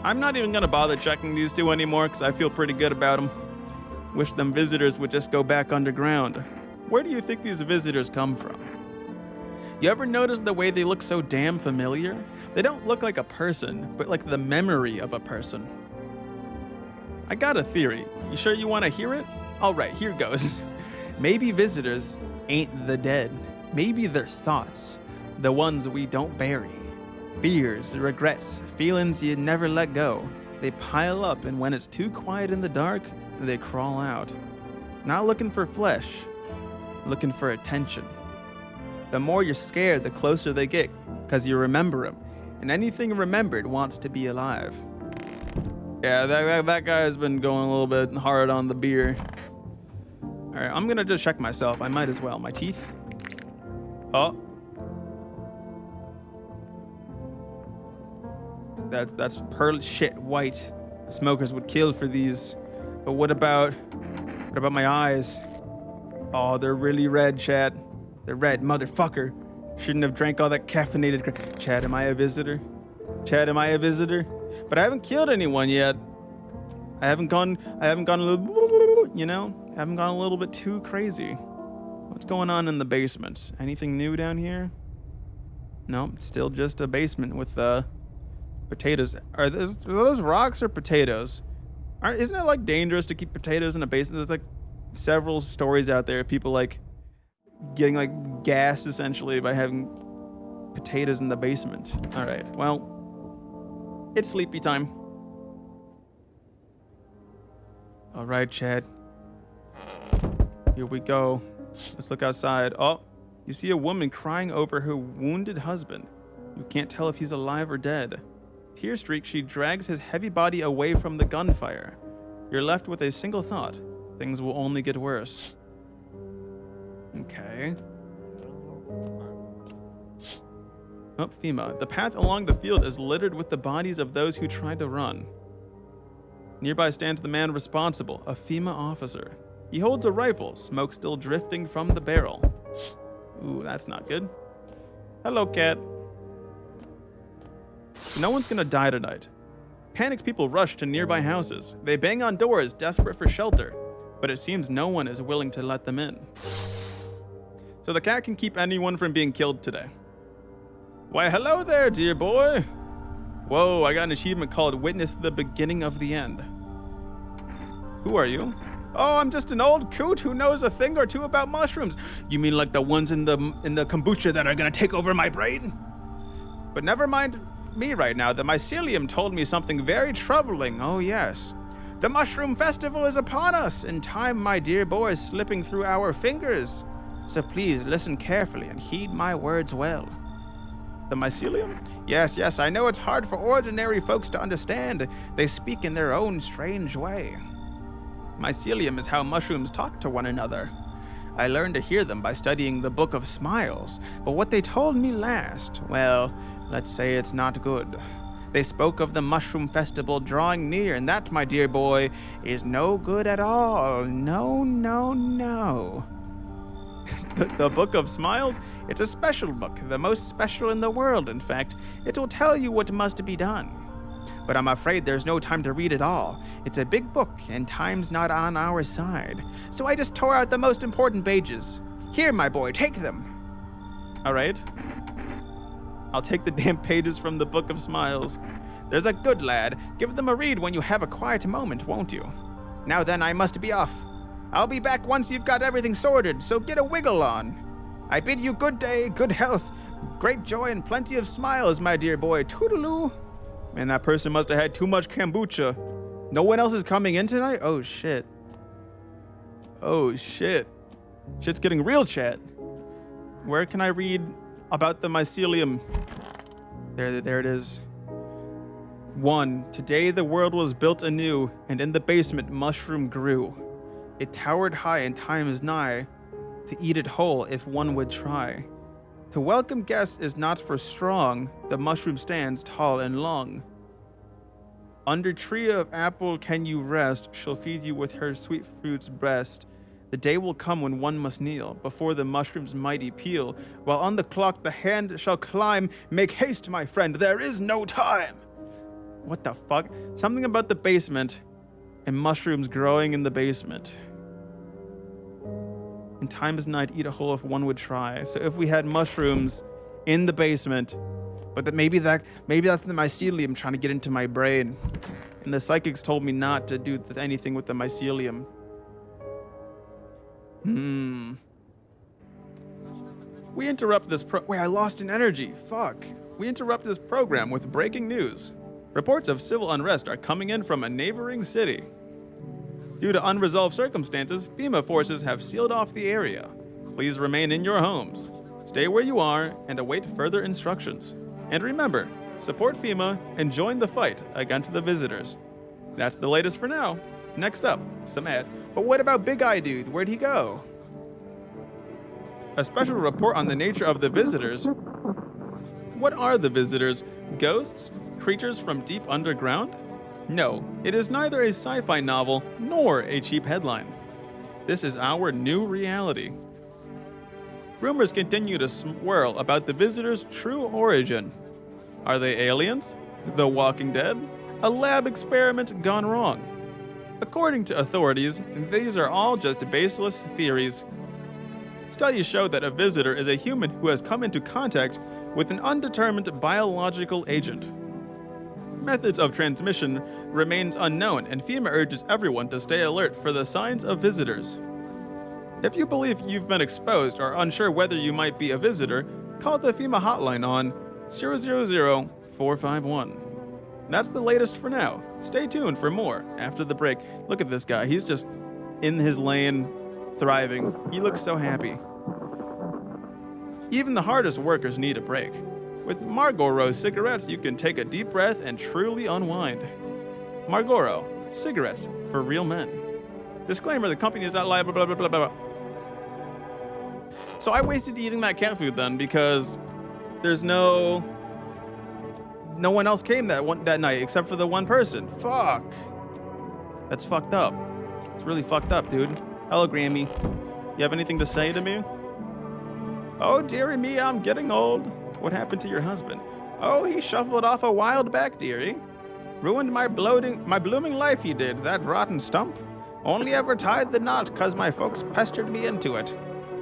I'm not even gonna bother checking these two anymore because I feel pretty good about them. Wish them visitors would just go back underground. Where do you think these visitors come from? You ever notice the way they look so damn familiar? They don't look like a person, but like the memory of a person. I got a theory. You sure you want to hear it? Alright, here goes. Maybe visitors ain't the dead. Maybe they're thoughts. The ones we don't bury. Fears, regrets, feelings you never let go. They pile up, and when it's too quiet in the dark, they crawl out. Not looking for flesh, looking for attention. The more you're scared, the closer they get, because you remember them. And anything remembered wants to be alive. Yeah, that guy has been going a little bit hard on the beer. Alright, I'm gonna just check myself. I might as well. My teeth. Oh. That's pearl shit white. Smokers would kill for these. But what about my eyes? Oh, they're really red, Chad. They're red, motherfucker. Shouldn't have drank all that caffeinated Chad, am I a visitor? Chad, am I a visitor? But I haven't killed anyone yet. I haven't gone a little, you know? I haven't gone a little bit too crazy. What's going on in the basement? Anything new down here? No, it's still just a basement with potatoes. Are those rocks or potatoes? Isn't it like dangerous to keep potatoes in a basement? There's like several stories out there of people like getting like gassed essentially by having potatoes in the basement. All right, well, it's sleepy time. All right, Chad. Here we go. Let's look outside. Oh, you see a woman crying over her wounded husband. You can't tell if he's alive or dead. Tear-streaked, she drags his heavy body away from the gunfire. You're left with a single thought. Things will only get worse. Okay. Oh, FEMA. The path along the field is littered with the bodies of those who tried to run. Nearby stands the man responsible, a FEMA officer. He holds a rifle, smoke still drifting from the barrel. Ooh, that's not good. Hello, cat. No one's gonna die tonight. Panicked people rush to nearby houses. They bang on doors, desperate for shelter, but it seems no one is willing to let them in. So the cat can keep anyone from being killed today. Why, hello there, dear boy. Whoa, I got an achievement called Witness the Beginning of the End. Who are you? Oh, I'm just an old coot who knows a thing or two about mushrooms. You mean like the ones in the kombucha that are gonna take over my brain? But never mind me right now. The mycelium told me something very troubling. Oh, yes. The Mushroom Festival is upon us, and time, my dear boy, is slipping through our fingers. So please listen carefully and heed my words well. The mycelium? Yes, I know it's hard for ordinary folks to understand. They speak in their own strange way. Mycelium is how mushrooms talk to one another. I learned to hear them by studying the Book of Smiles, but what they told me last, well, let's say it's not good. They spoke of the Mushroom Festival drawing near, and that, my dear boy, is no good at all. No. The Book of Smiles? It's a special book, the most special in the world, in fact. It will tell you what must be done. But I'm afraid there's no time to read it all. It's a big book, and time's not on our side. So I just tore out the most important pages. Here, my boy, take them. All right. I'll take the damn pages from the Book of Smiles. There's a good lad. Give them a read when you have a quiet moment, won't you? Now then, I must be off. I'll be back once you've got everything sorted, so get a wiggle on. I bid you good day, good health, great joy, and plenty of smiles, my dear boy. Toodaloo. Man, that person must have had too much kombucha. No one else is coming in tonight? Oh, shit. Shit's getting real, chat. Where can I read about the mycelium? There it is. 1. Today the world was built anew, and in the basement mushroom grew. It towered high, and time is nigh to eat it whole if one would try. To welcome guests is not for strong, the mushroom stands tall and long. Under tree of apple can you rest, she'll feed you with her sweet fruit's breast. The day will come when one must kneel before the mushroom's mighty peel, while on the clock the hand shall climb. Make haste, my friend, there is no time. What the fuck? Something about the basement and mushrooms growing in the basement. And time is nigh to eat a whole if one would try. So if we had mushrooms in the basement, but that maybe that's the mycelium trying to get into my brain. And the psychics told me not to do anything with the mycelium. We interrupt this wait, I lost an energy. Fuck. We interrupt this program with breaking news. Reports of civil unrest are coming in from a neighboring city. Due to unresolved circumstances, FEMA forces have sealed off the area. Please remain in your homes. Stay where you are and await further instructions. And remember, support FEMA and join the fight against the visitors. That's the latest for now. Next up, some ads. But what about Big Eye Dude? Where'd he go? A special report on the nature of the visitors. What are the visitors? Ghosts? Creatures from deep underground? No, it is neither a sci-fi novel nor a cheap headline. This is our new reality. Rumors continue to swirl about the visitors' true origin. Are they aliens? The Walking Dead? A lab experiment gone wrong? According to authorities, these are all just baseless theories. Studies show that a visitor is a human who has come into contact with an undetermined biological agent. Methods of transmission remains unknown, and FEMA urges everyone to stay alert for the signs of visitors. If you believe you've been exposed or unsure whether you might be a visitor, call the FEMA hotline on 000-451. That's the latest for now. Stay tuned for more after the break. Look at this guy. He's just in his lane, thriving. He looks so happy. Even the hardest workers need a break. With Marlboro cigarettes, you can take a deep breath and truly unwind. Marlboro, cigarettes for real men. Disclaimer, the company is not liable, blah, blah, blah, blah, blah. So I wasted eating that cat food then because there's no one else came that night except for the one person. Fuck. That's fucked up. It's really fucked up, dude. Hello, Grammy. You have anything to say to me? Oh, dearie me, I'm getting old. What happened to your husband? Oh, he shuffled off a while back, dearie. Ruined my blooming life, he did, that rotten stump. Only ever tied the knot 'cause my folks pestered me into it.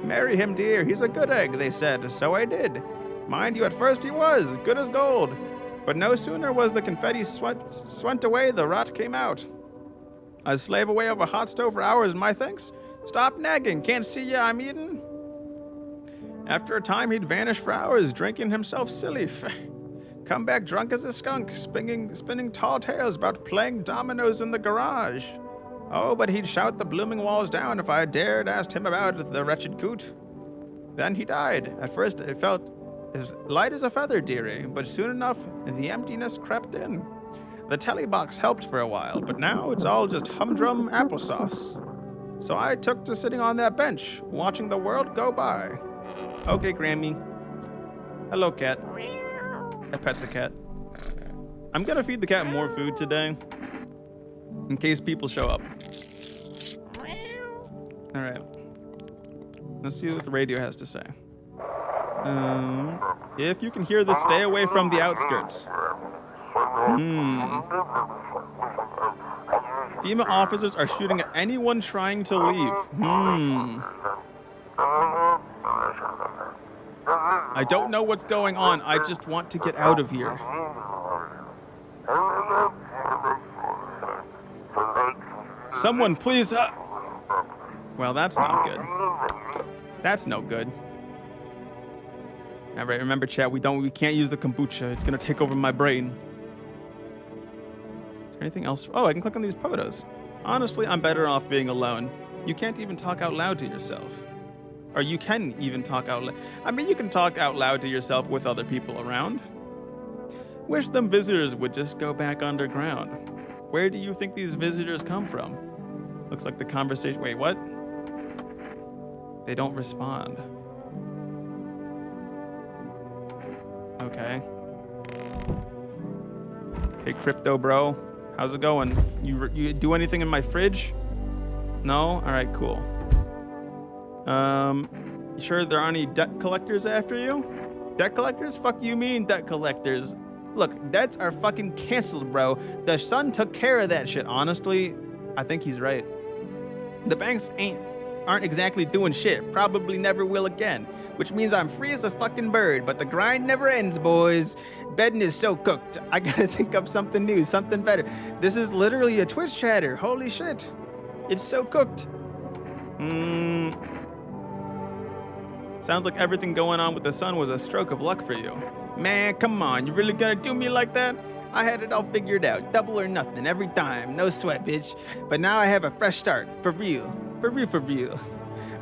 Marry him, dear, he's a good egg, they said, so I did. Mind you, at first he was, good as gold. But no sooner was the confetti swent away, the rot came out. I slave away over a hot stove for hours, my thanks. Stop nagging, can't see ya, I'm eating. After a time, he'd vanish for hours, drinking himself silly. Come back drunk as a skunk, spinning tall tales about playing dominoes in the garage. Oh, but he'd shout the blooming walls down if I dared ask him about the wretched coot. Then he died. At first, it felt as light as a feather, dearie, but soon enough, the emptiness crept in. The telly box helped for a while, but now it's all just humdrum applesauce. So I took to sitting on that bench, watching the world go by. Okay, Grammy. Hello, cat. I pet the cat. I'm gonna feed the cat more food today, in case people show up. All right. Let's see what the radio has to say. If you can hear this, stay away from the outskirts. FEMA officers are shooting at anyone trying to leave. I don't know what's going on. I just want to get out of here. Someone, please. Well, that's not good. That's no good. All right, remember, chat. We can't use the kombucha. It's gonna take over my brain. Is there anything else? Oh, I can click on these photos. Honestly, I'm better off being alone. You can't even talk out loud to yourself. Or you can even talk out loud. I mean, you can talk out loud to yourself with other people around. Wish them visitors would just go back underground. Where do you think these visitors come from? Looks like the conversation. Wait, what? They don't respond. Okay. Hey, crypto bro. How's it going? You do anything in my fridge? No? All right, cool. You sure there aren't any debt collectors after you? Debt collectors? Fuck you mean debt collectors? Look, debts are fucking canceled, bro. The sun took care of that shit. Honestly, I think he's right. The banks aren't exactly doing shit. Probably never will again. Which means I'm free as a fucking bird, but the grind never ends, boys. Bedding is so cooked. I gotta think up something new, something better. This is literally a Twitch chatter. Holy shit. It's so cooked. Sounds like everything going on with the sun was a stroke of luck for you. Man, come on. You really gonna do me like that? I had it all figured out. Double or nothing every time. No sweat, bitch. But now I have a fresh start. For real. For real, for real.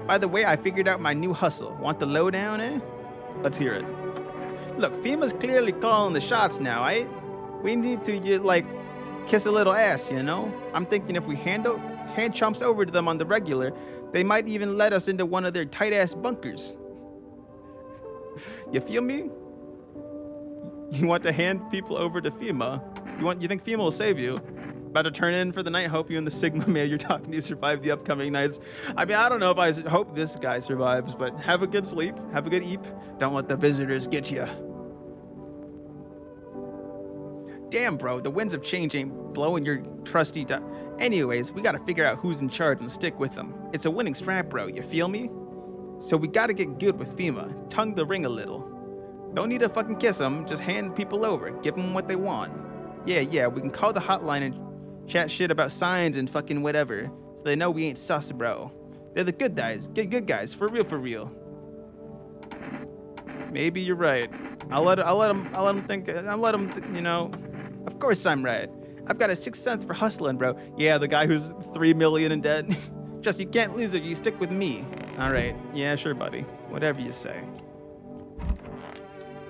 By the way, I figured out my new hustle. Want the lowdown, eh? Let's hear it. Look, FEMA's clearly calling the shots now, eh? We need to, kiss a little ass, you know? I'm thinking if we hand chumps over to them on the regular, they might even let us into one of their tight-ass bunkers. You feel me? You want to hand people over to FEMA? You think FEMA will save you? About to turn in for the night. Hope you and the Sigma man you're talking to survive the upcoming nights. I mean, I don't know if I hope this guy survives, but have a good sleep. Have a good eep. Don't let the visitors get you. Damn, bro. The winds of change ain't blowing your trusty... Anyways, we gotta figure out who's in charge and stick with them. It's a winning strat, bro. You feel me? So we gotta get good with FEMA. Tongue the ring a little. Don't need to fucking kiss them. Just hand people over. Give them what they want. Yeah. We can call the hotline and chat shit about signs and fucking whatever, so they know we ain't sus, bro. They're the good guys. Good guys. For real. Maybe you're right. I'll let him think. You know. Of course I'm right. I've got a sixth sense for hustling, bro. Yeah, the guy who's 3 million in debt. Just you can't lose it. You stick with me. All right. Yeah, sure, buddy. Whatever you say.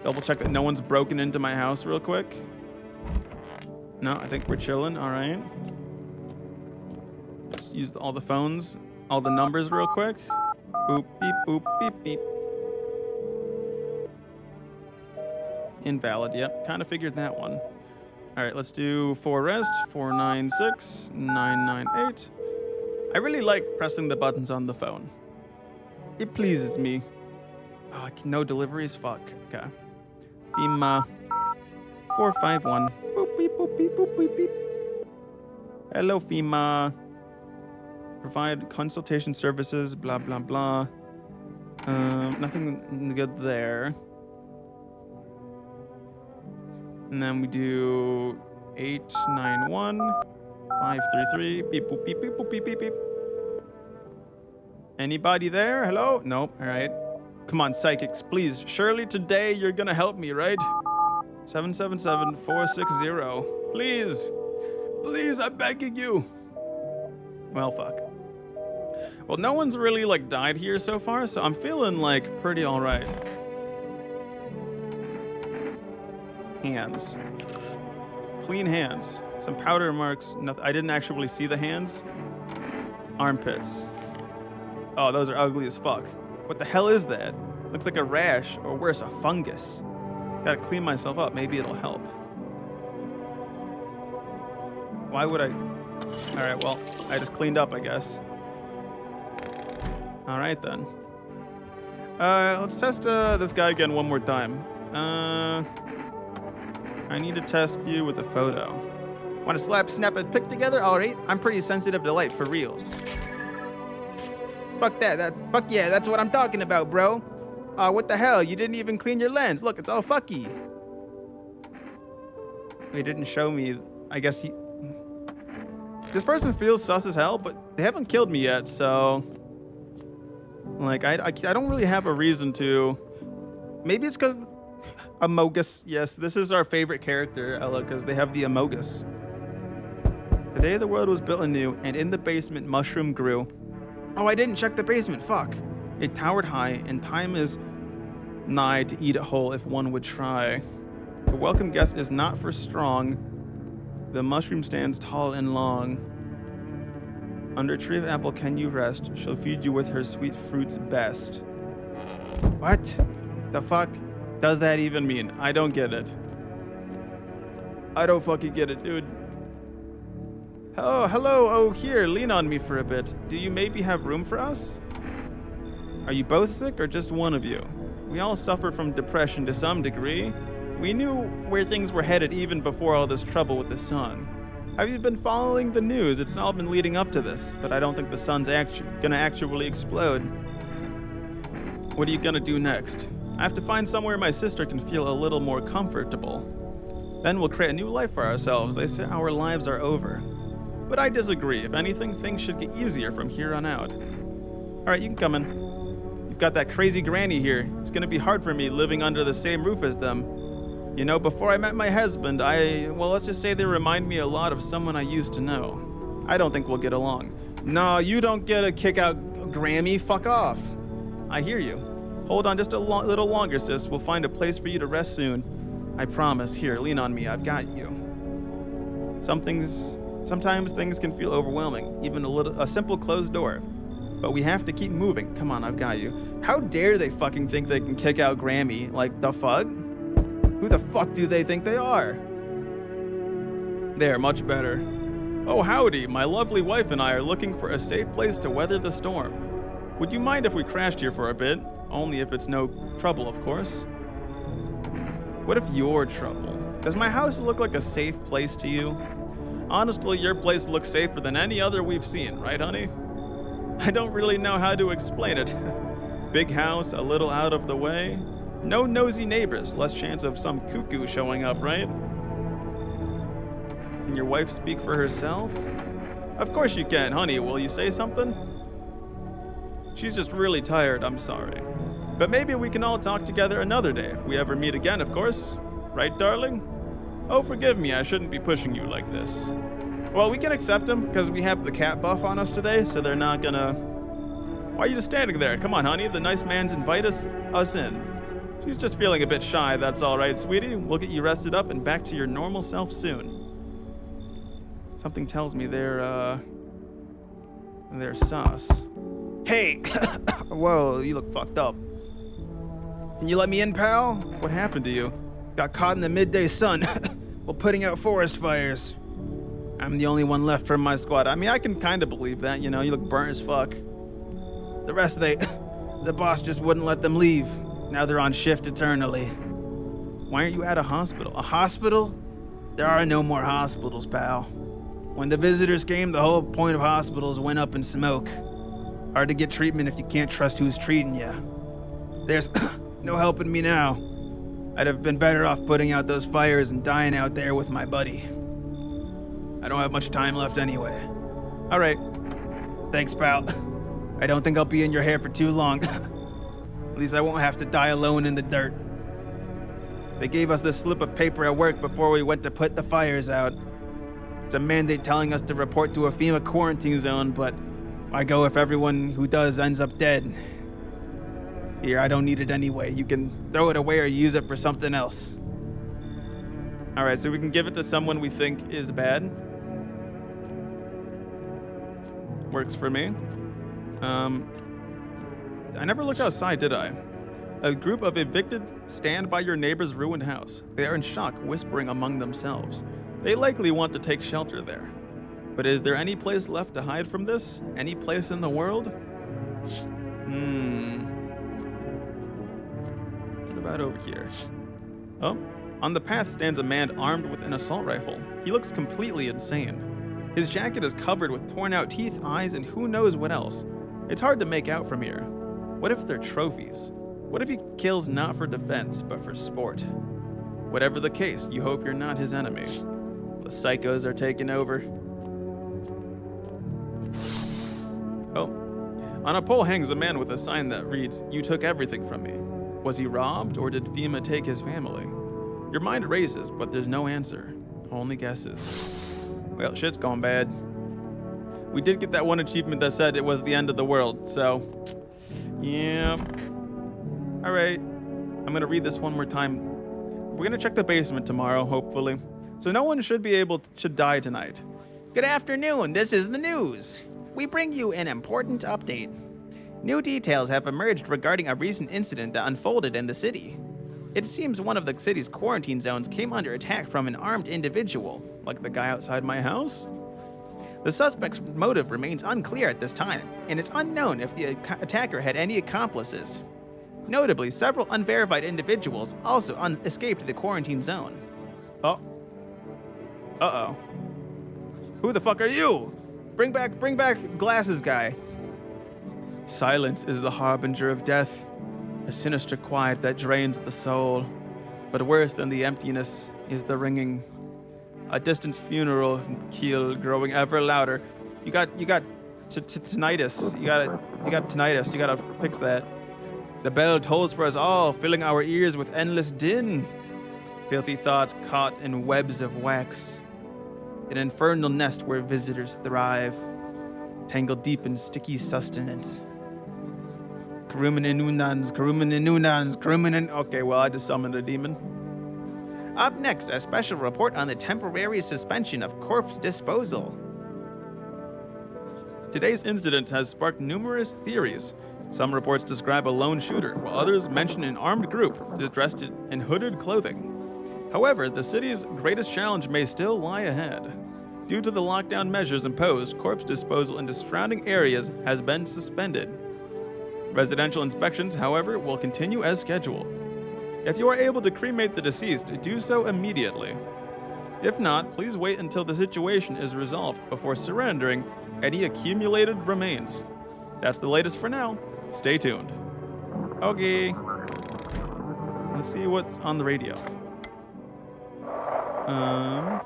Double check that no one's broken into my house real quick. No, I think we're chilling. All right. Just use all the phones, all the numbers real quick. Boop, beep, boop, beep, beep. Invalid. Yep. Kind of figured that one. All right, let's do Forest 496 998. I really like pressing the buttons on the phone. It pleases me. Oh, no deliveries? Fuck. Okay. FEMA 451. Boop, beep, boop, beep, boop, beep, beep. Hello, FEMA. Provide consultation services, blah, blah, blah. Nothing good there. And then we do 891 533. Beep, boop, beep, beep, boop, beep, beep, beep. Anybody there? Hello? Nope. All right. Come on, psychics, please. Surely today you're gonna help me, right? 777460. Please. Please, I'm begging you. Well, fuck. Well, no one's really, like, died here so far, so I'm feeling, like, pretty alright. Hands. Clean hands. Some powder marks. Nothing. I didn't actually see the hands. Armpits. Oh, those are ugly as fuck. What the hell is that? Looks like a rash, or worse, a fungus. Gotta clean myself up. Maybe it'll help. Why would I? Alright, well, I just cleaned up, I guess. Alright then. Let's test this guy again one more time. I need to test you with a photo. Want to snap a pic together? Alright, I'm pretty sensitive to light for real. Fuck that, fuck yeah, that's what I'm talking about, bro. What the hell? You didn't even clean your lens. Look, it's all fucky. They didn't show me. I guess he. This person feels sus as hell, but they haven't killed me yet, so. Like, I don't really have a reason to. Maybe it's because Amogus. Yes, this is our favorite character, Ella, because they have the Amogus. Today the world was built anew, and in the basement, mushroom grew. Oh, I didn't check the basement. Fuck. It towered high, and time is nigh to eat it whole if one would try. The welcome guest is not for strong. The mushroom stands tall and long. Under a tree of apple can you rest. She'll feed you with her sweet fruits best. What the fuck does that even mean? I don't get it. I don't fucking get it, dude. Oh, hello. Oh, here. Lean on me for a bit. Do you maybe have room for us? Are you both sick or just one of you? We all suffer from depression to some degree. We knew where things were headed even before all this trouble with the sun. Have you been following the news? It's all been leading up to this, but I don't think the sun's gonna actually explode. What are you gonna do next? I have to find somewhere my sister can feel a little more comfortable. Then we'll create a new life for ourselves. They say our lives are over. But I disagree. If anything, things should get easier from here on out. Alright, you can come in. You've got that crazy granny here. It's gonna be hard for me living under the same roof as them. You know, before I met my husband, well, let's just say they remind me a lot of someone I used to know. I don't think we'll get along. No, you don't get a kick out, Grammy. Fuck off. I hear you. Hold on just a little longer, sis. We'll find a place for you to rest soon. I promise. Here, lean on me. I've got you. Sometimes things can feel overwhelming, even a simple closed door. But we have to keep moving. Come on, I've got you. How dare they fucking think they can kick out Grammy? Like, the fuck? Who the fuck do they think they are? There, much better. Oh, howdy. My lovely wife and I are looking for a safe place to weather the storm. Would you mind if we crashed here for a bit? Only if it's no trouble, of course. What if you're trouble? Does my house look like a safe place to you? Honestly, your place looks safer than any other we've seen, right, honey? I don't really know how to explain it. Big house, a little out of the way. No nosy neighbors, less chance of some cuckoo showing up, right? Can your wife speak for herself? Of course you can, honey. Will you say something? She's just really tired, I'm sorry. But maybe we can all talk together another day, if we ever meet again, of course. Right, darling? Oh, forgive me, I shouldn't be pushing you like this. Well, we can accept them, because we have the cat buff on us today, so they're not gonna... Why are you just standing there? Come on, honey, the nice man's invite us in. She's just feeling a bit shy, that's all right, sweetie. We'll get you rested up and back to your normal self soon. Something tells me they're sus. Hey! Whoa, you look fucked up. Can you let me in, pal? What happened to you? Got caught in the midday sun while putting out forest fires. I'm the only one left from my squad. I mean, I can kind of believe that, you know, you look burnt as fuck. The rest, the boss just wouldn't let them leave. Now they're on shift eternally. Why aren't you at a hospital? A hospital? There are no more hospitals, pal. When the visitors came, the whole point of hospitals went up in smoke. Hard to get treatment if you can't trust who's treating you. There's no helping me now. I'd have been better off putting out those fires and dying out there with my buddy. I don't have much time left anyway. All right. Thanks, pal. I don't think I'll be in your hair for too long. At least I won't have to die alone in the dirt. They gave us this slip of paper at work before we went to put the fires out. It's a mandate telling us to report to a FEMA quarantine zone, but why go if everyone who does ends up dead? Here, I don't need it anyway. You can throw it away or use it for something else. All right, so we can give it to someone we think is bad. Works for me. I never looked outside, did I? A group of evicted stand by your neighbor's ruined house. They are in shock, whispering among themselves. They likely want to take shelter there. But is there any place left to hide from this? Any place in the world? What about over here? Oh, on the path stands a man armed with an assault rifle. He looks completely insane. His jacket is covered with torn out teeth, eyes, and who knows what else. It's hard to make out from here. What if they're trophies? What if he kills not for defense, but for sport? Whatever the case, you hope you're not his enemy. The psychos are taking over. Oh. On a pole hangs a man with a sign that reads, "You took everything from me." Was he robbed, or did FEMA take his family? Your mind races, but there's no answer. Only guesses. Well, shit's gone bad. We did get that one achievement that said it was the end of the world, so... yeah. Alright. I'm gonna read this one more time. We're gonna check the basement tomorrow, hopefully. So no one should die tonight. Good afternoon, this is the news. We bring you an important update. New details have emerged regarding a recent incident that unfolded in the city. It seems one of the city's quarantine zones came under attack from an armed individual. Like the guy outside my house? The suspect's motive remains unclear at this time, and it's unknown if the attacker had any accomplices. Notably, several unverified individuals also escaped the quarantine zone. Oh. Uh-oh. Who the fuck are you? Bring back glasses guy. Silence is the harbinger of death, a sinister quiet that drains the soul. But worse than the emptiness is the ringing. A distant funeral keel growing ever louder. You got tinnitus. You got tinnitus. You gotta fix that. The bell tolls for us all, filling our ears with endless din. Filthy thoughts caught in webs of wax. An infernal nest where visitors thrive, tangled deep in sticky sustenance. Okay, well, I just summoned a demon. Up next, a special report on the temporary suspension of corpse disposal. Today's incident has sparked numerous theories. Some reports describe a lone shooter, while others mention an armed group dressed in hooded clothing. However, the city's greatest challenge may still lie ahead. Due to the lockdown measures imposed, corpse disposal in the surrounding areas has been suspended. Residential inspections, however, will continue as scheduled. If you are able to cremate the deceased, do so immediately. If not, please wait until the situation is resolved before surrendering any accumulated remains. That's the latest for now. Stay tuned. Okay. Let's see what's on the radio. I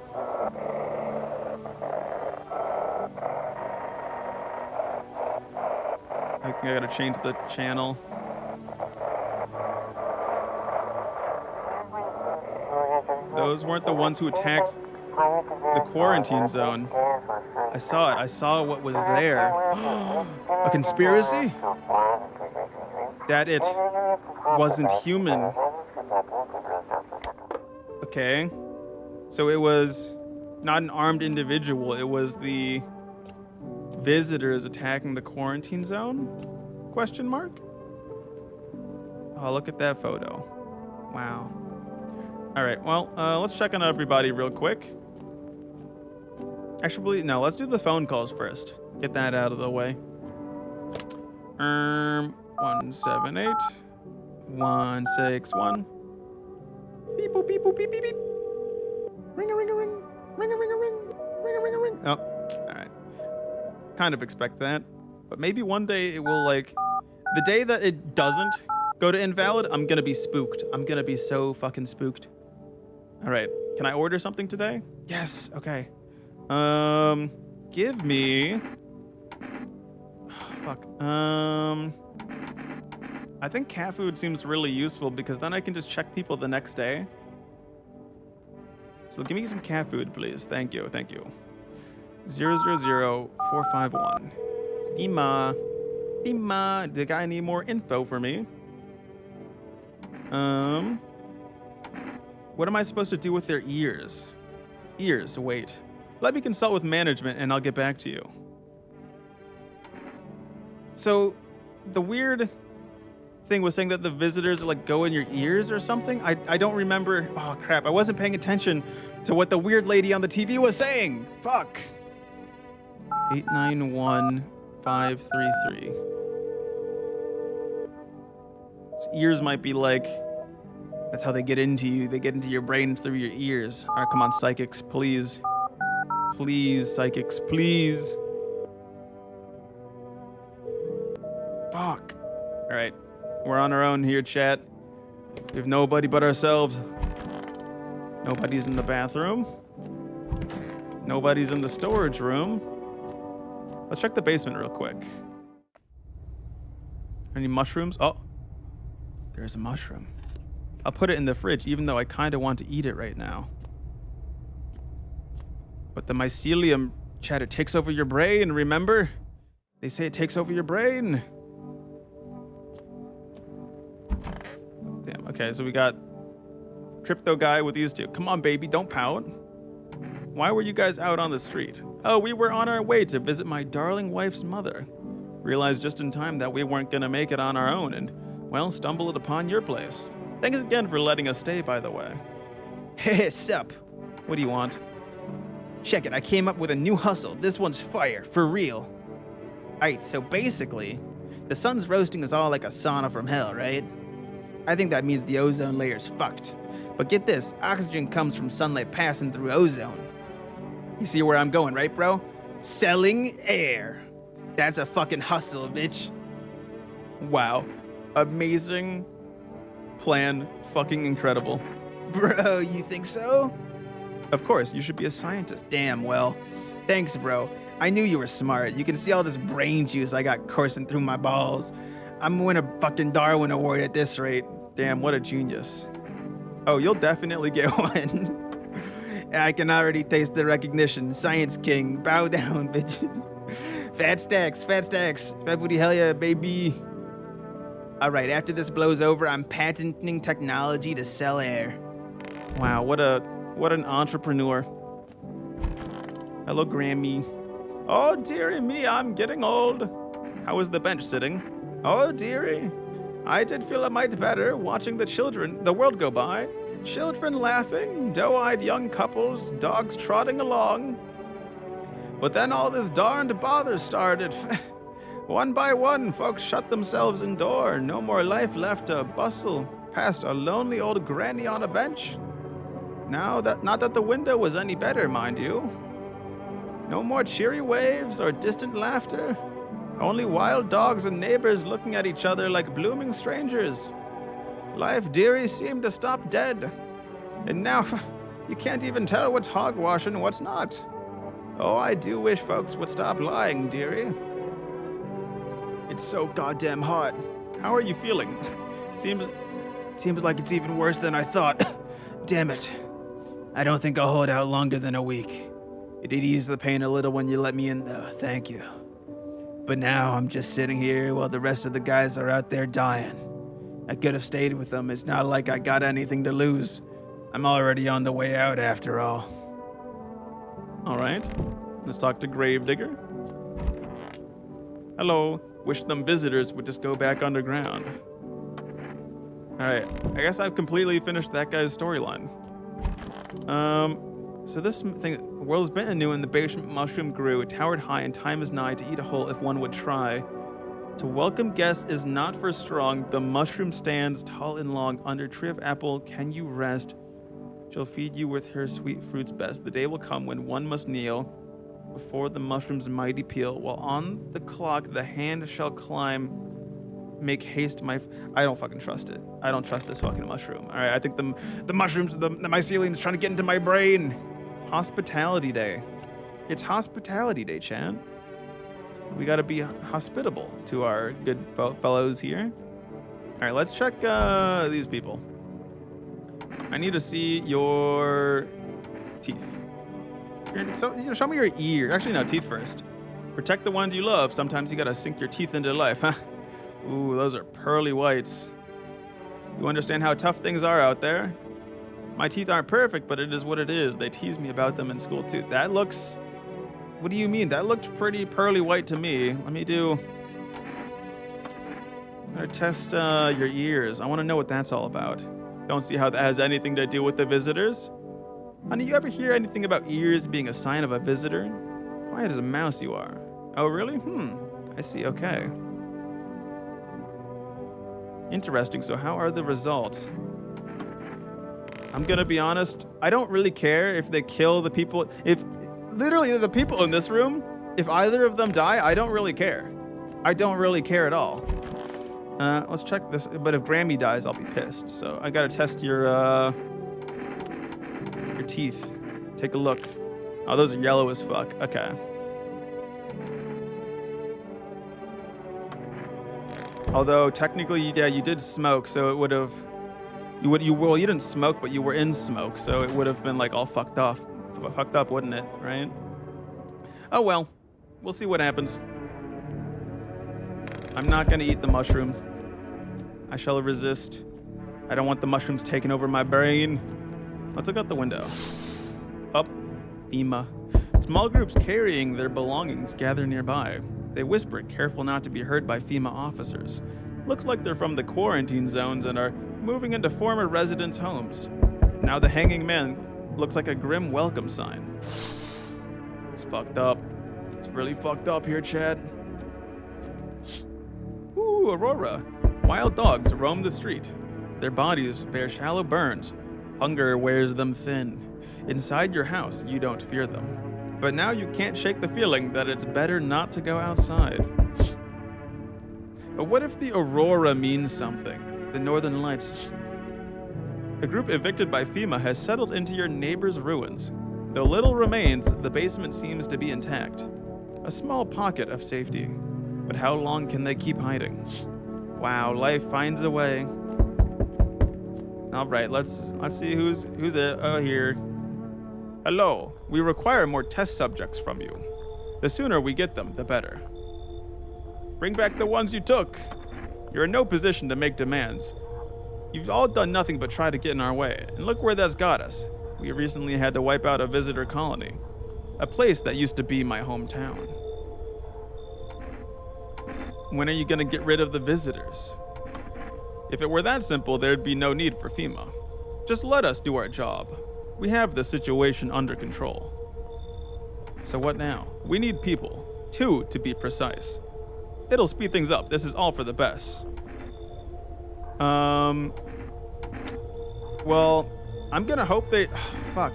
think I gotta change the channel. Those weren't the ones who attacked the quarantine zone. I saw it. I saw what was there. A conspiracy? That it wasn't human. Okay. So it was not an armed individual. It was the visitors attacking the quarantine zone? Question mark? Oh, look at that photo. Wow. All right, well, let's check on everybody real quick. Actually, no, let's do the phone calls first. Get that out of the way. 178 161. Beep boop beep boop beep beep beep. Ring a ring a ring. Ring a ring a ring. Ring a ring a ring. Oh, all right. Kind of expect that, but maybe one day it will, like, the day that it doesn't go to invalid, I'm gonna be spooked. I'm gonna be so fucking spooked. All right, can I order something today? Yes, okay. Give me, fuck. I think cat food seems really useful because then I can just check people the next day So give me some cat food, please. Thank you. Thank you. 000451. Fima. Fima. The guy need more info for me. What am I supposed to do with their ears? Ears, wait. Let me consult with management and I'll get back to you. So, the weird thing was saying that the visitors like go in your ears or something? I don't remember. Oh, crap. I wasn't paying attention to what the weird lady on the TV was saying. Fuck. 891533. Ears might be like, that's how they get into you. They get into your brain through your ears. All right, come on, psychics, please. Please, psychics, please. Fuck. All right, we're on our own here, chat. We have nobody but ourselves. Nobody's in the bathroom. Nobody's in the storage room. Let's check the basement real quick. Any mushrooms? Oh. There's a mushroom. I'll put it in the fridge, even though I kind of want to eat it right now. But the mycelium, chat, it takes over your brain, remember? They say it takes over your brain. Damn, okay, so we got crypto guy with these two. Come on, baby, don't pout. Why were you guys out on the street? Oh, we were on our way to visit my darling wife's mother. Realized just in time that we weren't gonna make it on our own and, well, stumbled upon your place. Thanks again for letting us stay, by the way. Hey, sup? What do you want? Check it, I came up with a new hustle. This one's fire, for real. Alright, so basically, the sun's roasting us all like a sauna from hell, right? I think that means the ozone layer's fucked. But get this, oxygen comes from sunlight passing through ozone. You see where I'm going, right, bro? Selling air. That's a fucking hustle, bitch. Wow. Amazing plan. Fucking incredible. Bro, you think so? Of course, you should be a scientist. Damn, well. Thanks, bro. I knew you were smart. You can see all this brain juice I got coursing through my balls. I'm gonna win a fucking Darwin Award at this rate. Damn, what a genius. Oh, you'll definitely get one. I can already taste the recognition. Science king. Bow down, bitches. Fat stacks, fat stacks. Fat booty, hell yeah, baby. All right, after this blows over, I'm patenting technology to sell air. Wow, what an entrepreneur. Hello, Grammy. Oh, dearie me, I'm getting old. How was the bench sitting? Oh, dearie. I did feel a mite better watching the world go by. Children laughing, doe-eyed young couples, dogs trotting along. But then all this darned bother started. One by one, folks shut themselves indoor. No more life left to bustle past a lonely old granny on a bench. Not that the window was any better, mind you. No more cheery waves or distant laughter. Only wild dogs and neighbors looking at each other like blooming strangers. Life, dearie, seemed to stop dead. And now, you can't even tell what's hogwash and what's not. Oh, I do wish folks would stop lying, dearie. It's so goddamn hot. How are you feeling? Seems like it's even worse than I thought. Damn it. I don't think I'll hold out longer than a week. It'd ease the pain a little when you let me in, though. Thank you. But now I'm just sitting here while the rest of the guys are out there dying. I could have stayed with them. It's not like I got anything to lose. I'm already on the way out after all. All right. Let's talk to Gravedigger. Hello. Wish them visitors would just go back underground. All right. I guess I've completely finished that guy's storyline. So this thing, the world is bent anew and the basement mushroom grew. It towered high and time is nigh to eat a hole if one would try. To welcome guests is not for strong. The mushroom stands tall and long. Under tree of apple can you rest. She'll feed you with her sweet fruits best. The day will come when one must kneel before the mushroom's mighty peel. While on the clock the hand shall climb. Make haste, I don't fucking trust it. I don't trust this fucking mushroom. All right, I think the mushrooms, the mycelium's trying to get into my brain. Hospitality day. It's hospitality day, Chan. We gotta be hospitable to our good fellows here. All right, let's check these people. I need to see your Teeth. So, show me your ear. Actually, no, teeth first. Protect the ones you love. Sometimes you gotta sink your teeth into life, huh? Ooh, those are pearly whites. You understand how tough things are out there? My teeth aren't perfect, but it is what it is. They tease me about them in school, too. That looks... What do you mean? That looked pretty pearly white to me. Let me do... I'm gonna test your ears. I want to know what that's all about. Don't see how that has anything to do with the visitors. Honey, you ever hear anything about ears being a sign of a visitor? Quiet as a mouse you are. Oh, really? I see. Okay. Interesting. So how are the results? I'm gonna be honest. I don't really care if they kill the people. If literally the people in this room, if either of them die, I don't really care. I don't really care at all. Let's check this. But if Grammy dies, I'll be pissed. So I gotta test your teeth. Take a look. Oh, those are yellow as fuck. Okay. Although technically, yeah, you did smoke, so it would have. You didn't smoke, but you were in smoke, so it would have been like all fucked up, wouldn't it? Right? Oh well, we'll see what happens. I'm not gonna eat the mushroom. I shall resist. I don't want the mushrooms taking over my brain. Let's look out the window. Up, FEMA. Small groups carrying their belongings gather nearby. They whisper, careful not to be heard by FEMA officers. Looks like they're from the quarantine zones and are moving into former residents' homes. Now the hanging man looks like a grim welcome sign. It's fucked up. It's really fucked up here, Chad. Ooh, Aurora. Wild dogs roam the street. Their bodies bear shallow burns. Hunger wears them thin. Inside your house, you don't fear them. But now you can't shake the feeling that it's better not to go outside. But what if the Aurora means something? The Northern Lights. A group evicted by FEMA has settled into your neighbor's ruins. Though little remains, the basement seems to be intact. A small pocket of safety. But how long can they keep hiding? Wow, life finds a way. All right, let's see who's it. Oh, here. Hello. We require more test subjects from you. The sooner we get them, the better. Bring back the ones you took. You're in no position to make demands. You've all done nothing but try to get in our way, and look where that's got us. We recently had to wipe out a visitor colony, a place that used to be my hometown. When are you gonna get rid of the visitors? If it were that simple, there'd be no need for FEMA. Just let us do our job. We have the situation under control. So what now? We need people. 2 to be precise. It'll speed things up. This is all for the best. Well, I'm gonna hope they... fuck.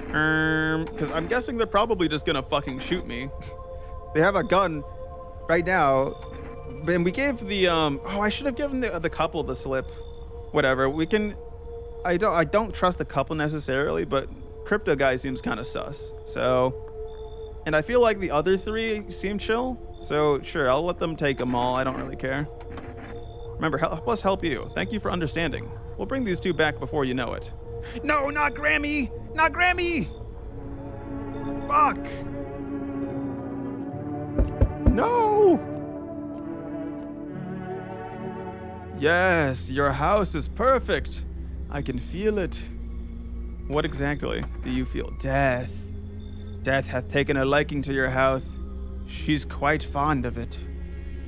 Because I'm guessing they're probably just gonna fucking shoot me. They have a gun right now. And we gave the, I should have given the couple the slip. Whatever, we can... I don't trust the couple necessarily, but Crypto guy seems kind of sus. So... And I feel like the other 3 seem chill. So, sure, I'll let them take them all. I don't really care. Remember, help us help you. Thank you for understanding. We'll bring these 2 back before you know it. No, not Grammy! Not Grammy! Fuck! No! Yes, your house is perfect. I can feel it. What exactly do you feel? Death. Death hath taken a liking to your house. She's quite fond of it.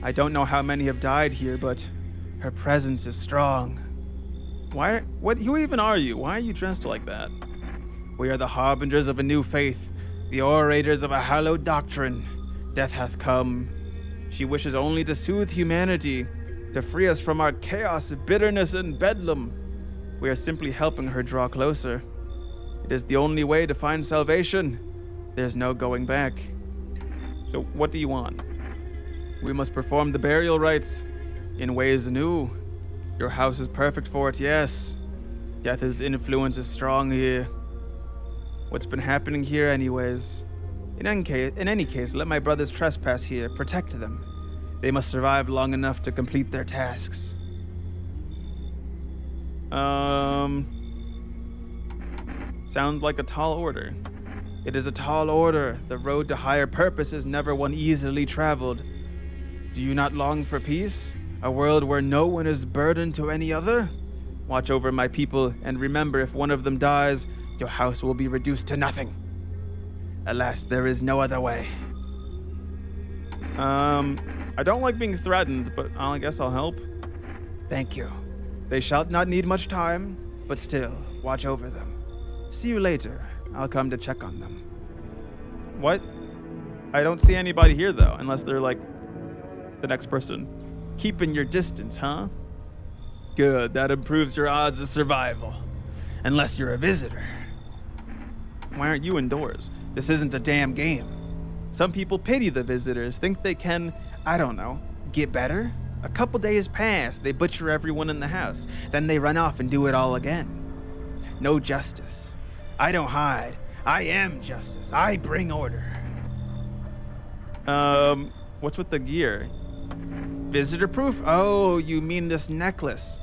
I don't know how many have died here, but her presence is strong. Who even are you? Why are you dressed like that? We are the harbingers of a new faith, the orators of a hallowed doctrine. Death hath come. She wishes only to soothe humanity, to free us from our chaos, bitterness, and bedlam. We are simply helping her draw closer. It is the only way to find salvation. There's no going back. So what do you want? We must perform the burial rites in ways new. Your house is perfect for it, yes. Death's influence is strong here. What's been happening here anyways? In any case, let my brothers trespass here. Protect them. They must survive long enough to complete their tasks. Sounds like a tall order. It is a tall order. The road to higher purpose is never one easily traveled. Do you not long for peace? A world where no one is burdened to any other? Watch over my people, and remember, if one of them dies, your house will be reduced to nothing. Alas, there is no other way. I don't like being threatened, but I guess I'll help. Thank you. They shall not need much time, but still, watch over them. See you later. I'll come to check on them. What? I don't see anybody here, though, unless they're like the next person. Keeping your distance, huh? Good, that improves your odds of survival. Unless you're a visitor. Why aren't you indoors? This isn't a damn game. Some people pity the visitors, think they can, I don't know, get better? A couple days pass, they butcher everyone in the house. Then they run off and do it all again. No justice. I don't hide. I am justice. I bring order. What's with the gear? Visitor proof? Oh, you mean this necklace.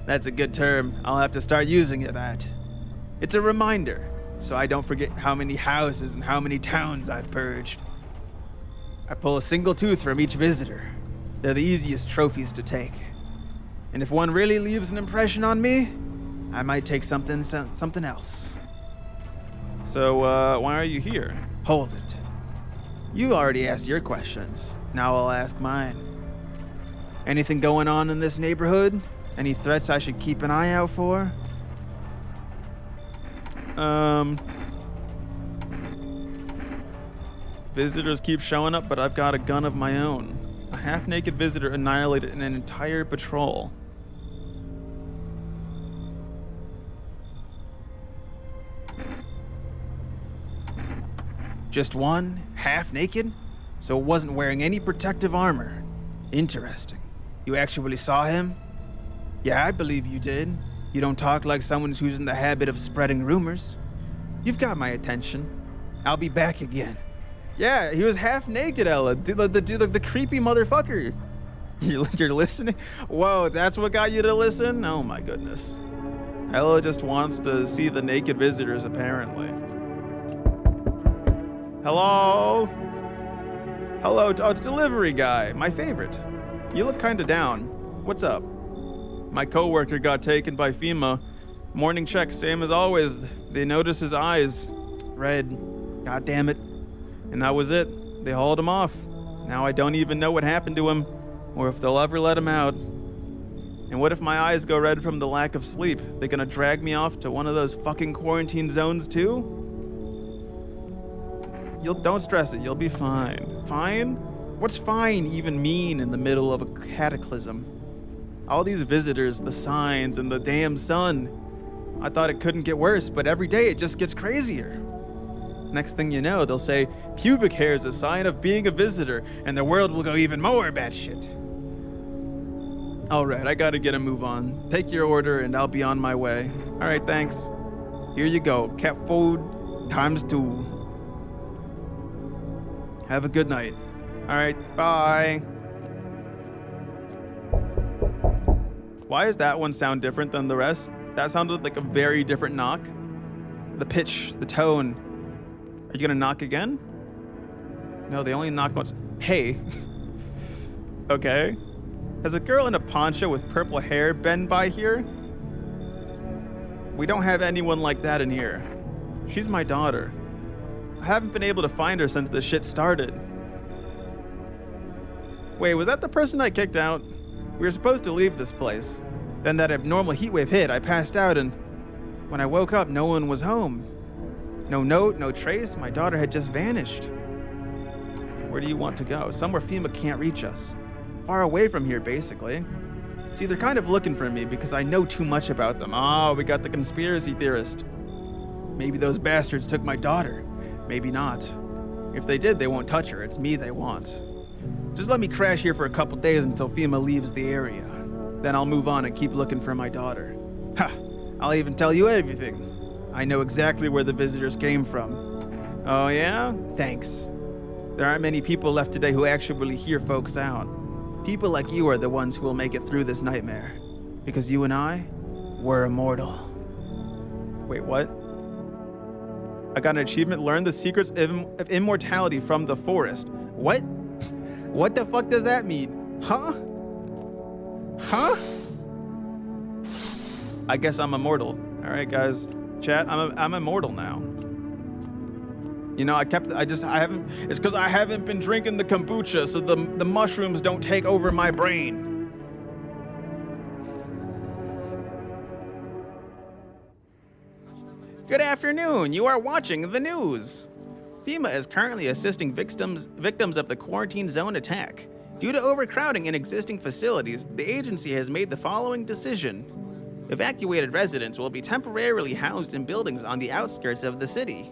That's a good term. I'll have to start using it that. It's a reminder, so I don't forget how many houses and how many towns I've purged. I pull a single tooth from each visitor. They're the easiest trophies to take. And if one really leaves an impression on me, I might take something else. So, why are you here? Hold it. You already asked your questions. Now I'll ask mine. Anything going on in this neighborhood? Any threats I should keep an eye out for? Visitors keep showing up, but I've got a gun of my own. A half-naked visitor annihilated an entire patrol. Just one? Half-naked? So it wasn't wearing any protective armor. Interesting. You actually saw him? Yeah, I believe you did. You don't talk like someone who's in the habit of spreading rumors. You've got my attention. I'll be back again. Yeah, he was half naked, Ella. The creepy motherfucker. You're listening? Whoa, that's what got you to listen? Oh my goodness. Ella just wants to see the naked visitors, apparently. Hello? Hello, oh, it's delivery guy, my favorite. You look kinda down. What's up? My coworker got taken by FEMA. Morning check, same as always. They noticed his eyes. Red. God damn it. And that was it. They hauled him off. Now I don't even know what happened to him, or if they'll ever let him out. And what if my eyes go red from the lack of sleep? They gonna drag me off to one of those fucking quarantine zones too? Don't stress it, you'll be fine. Fine? What's fine even mean in the middle of a cataclysm? All these visitors, the signs, and the damn sun. I thought it couldn't get worse, but every day it just gets crazier. Next thing you know, they'll say, pubic hair is a sign of being a visitor, and the world will go even more batshit. Alright, I gotta get a move on. Take your order, and I'll be on my way. Alright, thanks. Here you go, cat food ×2. Have a good night. Alright, bye. Why does that one sound different than the rest? That sounded like a very different knock. The pitch, the tone. Are you gonna knock again? No, they only knock once. Hey. Okay. Has a girl in a poncho with purple hair been by here? We don't have anyone like that in here. She's my daughter. I haven't been able to find her since this shit started. Wait, was that the person I kicked out? We were supposed to leave this place. Then that abnormal heatwave hit, I passed out, and when I woke up, no one was home. No note, no trace, my daughter had just vanished. Where do you want to go? Somewhere FEMA can't reach us. Far away from here, basically. See, they're kind of looking for me because I know too much about them. Oh, we got the conspiracy theorist. Maybe those bastards took my daughter. Maybe not. If they did, they won't touch her. It's me they want. Just let me crash here for a couple days until FEMA leaves the area. Then I'll move on and keep looking for my daughter. Ha! I'll even tell you everything. I know exactly where the visitors came from. Oh yeah? Thanks. There aren't many people left today who actually hear folks out. People like you are the ones who will make it through this nightmare. Because you and I, We're immortal. Wait, what? I got an achievement, learn the secrets of immortality from the forest. What? What the fuck does that mean? Huh? Huh? I guess I'm immortal. All right, guys. Chat, I'm immortal now. You know, I haven't, it's because I haven't been drinking the kombucha, so the mushrooms don't take over my brain. Good afternoon, you are watching the news. FEMA is currently assisting victims of the quarantine zone attack. Due to overcrowding in existing facilities, the agency has made the following decision. Evacuated residents will be temporarily housed in buildings on the outskirts of the city.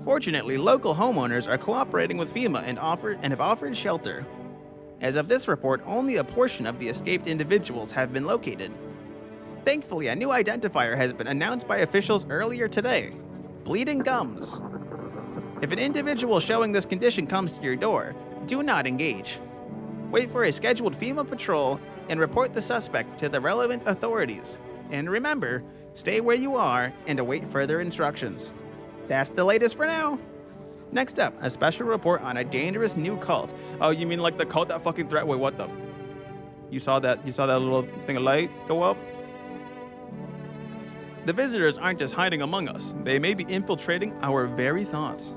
Fortunately, local homeowners are cooperating with FEMA and have offered shelter. As of this report, only a portion of the escaped individuals have been located. Thankfully, a new identifier has been announced by officials earlier today: bleeding gums. If an individual showing this condition comes to your door, do not engage. Wait for a scheduled FEMA patrol and report the suspect to the relevant authorities. And remember, stay where you are and await further instructions. That's the latest for now. Next up, a special report on a dangerous new cult. Oh, you mean like the cult that fucking threat? Wait, what the? You saw that little thing of light go up? The visitors aren't just hiding among us. They may be infiltrating our very thoughts.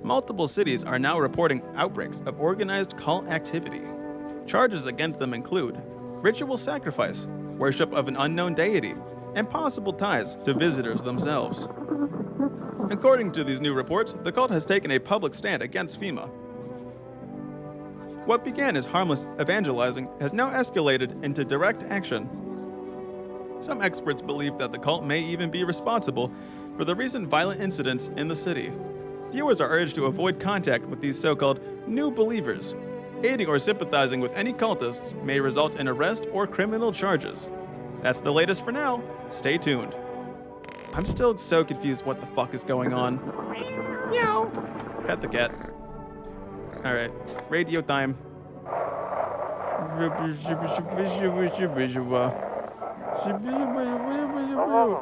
Multiple cities are now reporting outbreaks of organized cult activity. Charges against them include ritual sacrifice, worship of an unknown deity, and possible ties to visitors themselves. According to these new reports, the cult has taken a public stand against FEMA. What began as harmless evangelizing has now escalated into direct action. Some experts believe that the cult may even be responsible for the recent violent incidents in the city. Viewers are urged to avoid contact with these so-called new believers. Aiding or sympathizing with any cultists may result in arrest or criminal charges. That's the latest for now. Stay tuned. I'm still so confused what the fuck is going on. Meow. Pet the cat. Alright, radio time.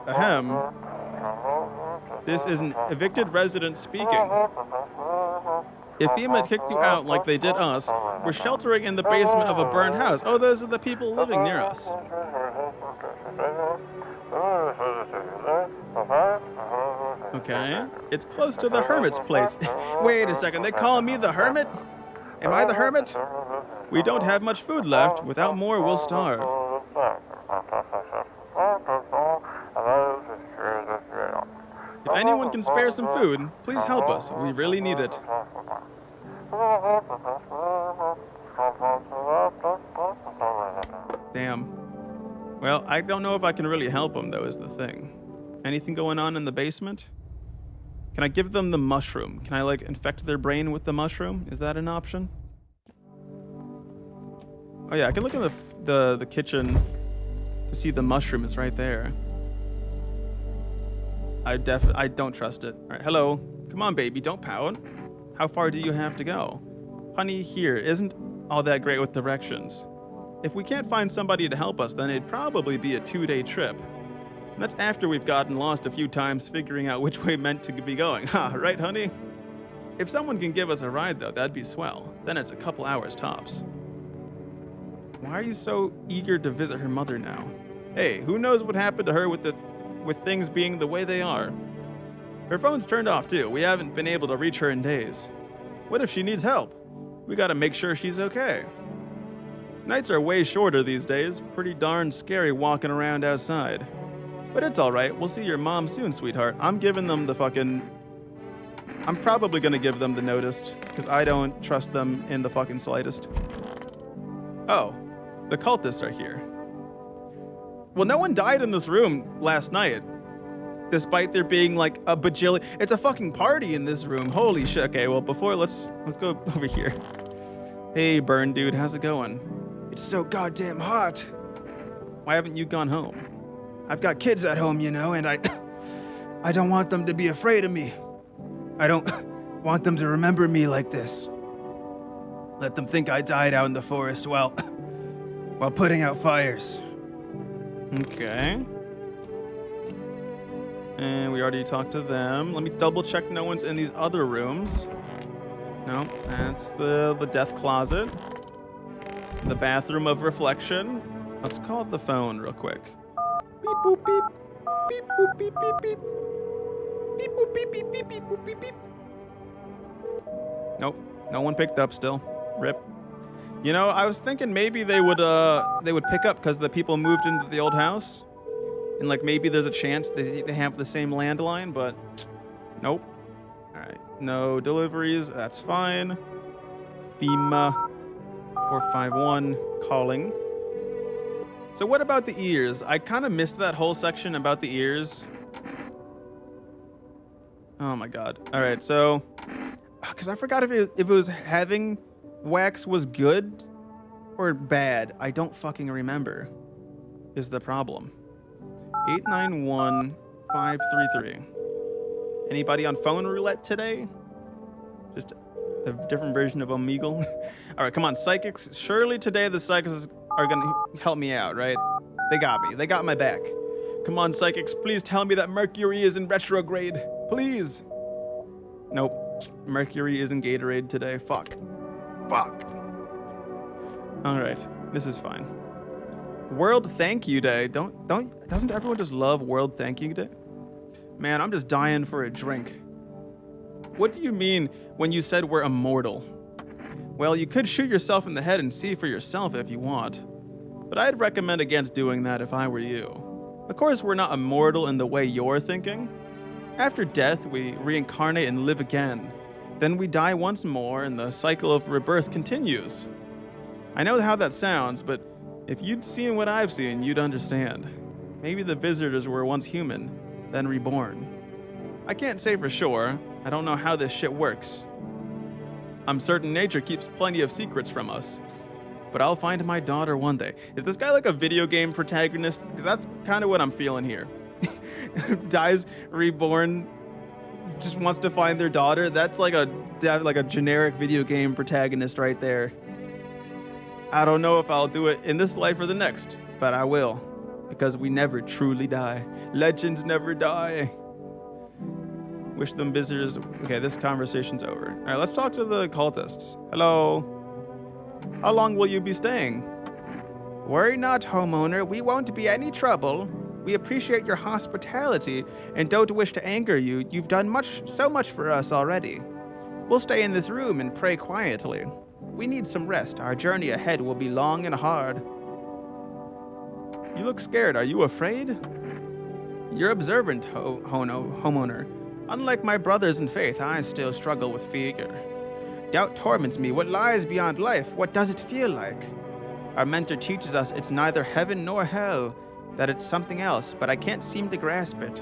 Ahem. This is an evicted resident speaking. If FEMA kicked you out like they did us, we're sheltering in the basement of a burned house. Oh, those are the people living near us. Okay. It's close to the hermit's place. Wait a second, they call me the hermit? Am I the hermit? We don't have much food left. Without more, we'll starve. If anyone can spare some food, please help us. We really need it. Damn. Well, I don't know if I can really help them, though, is the thing. Anything going on in the basement? Can I give them the mushroom? Can I, like, infect their brain with the mushroom? Is that an option? Oh, yeah, I can look in the kitchen to see the mushroom is right there. I don't trust it. All right, hello. Come on, baby, don't pout. How far do you have to go? Honey here isn't all that great with directions. If we can't find somebody to help us, then it'd probably be a 2-day trip. And that's after we've gotten lost a few times figuring out which way meant to be going. Ha, right, honey? If someone can give us a ride, though, that'd be swell. Then it's a couple hours tops. Why are you so eager to visit her mother now? Hey, who knows what happened to her with things being the way they are? Her phone's turned off, too. We haven't been able to reach her in days. What if she needs help? We gotta make sure she's okay. Nights are way shorter these days. Pretty darn scary walking around outside. But it's alright. We'll see your mom soon, sweetheart. I'm probably gonna give them the notice, because I don't trust them in the fucking slightest. Oh, the cultists are here. Well, no one died in this room last night. Despite there being like a bajillion. It's a fucking party in this room. Holy shit. Okay, well, let's go over here. Hey, Burn Dude, how's it going? It's so goddamn hot. Why haven't you gone home? I've got kids at home, you know, and I don't want them to be afraid of me. I don't want them to remember me like this. Let them think I died out in the forest while putting out fires. Okay. And we already talked to them. Let me double check no one's in these other rooms. No, that's the death closet. The bathroom of reflection. Let's call the phone real quick. Beep boop beep. Beep boop beep beep beep. Beep boop beep beep beep beep boop beep beep. Nope, no one picked up still. Rip. You know, I was thinking maybe they would pick up because the people moved into the old house. And like maybe there's a chance they have the same landline, but nope. Alright. No deliveries, that's fine. FEMA 451 calling. So what about the ears? I kind of missed that whole section about the ears. Oh my god. Alright, so because I forgot if it was having wax was good or bad. I don't fucking remember is the problem. 891533. Anybody on phone roulette today? Just a different version of Omegle. All right, come on, psychics. Surely today the psychics are gonna help me out, right? They got me. They got my back. Come on, psychics. Please tell me that Mercury is in retrograde. Please. Nope. Mercury is in Gatorade today. Fuck. Fuck. All right, this is fine. World Thank You Day. Doesn't everyone just love World Thank You Day? Man, I'm just dying for a drink. What do you mean when you said we're immortal? Well, you could shoot yourself in the head and see for yourself if you want. But I'd recommend against doing that if I were you. Of course, we're not immortal in the way you're thinking. After death, we reincarnate and live again. Then we die once more and the cycle of rebirth continues. I know how that sounds, but if you'd seen what I've seen, you'd understand. Maybe the visitors were once human, then reborn. I can't say for sure. I don't know how this shit works. I'm certain nature keeps plenty of secrets from us. But I'll find my daughter one day. Is this guy like a video game protagonist? Because that's kind of what I'm feeling here. Dies, reborn, just wants to find their daughter. That's like a generic video game protagonist right there. I don't know if I'll do it in this life or the next, but I will. Because we never truly die. Legends never die. Wish them visitors... Okay, this conversation's over. All right, let's talk to the cultists. Hello. How long will you be staying? Worry not, homeowner. We won't be any trouble. We appreciate your hospitality and don't wish to anger you. You've done so much for us already. We'll stay in this room and pray quietly. We need some rest. Our journey ahead will be long and hard. You look scared. Are you afraid? You're observant, homeowner. Unlike my brothers in faith, I still struggle with fear. Doubt torments me. What lies beyond life? What does it feel like? Our mentor teaches us it's neither heaven nor hell, that it's something else, but I can't seem to grasp it.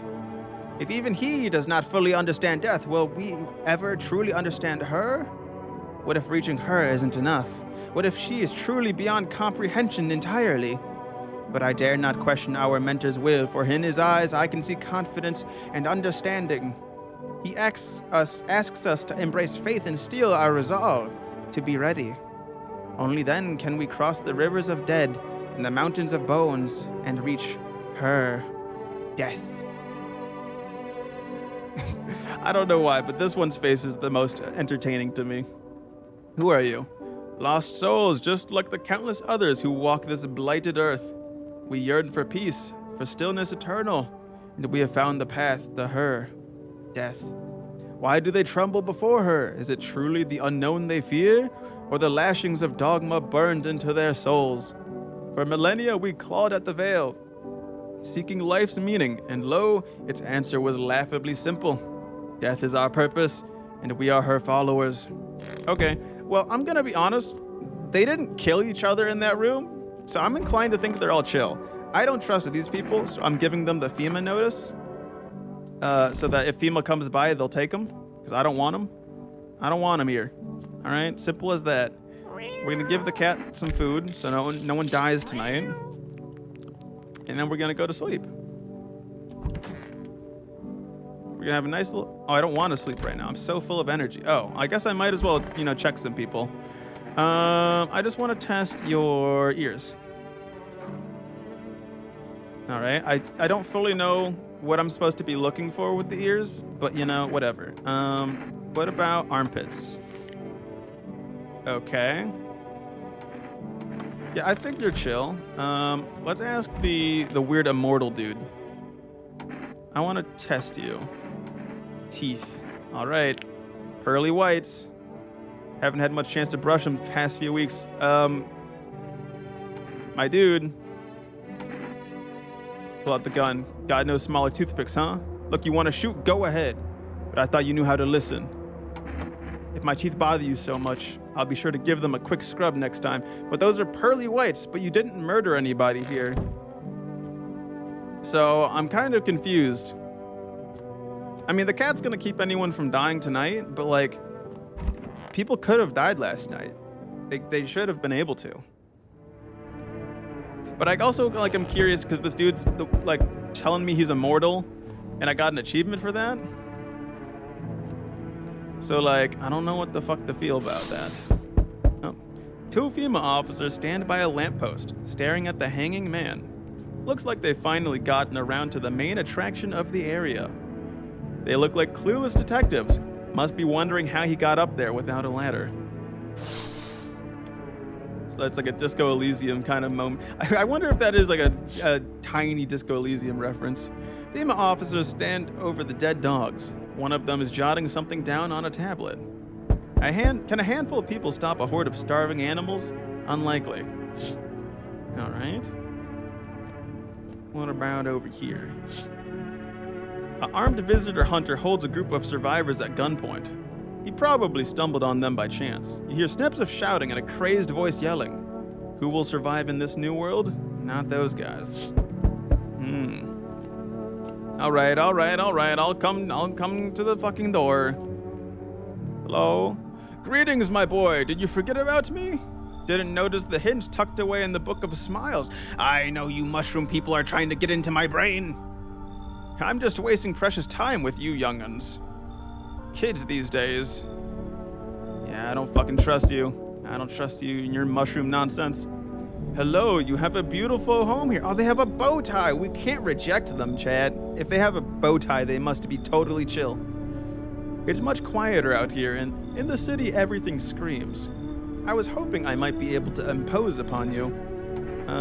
If even he does not fully understand death, will we ever truly understand her? What if reaching her isn't enough? What if she is truly beyond comprehension entirely? But I dare not question our mentor's will, for in his eyes I can see confidence and understanding. He asks us to embrace faith and steel our resolve to be ready. Only then can we cross the rivers of dead and the mountains of bones and reach her death. I don't know why, but this one's face is the most entertaining to me. Who are you? Lost souls, just like the countless others who walk this blighted earth. We yearn for peace, for stillness eternal, and we have found the path to her death. Why do they tremble before her? Is it truly the unknown they fear, or the lashings of dogma burned into their souls? For millennia we clawed at the veil, seeking life's meaning, and lo, its answer was laughably simple. Death is our purpose, and we are her followers. Okay, well, I'm gonna be honest. They didn't kill each other in that room, so I'm inclined to think they're all chill. I don't trust these people, so I'm giving them the FEMA notice. So that if FEMA comes by, they'll take them. Because I don't want them. I don't want them here. All right? Simple as that. We're going to give the cat some food so no one dies tonight. And then we're going to go to sleep. We're going to have a nice little... Oh, I don't want to sleep right now. I'm so full of energy. Oh, I guess I might as well, check some people. I just want to test your ears. All right. I don't fully know what I'm supposed to be looking for with the ears, but you know, whatever. What about armpits? Okay. Yeah, I think they're chill. Let's ask the weird immortal dude. I want to test you. Teeth. All right. Pearly whites. Haven't had much chance to brush them the past few weeks. My dude. Pull out the gun. Got no smaller toothpicks, huh? Look, you want to shoot? Go ahead. But I thought you knew how to listen. If my teeth bother you so much, I'll be sure to give them a quick scrub next time. But those are pearly whites, but you didn't murder anybody here. So I'm kind of confused. I mean, the cat's gonna keep anyone from dying tonight, but like, people could have died last night. They should have been able to. But I also like, I'm curious because this dude's like telling me he's immortal, and I got an achievement for that. So like, I don't know what the fuck to feel about that. Oh. 2 FEMA officers stand by a lamppost, staring at the hanging man. Looks like they've finally gotten around to the main attraction of the area. They look like clueless detectives. Must be wondering how he got up there without a ladder. So that's like a Disco Elysium kind of moment. I wonder if that is like a tiny Disco Elysium reference. FEMA officers stand over the dead dogs. One of them is jotting something down on a tablet. Can a handful of people stop a horde of starving animals? Unlikely. All right. What about over here? An armed visitor hunter holds a group of survivors at gunpoint. He probably stumbled on them by chance. You hear snips of shouting and a crazed voice yelling. Who will survive in this new world? Not those guys. All right. I'll come to the fucking door. Hello? Greetings, my boy. Did you forget about me? Didn't notice the hint tucked away in the Book of Smiles. I know you mushroom people are trying to get into my brain. I'm just wasting precious time with you young'uns. Kids these days. Yeah, I don't fucking trust you. I don't trust you and your mushroom nonsense. Hello, you have a beautiful home here. Oh, they have a bow tie. We can't reject them, Chad. If they have a bow tie, they must be totally chill. It's much quieter out here, and in the city, everything screams. I was hoping I might be able to impose upon you.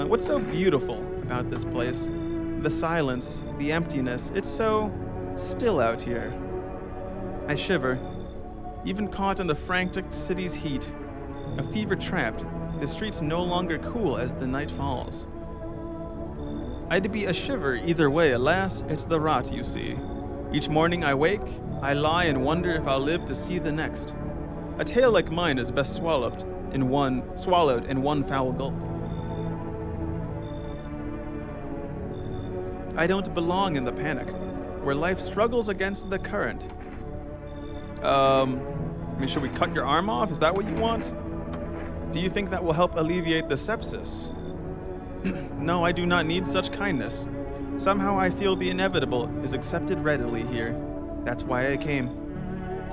What's so beautiful about this place? The silence, the emptiness, it's so still out here. I shiver, even caught in the frantic city's heat. A fever trapped, the streets no longer cool as the night falls. I'd be a shiver either way, alas, it's the rot you see. Each morning I wake, I lie and wonder if I'll live to see the next. A tale like mine is best swallowed in one foul gulp. I don't belong in the panic, where life struggles against the current. Should we cut your arm off? Is that what you want? Do you think that will help alleviate the sepsis? No, I do not need such kindness. Somehow I feel the inevitable is accepted readily here. That's why I came.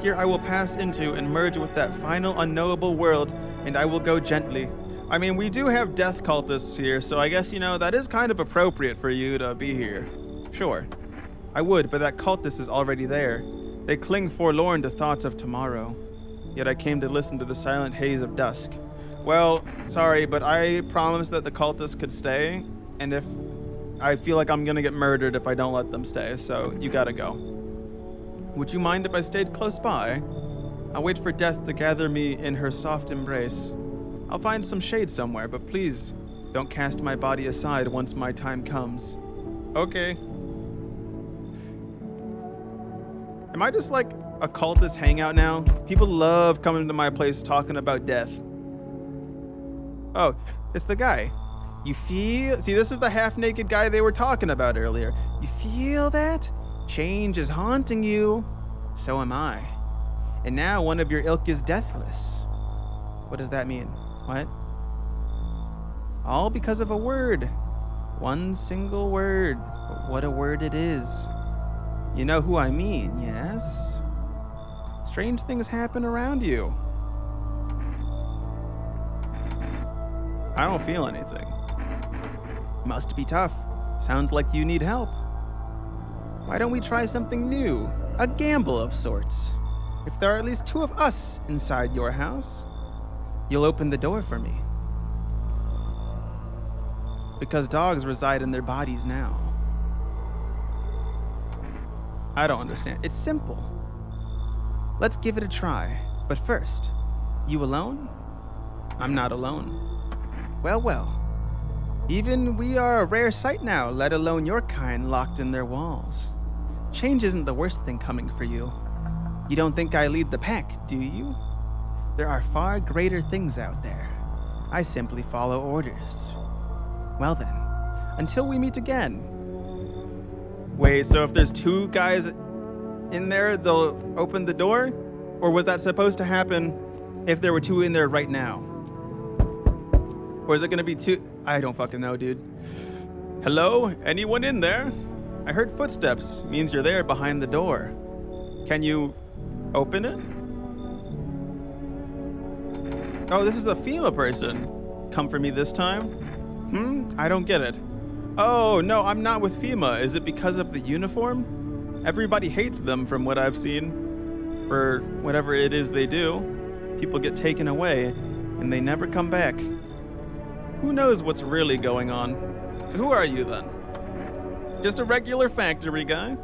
Here I will pass into and merge with that final unknowable world, and I will go gently. I mean, we do have death cultists here, so I guess, that is kind of appropriate for you to be here. Sure. I would, but that cultist is already there. They cling forlorn to thoughts of tomorrow. Yet I came to listen to the silent haze of dusk. Well, sorry, but I promised that the cultists could stay, and if I feel like I'm gonna get murdered if I don't let them stay, so you gotta go. Would you mind if I stayed close by? I'll wait for death to gather me in her soft embrace. I'll find some shade somewhere, but please, don't cast my body aside once my time comes. Okay. Am I just like a cultist hangout now? People love coming to my place talking about death. Oh, it's the guy. See, this is the half-naked guy they were talking about earlier. You feel that? Change is haunting you. So am I. And now one of your ilk is deathless. What does that mean? What? All because of a word. One single word. But what a word it is. You know who I mean, yes? Strange things happen around you. I don't feel anything. Must be tough. Sounds like you need help. Why don't we try something new? A gamble of sorts. If there are at least 2 of us inside your house, you'll open the door for me. Because dogs reside in their bodies now. I don't understand. It's simple. Let's give it a try. But first, you alone? I'm not alone. Well, well. Even we are a rare sight now, let alone your kind locked in their walls. Change isn't the worst thing coming for you. You don't think I lead the pack, do you? There are far greater things out there. I simply follow orders. Well then, until we meet again. Wait, so if there's 2 guys in there, they'll open the door? Or was that supposed to happen if there were 2 in there right now? Or is it gonna be 2? I don't fucking know, dude. Hello? Anyone in there? I heard footsteps. Means you're there behind the door. Can you open it? Oh, this is a FEMA person. Come for me this time? I don't get it. Oh, no, I'm not with FEMA. Is it because of the uniform? Everybody hates them from what I've seen. For whatever it is they do. People get taken away, and they never come back. Who knows what's really going on? So who are you then? Just a regular factory guy.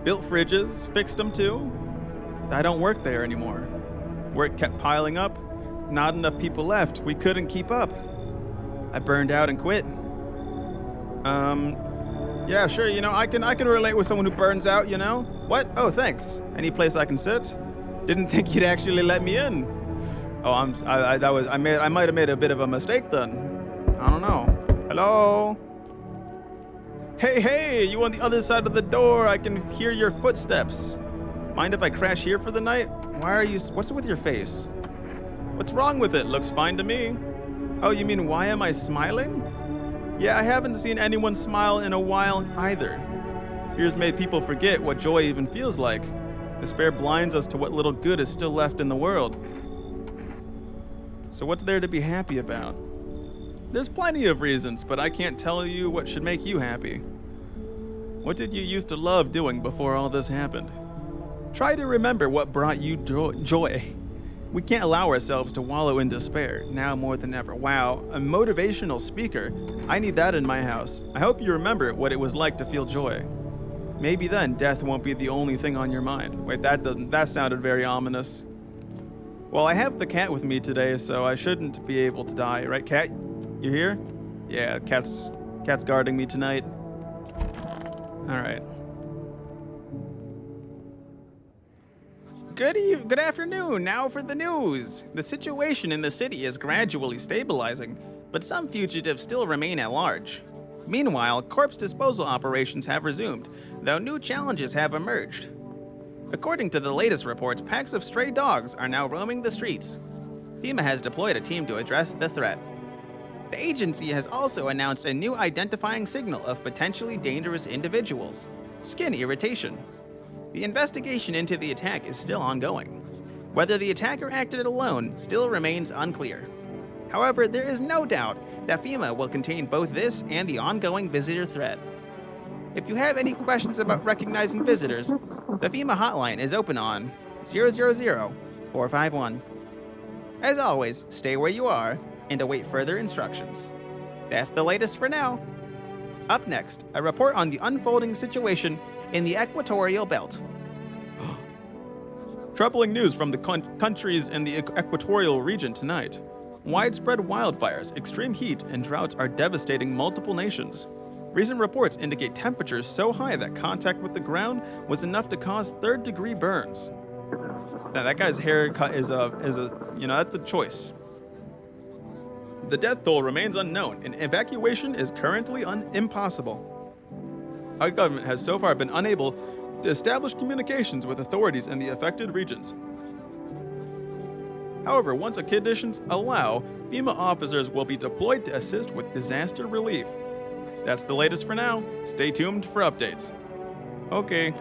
Built fridges, fixed them too. I don't work there anymore. Work kept piling up. Not enough people left. We couldn't keep up. I burned out and quit. Yeah, sure, you know, I can relate with someone who burns out, you know? What? Oh, thanks. Any place I can sit? Didn't think you'd actually let me in. Oh, I might have made a bit of a mistake then. I don't know. Hello? Hey, you on the other side of the door. I can hear your footsteps. Mind if I crash here for the night? What's with your face? What's wrong with it? Looks fine to me. Oh, you mean why am I smiling? Yeah, I haven't seen anyone smile in a while either. Fears made people forget what joy even feels like. Despair blinds us to what little good is still left in the world. So what's there to be happy about? There's plenty of reasons, but I can't tell you what should make you happy. What did you used to love doing before all this happened? Try to remember what brought you joy. We can't allow ourselves to wallow in despair, now more than ever. Wow, a motivational speaker. I need that in my house. I hope you remember what it was like to feel joy. Maybe then death won't be the only thing on your mind. Wait, that sounded very ominous. Well, I have the cat with me today, so I shouldn't be able to die, right, cat? You here? Yeah, cat's guarding me tonight. All right. Good afternoon. Now for the news. The situation in the city is gradually stabilizing, but some fugitives still remain at large. Meanwhile, corpse disposal operations have resumed, though new challenges have emerged. According to the latest reports, packs of stray dogs are now roaming the streets. FEMA has deployed a team to address the threat. The agency has also announced a new identifying signal of potentially dangerous individuals: skin irritation. The investigation into the attack is still ongoing. Whether the attacker acted alone still remains unclear. However, there is no doubt that FEMA will contain both this and the ongoing visitor threat. If you have any questions about recognizing visitors, the FEMA hotline is open on 000-451. As always, stay where you are and await further instructions. That's the latest for now. Up next, a report on the unfolding situation in the equatorial belt. Troubling news from the countries in the equatorial region tonight. Widespread wildfires, extreme heat, and droughts are devastating multiple nations. Recent reports indicate temperatures so high that contact with the ground was enough to cause third-degree burns. Now, that guy's haircut is that's a choice. The death toll remains unknown, and evacuation is currently impossible. Our government has so far been unable to establish communications with authorities in the affected regions. However, once conditions allow, FEMA officers will be deployed to assist with disaster relief. That's the latest for now. Stay tuned for updates. Okay.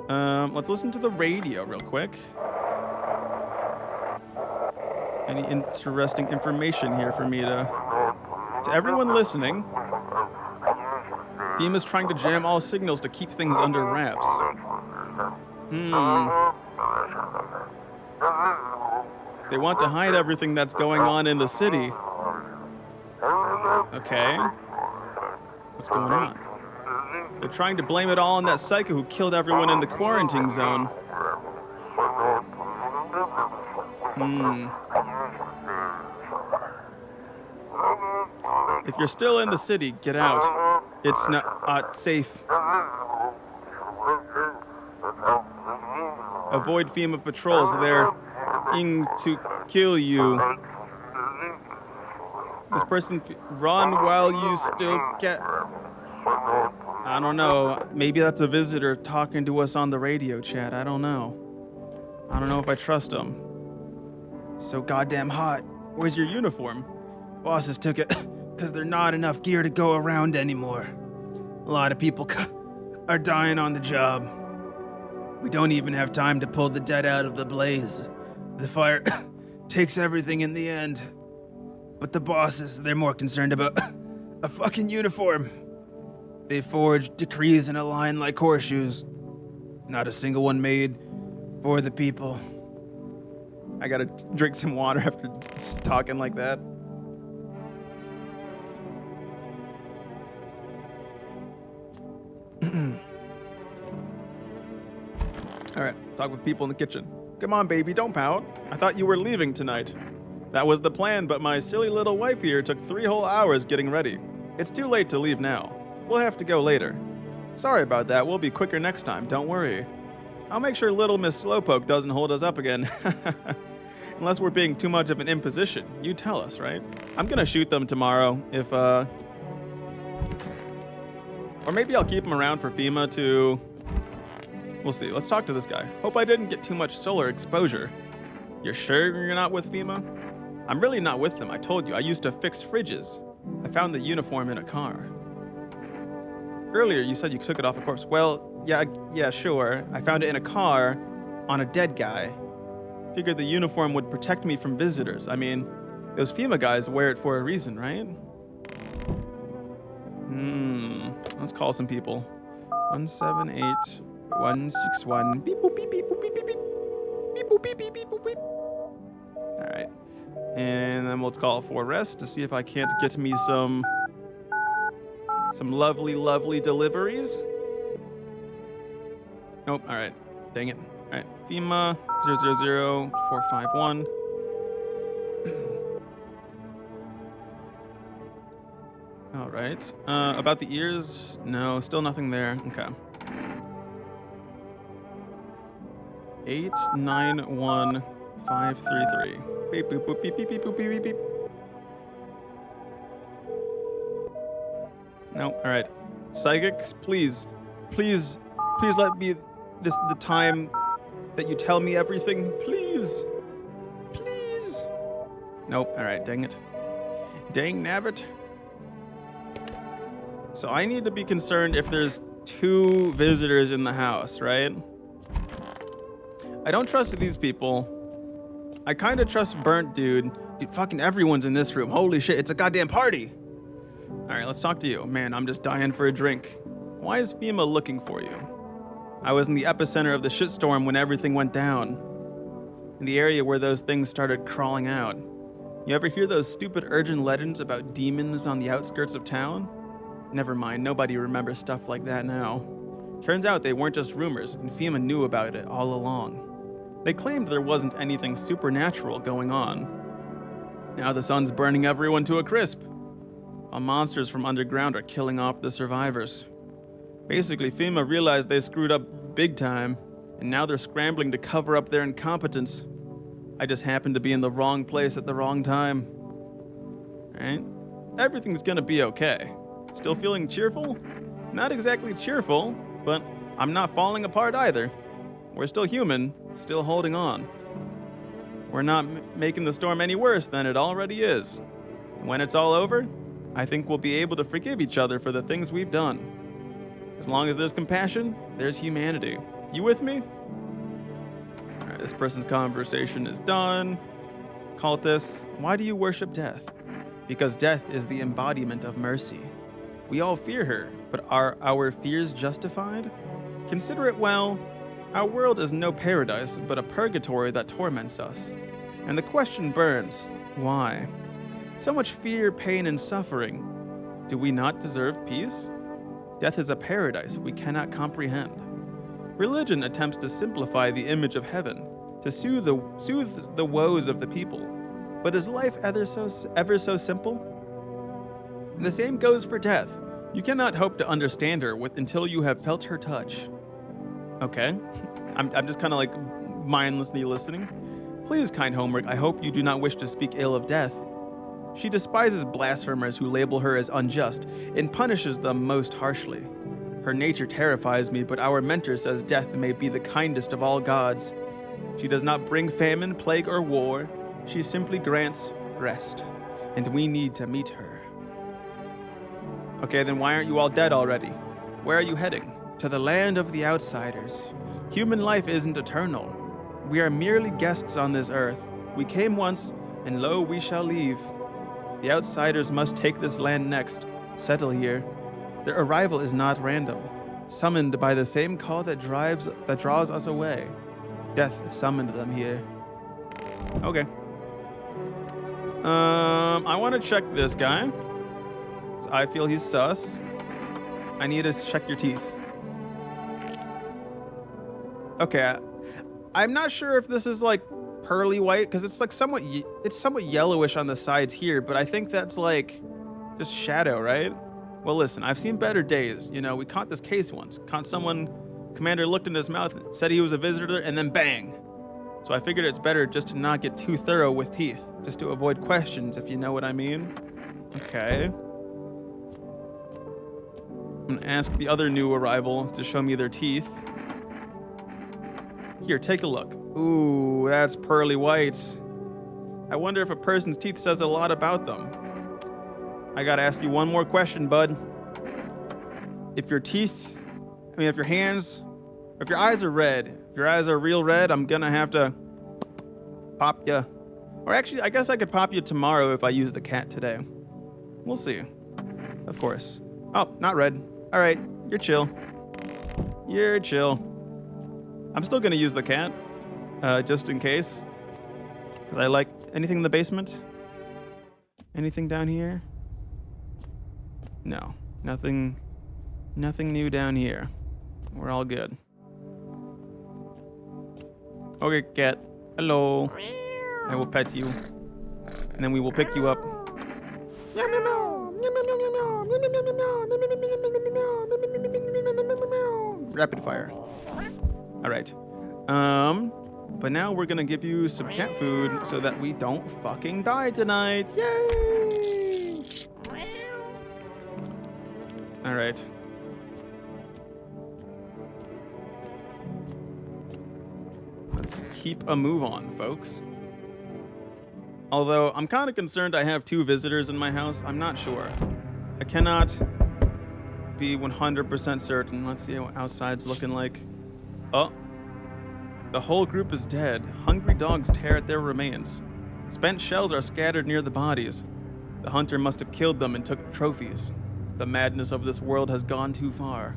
Let's listen to the radio real quick. Any interesting information here for me to everyone listening. FEMA's trying to jam all signals to keep things under wraps. They want to hide everything that's going on in the city. Okay. What's going on? They're trying to blame it all on that psycho who killed everyone in the quarantine zone. If you're still in the city, get out. It's not safe. Avoid FEMA patrols. They're in to kill you. This person, run while you still can. I don't know. Maybe that's a visitor talking to us on the radio chat. I don't know. I don't know if I trust him. It's so goddamn hot. Where's your uniform? Bosses took it because there's not enough gear to go around anymore. A lot of people are dying on the job. We don't even have time to pull the dead out of the blaze. The fire takes everything in the end. But the bosses, they're more concerned about a fucking uniform. They forge decrees in a line like horseshoes. Not a single one made for the people. I gotta drink some water after talking like that. All right, talk with people in the kitchen. Come on, baby, don't pout. I thought you were leaving tonight. That was the plan, but my silly little wife here took 3 whole hours getting ready. It's too late to leave now. We'll have to go later. Sorry about that. We'll be quicker next time. Don't worry. I'll make sure little Miss Slowpoke doesn't hold us up again. Unless we're being too much of an imposition. You tell us, right? I'm gonna shoot them tomorrow if, or maybe I'll keep them around for FEMA to... We'll see. Let's talk to this guy. Hope I didn't get too much solar exposure. You're sure you're not with FEMA? I'm really not with them. I told you. I used to fix fridges. I found the uniform in a car. Earlier, you said you took it off a corpse. Well, yeah, sure. I found it in a car on a dead guy. Figured the uniform would protect me from visitors. I mean, those FEMA guys wear it for a reason, right? Let's call some people. 178 161 beep boop beep beep boop beep beep beep beep boop beep beep beep boop beep. All right, and then we'll call for rest to see if I can't get me some lovely deliveries. Nope. All right, dang it. All right, FEMA 000451. All right. About the ears? No, still nothing there. Okay. 891533. Beep boop boop beep beep beep boop beep beep beep. No. All right. Psychics, please let me the time that you tell me everything. Please. Nope. All right. Dang it. Dang nabbit. So I need to be concerned if there's 2 visitors in the house, right? I don't trust these people. I kind of trust Burnt Dude. Dude, fucking everyone's in this room. Holy shit, it's a goddamn party. All right, let's talk to you. Man, I'm just dying for a drink. Why is FEMA looking for you? I was in the epicenter of the shitstorm when everything went down. In the area where those things started crawling out. You ever hear those stupid urgent legends about demons on the outskirts of town? Never mind, nobody remembers stuff like that now. Turns out they weren't just rumors, and FEMA knew about it all along. They claimed there wasn't anything supernatural going on. Now the sun's burning everyone to a crisp. While monsters from underground are killing off the survivors. Basically, FEMA realized they screwed up big time, and now they're scrambling to cover up their incompetence. I just happened to be in the wrong place at the wrong time. Alright? Everything's gonna be okay. Still feeling cheerful? Not exactly cheerful, but I'm not falling apart either. We're still human, still holding on. We're not making the storm any worse than it already is. And when it's all over, I think we'll be able to forgive each other for the things we've done. As long as there's compassion, there's humanity. You with me? All right, this person's conversation is done. Cultists, why do you worship death? Because death is the embodiment of mercy. We all fear her, but are our fears justified? Consider it well. Our world is no paradise, but a purgatory that torments us. And the question burns, why? So much fear, pain, and suffering. Do we not deserve peace? Death is a paradise we cannot comprehend. Religion attempts to simplify the image of heaven, to soothe the woes of the people. But is life ever so simple? And the same goes for death. You cannot hope to understand her until you have felt her touch. Okay, I'm just kind of like mindlessly listening. Please, kind homework, I hope you do not wish to speak ill of death. She despises blasphemers who label her as unjust and punishes them most harshly. Her nature terrifies me, but our mentor says death may be the kindest of all gods. She does not bring famine, plague, or war. She simply grants rest, and we need to meet her. Okay, then why aren't you all dead already? Where are you heading? To the land of the outsiders. Human life isn't eternal. We are merely guests on this earth. We came once, and lo, we shall leave. The outsiders must take this land next, settle here. Their arrival is not random, summoned by the same call that draws us away. Death summoned them here. Okay. I want to check this guy. I feel he's sus. I need to check your teeth. Okay. I'm not sure if this is like pearly white because it's like somewhat yellowish on the sides here, but I think that's like just shadow, right? Well, listen, I've seen better days. You know, we caught this case once. Caught someone, commander looked in his mouth, said he was a visitor, and then bang. So I figured it's better just to not get too thorough with teeth, just to avoid questions, if you know what I mean. Okay. I'm gonna ask the other new arrival to show me their teeth. Here, take a look. Ooh, that's pearly whites. I wonder if a person's teeth says a lot about them. I gotta ask you one more question, bud. If your eyes are red, if your eyes are real red, I'm gonna have to pop you. Or actually, I guess I could pop you tomorrow if I use the cat today. We'll see. Of course. Oh, not red. All right, you're chill. You're chill. I'm still gonna use the cat, just in case. Because I like anything in the basement. Anything down here? No, nothing new down here. We're all good. Okay, cat. Hello. I will pet you. And then we will pick you up. Rapid fire. All right. But now we're gonna give you some cat food so that we don't fucking die tonight. Yay! All right. Let's keep a move on, folks. Although I'm kind of concerned I have 2 visitors in my house. I'm not sure. I cannot be 100% certain. Let's see what outside's looking like. Oh. The whole group is dead. Hungry dogs tear at their remains. Spent shells are scattered near the bodies. The hunter must have killed them and took trophies. The madness of this world has gone too far.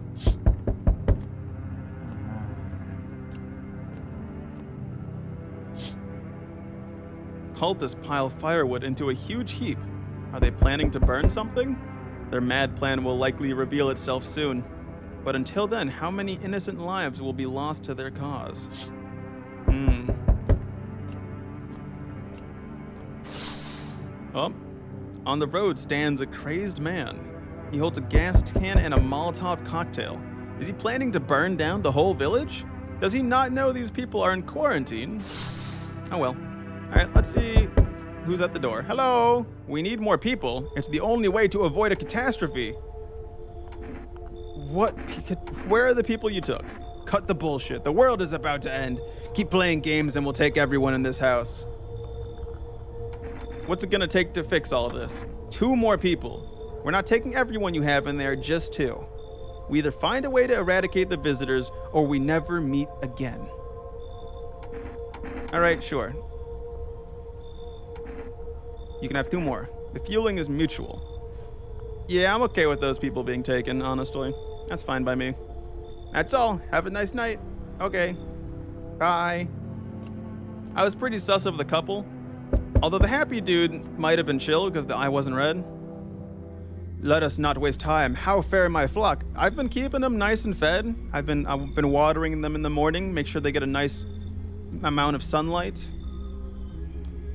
Cultists pile firewood into a huge heap. Are they planning to burn something? Their mad plan will likely reveal itself soon. But until then, how many innocent lives will be lost to their cause? Oh, on the road stands a crazed man. He holds a gas can and a Molotov cocktail. Is he planning to burn down the whole village? Does he not know these people are in quarantine? Oh well. All right, let's see who's at the door. Hello? We need more people. It's the only way to avoid a catastrophe. What? Where are the people you took? Cut the bullshit. The world is about to end. Keep playing games and we'll take everyone in this house. What's it gonna take to fix all this? 2 more people. We're not taking everyone you have in there, just 2. We either find a way to eradicate the visitors or we never meet again. All right, sure. You can have 2 more. The fueling is mutual. Yeah, I'm okay with those people being taken, honestly. That's fine by me. That's all. Have a nice night. Okay. Bye. I was pretty sus of the couple. Although the happy dude might have been chill because the eye wasn't red. Let us not waste time. How fare my flock? I've been keeping them nice and fed. I've been watering them in the morning, make sure they get a nice amount of sunlight.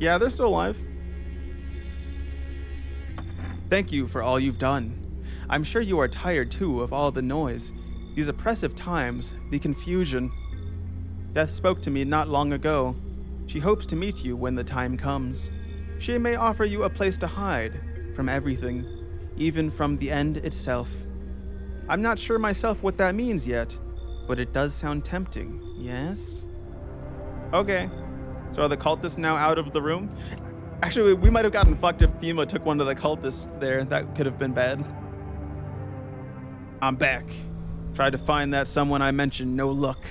Yeah, they're still alive. Thank you for all you've done. I'm sure you are tired too of all the noise, these oppressive times, the confusion. Death spoke to me not long ago. She hopes to meet you when the time comes. She may offer you a place to hide from everything, even from the end itself. I'm not sure myself what that means yet, but it does sound tempting, yes? Okay. So are the cultists now out of the room? Actually, we might have gotten fucked if FEMA took one of the cultists there. That could have been bad. I'm back. Tried to find that someone I mentioned, no luck.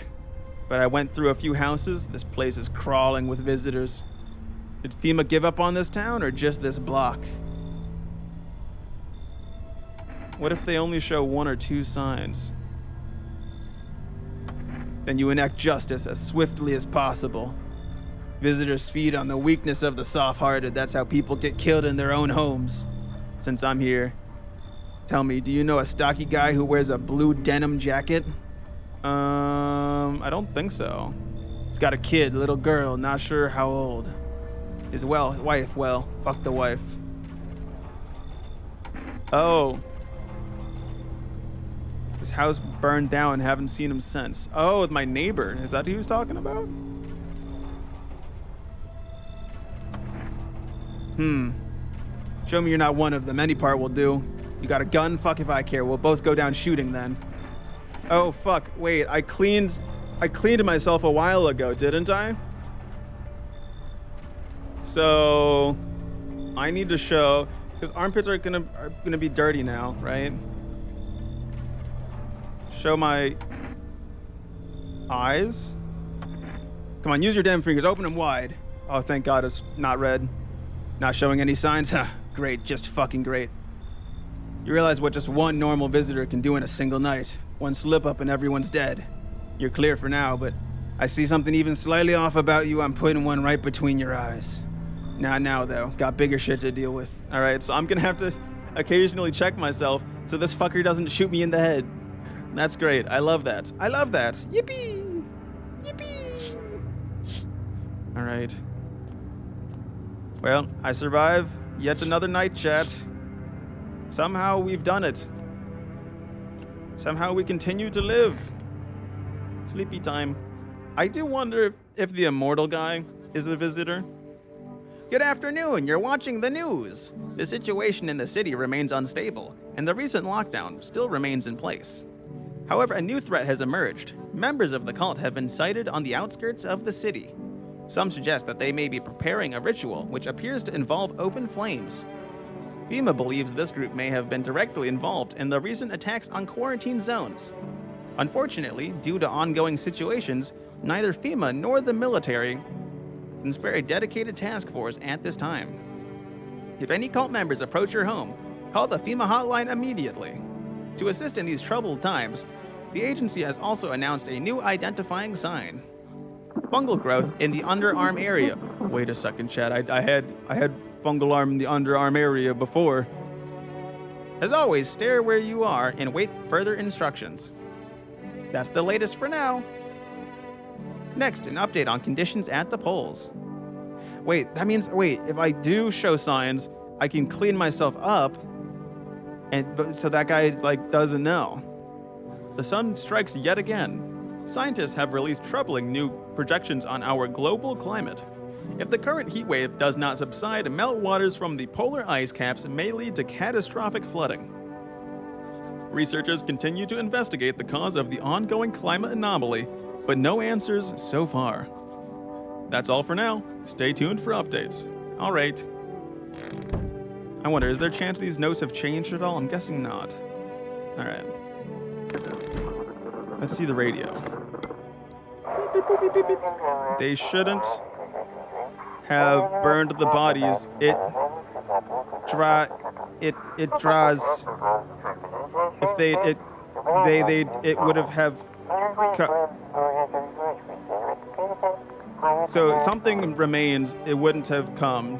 But I went through a few houses. This place is crawling with visitors. Did FEMA give up on this town or just this block? What if they only show 1 or 2 signs? Then you enact justice as swiftly as possible. Visitors feed on the weakness of the soft-hearted. That's how people get killed in their own homes. Since I'm here, tell me, do you know a stocky guy who wears a blue denim jacket? I don't think so. He's got a kid, little girl, not sure how old. His wife, fuck the wife. Oh. His house burned down, haven't seen him since. Oh, my neighbor. Is that who he was talking about? Show me you're not one of them. Any part will do. You got a gun? Fuck if I care. We'll both go down shooting then. Oh, fuck. Wait, I cleaned myself a while ago, didn't I? So I need to show, because armpits are gonna be dirty now, right? Show my eyes. Come on, use your damn fingers. Open them wide. Oh, thank God it's not red. Not showing any signs? Huh, great, just fucking great. You realize what just one normal visitor can do in a single night. One slip up and everyone's dead. You're clear for now, but I see something even slightly off about you. I'm putting one right between your eyes. Not now, though. Got bigger shit to deal with. All right, so I'm gonna have to occasionally check myself so this fucker doesn't shoot me in the head. That's great. I love that. I love that. Yippee! Yippee! All right. Well, I survive yet another night, chat. Somehow we've done it. Somehow we continue to live. Sleepy time. I do wonder if the immortal guy is a visitor. Good afternoon, you're watching the news. The situation in the city remains unstable, and the recent lockdown still remains in place. However, a new threat has emerged. Members of the cult have been sighted on the outskirts of the city. Some suggest that they may be preparing a ritual which appears to involve open flames. FEMA believes this group may have been directly involved in the recent attacks on quarantine zones. Unfortunately, due to ongoing situations, neither FEMA nor the military can spare a dedicated task force at this time. If any cult members approach your home, call the FEMA hotline immediately. To assist in these troubled times, the agency has also announced a new identifying sign. Fungal growth in the underarm area. Wait a second, Chad. I had fungal arm in the underarm area before. As always, stare where you are and wait further instructions. That's the latest for now. Next, an update on conditions at the polls. Wait, if I do show signs, I can clean myself up, so that guy doesn't know. The sun strikes yet again. Scientists have released troubling new projections on our global climate. If the current heat wave does not subside, meltwaters from the polar ice caps may lead to catastrophic flooding. Researchers continue to investigate the cause of the ongoing climate anomaly, but no answers so far. That's all for now. Stay tuned for updates. All right. I wonder, is there a chance these notes have changed at all? I'm guessing not. All right. Let's see the radio. Beep, beep, beep, beep, beep. They shouldn't have burned the bodies. it draws. If it would have so something remains, it wouldn't have come.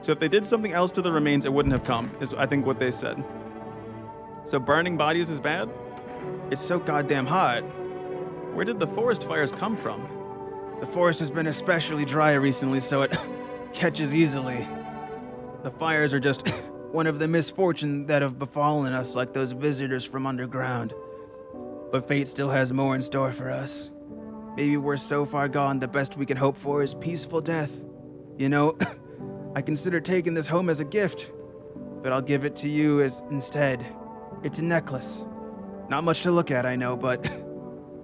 So if they did something else to the remains, it wouldn't have come, is I think what they said. So burning bodies is bad? It's so goddamn hot. Where did the forest fires come from? The forest has been especially dry recently, so it catches easily. The fires are just one of the misfortune that have befallen us, like those visitors from underground. But fate still has more in store for us. Maybe we're so far gone, the best we can hope for is peaceful death. You know, I consider taking this home as a gift, but I'll give it to you instead. It's a necklace. Not much to look at, I know, but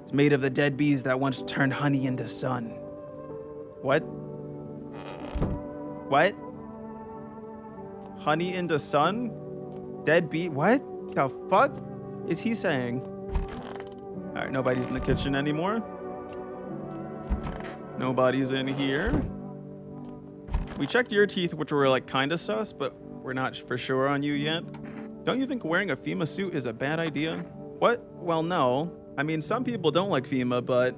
it's made of the dead bees that once turned honey into sun. What? What? Honey into sun? Dead bee? What the fuck is he saying? Alright, nobody's in the kitchen anymore. Nobody's in here. We checked your teeth, which were like kinda sus, but we're not for sure on you yet. Don't you think wearing a FEMA suit is a bad idea? What? Well, no. I mean, some people don't like FEMA, but...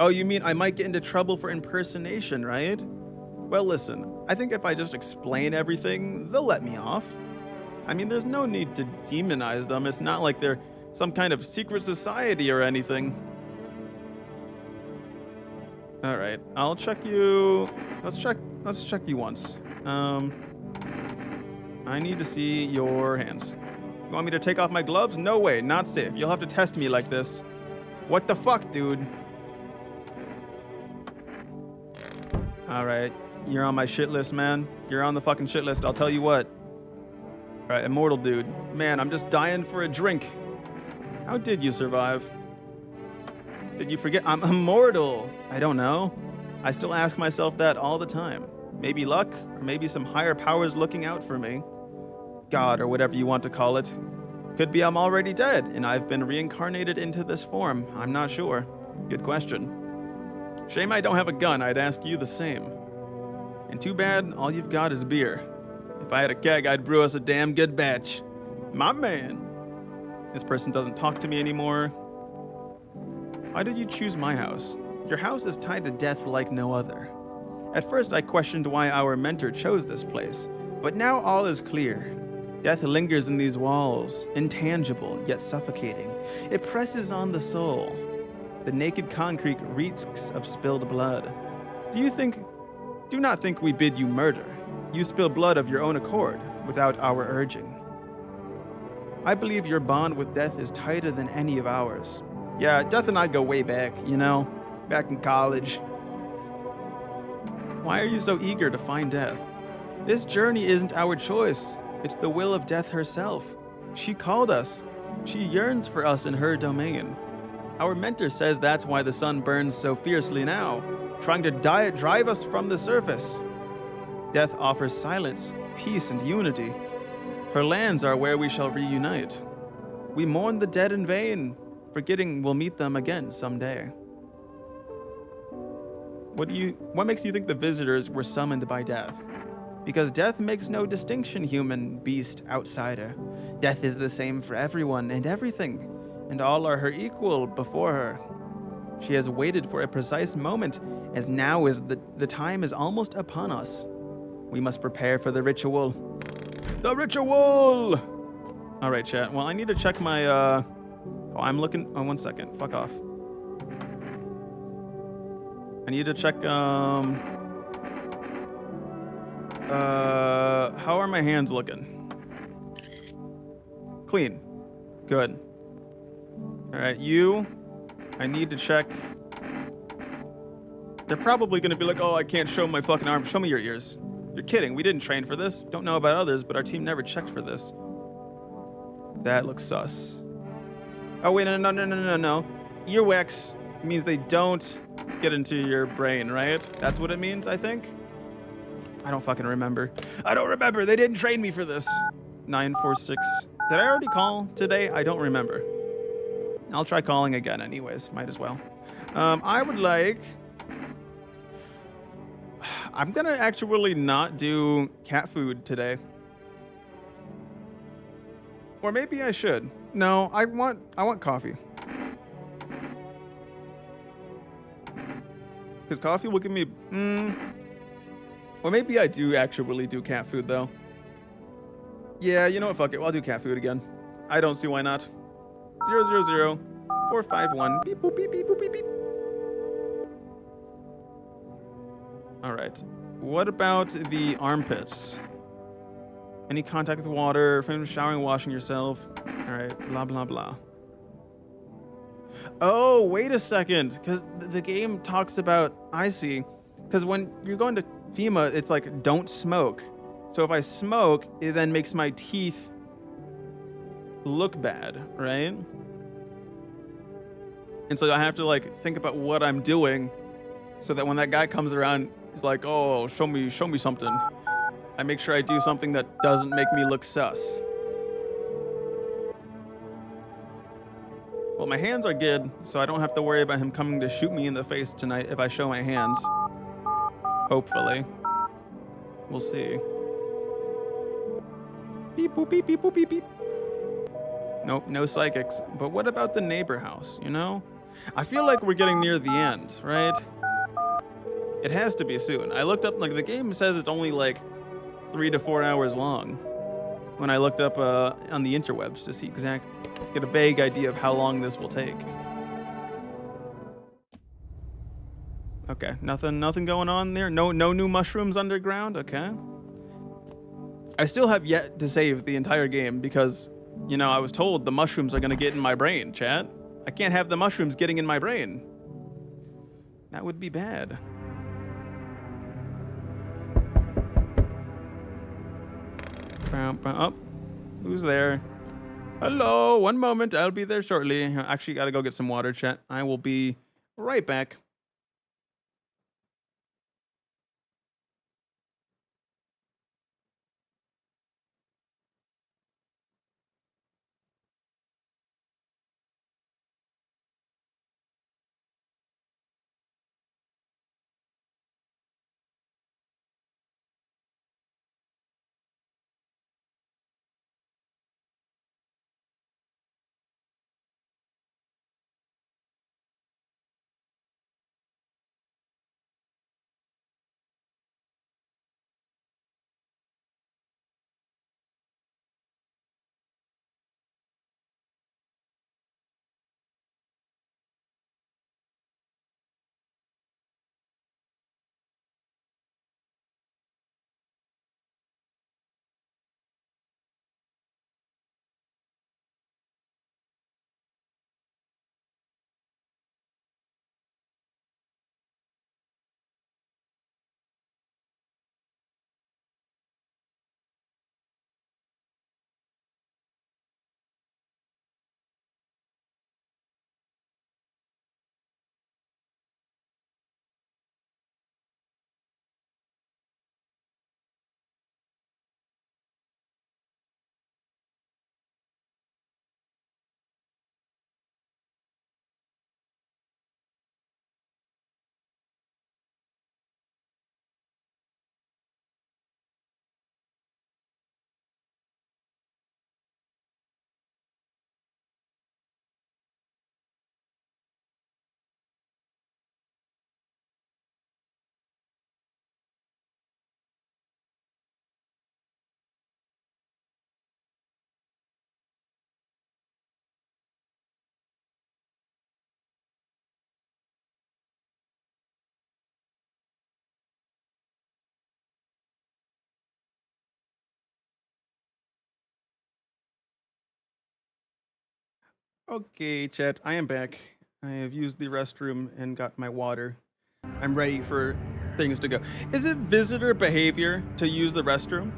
Oh, you mean I might get into trouble for impersonation, right? Well, listen, I think if I just explain everything, they'll let me off. I mean, there's no need to demonize them. It's not like they're some kind of secret society or anything. Alright, I'll check you... Let's check you once. I need to see your hands. You want me to take off my gloves? No way, not safe. You'll have to test me like this. What the fuck, dude? Alright, you're on my shit list, man. You're on the fucking shit list, I'll tell you what. Alright, immortal dude. Man, I'm just dying for a drink. How did you survive? Did you forget I'm immortal? I don't know. I still ask myself that all the time. Maybe luck, or maybe some higher powers looking out for me. God, or whatever you want to call it. Could be I'm already dead, and I've been reincarnated into this form. I'm not sure. Good question. Shame I don't have a gun, I'd ask you the same. And too bad, all you've got is beer. If I had a keg, I'd brew us a damn good batch. My man. This person doesn't talk to me anymore. Why did you choose my house? Your house is tied to death like no other. At first, I questioned why our mentor chose this place, but now all is clear. Death lingers in these walls, intangible yet suffocating. It presses on the soul. The naked concrete reeks of spilled blood. Do not think we bid you murder. You spill blood of your own accord, without our urging. I believe your bond with death is tighter than any of ours. Yeah, Death and I go way back, you know? Back in college. Why are you so eager to find death? This journey isn't our choice. It's the will of death herself. She called us. She yearns for us in her domain. Our mentor says that's why the sun burns so fiercely now, trying to drive us from the surface. Death offers silence, peace, and unity. Her lands are where we shall reunite. We mourn the dead in vain, forgetting we'll meet them again someday. What makes you think the visitors were summoned by death? Because death makes no distinction, human, beast, outsider. Death is the same for everyone and everything, and all are her equal before her. She has waited for a precise moment, as now is the time is almost upon us. We must prepare for the ritual. The ritual! All right, chat. Well, I need to check my, I'm looking, 1 second. Fuck off. I need to check, how are my hands looking? Clean. Good. All right, I need to check. They're probably gonna be like, oh, I can't show my fucking arm. Show me your ears. You're kidding. We didn't train for this. Don't know about others, but our team never checked for this. That looks sus. Oh, wait, no. Earwax means they don't get into your brain, right? That's what it means, I think? I don't fucking remember. I don't remember. They didn't train me for this. 946. Did I already call today? I don't remember. I'll try calling again anyways. Might as well. I I'm gonna actually not do cat food today. Or maybe I should. No, I want coffee. Because coffee will give me... Or maybe I do actually do cat food, though. Yeah, you know what? Fuck it. I'll do cat food again. I don't see why not. 000 451. Beep, boop, beep, beep, boop, beep, beep. All right. What about the armpits? Any contact with water, from showering, washing yourself. All right, blah, blah, blah. Oh, wait a second. Because the game talks about... I see. Because when you're going to FEMA, it's like, don't smoke. So if I smoke, it then makes my teeth look bad, right? And so I have to like think about what I'm doing so that when that guy comes around, he's like, oh, show me something. I make sure I do something that doesn't make me look sus. Well, my hands are good, so I don't have to worry about him coming to shoot me in the face tonight if I show my hands. Hopefully. We'll see. Beep, boop, beep, beep, boop, beep, beep. Nope, no psychics. But what about the neighbor house, you know? I feel like we're getting near the end, right? It has to be soon. I looked up, like, the game says it's only, like, 3 to 4 hours long. When I looked up on the interwebs to get a vague idea of how long this will take. Okay, nothing going on there? No new mushrooms underground? Okay. I still have yet to save the entire game because, you know, I was told the mushrooms are gonna get in my brain, chat. I can't have the mushrooms getting in my brain. That would be bad. Oh, who's there? Hello, one moment, I'll be there shortly. I actually gotta go get some water, chat. I will be right back. Okay, chat, I am back. I have used the restroom and got my water. I'm ready for things to go. Is it visitor behavior to use the restroom?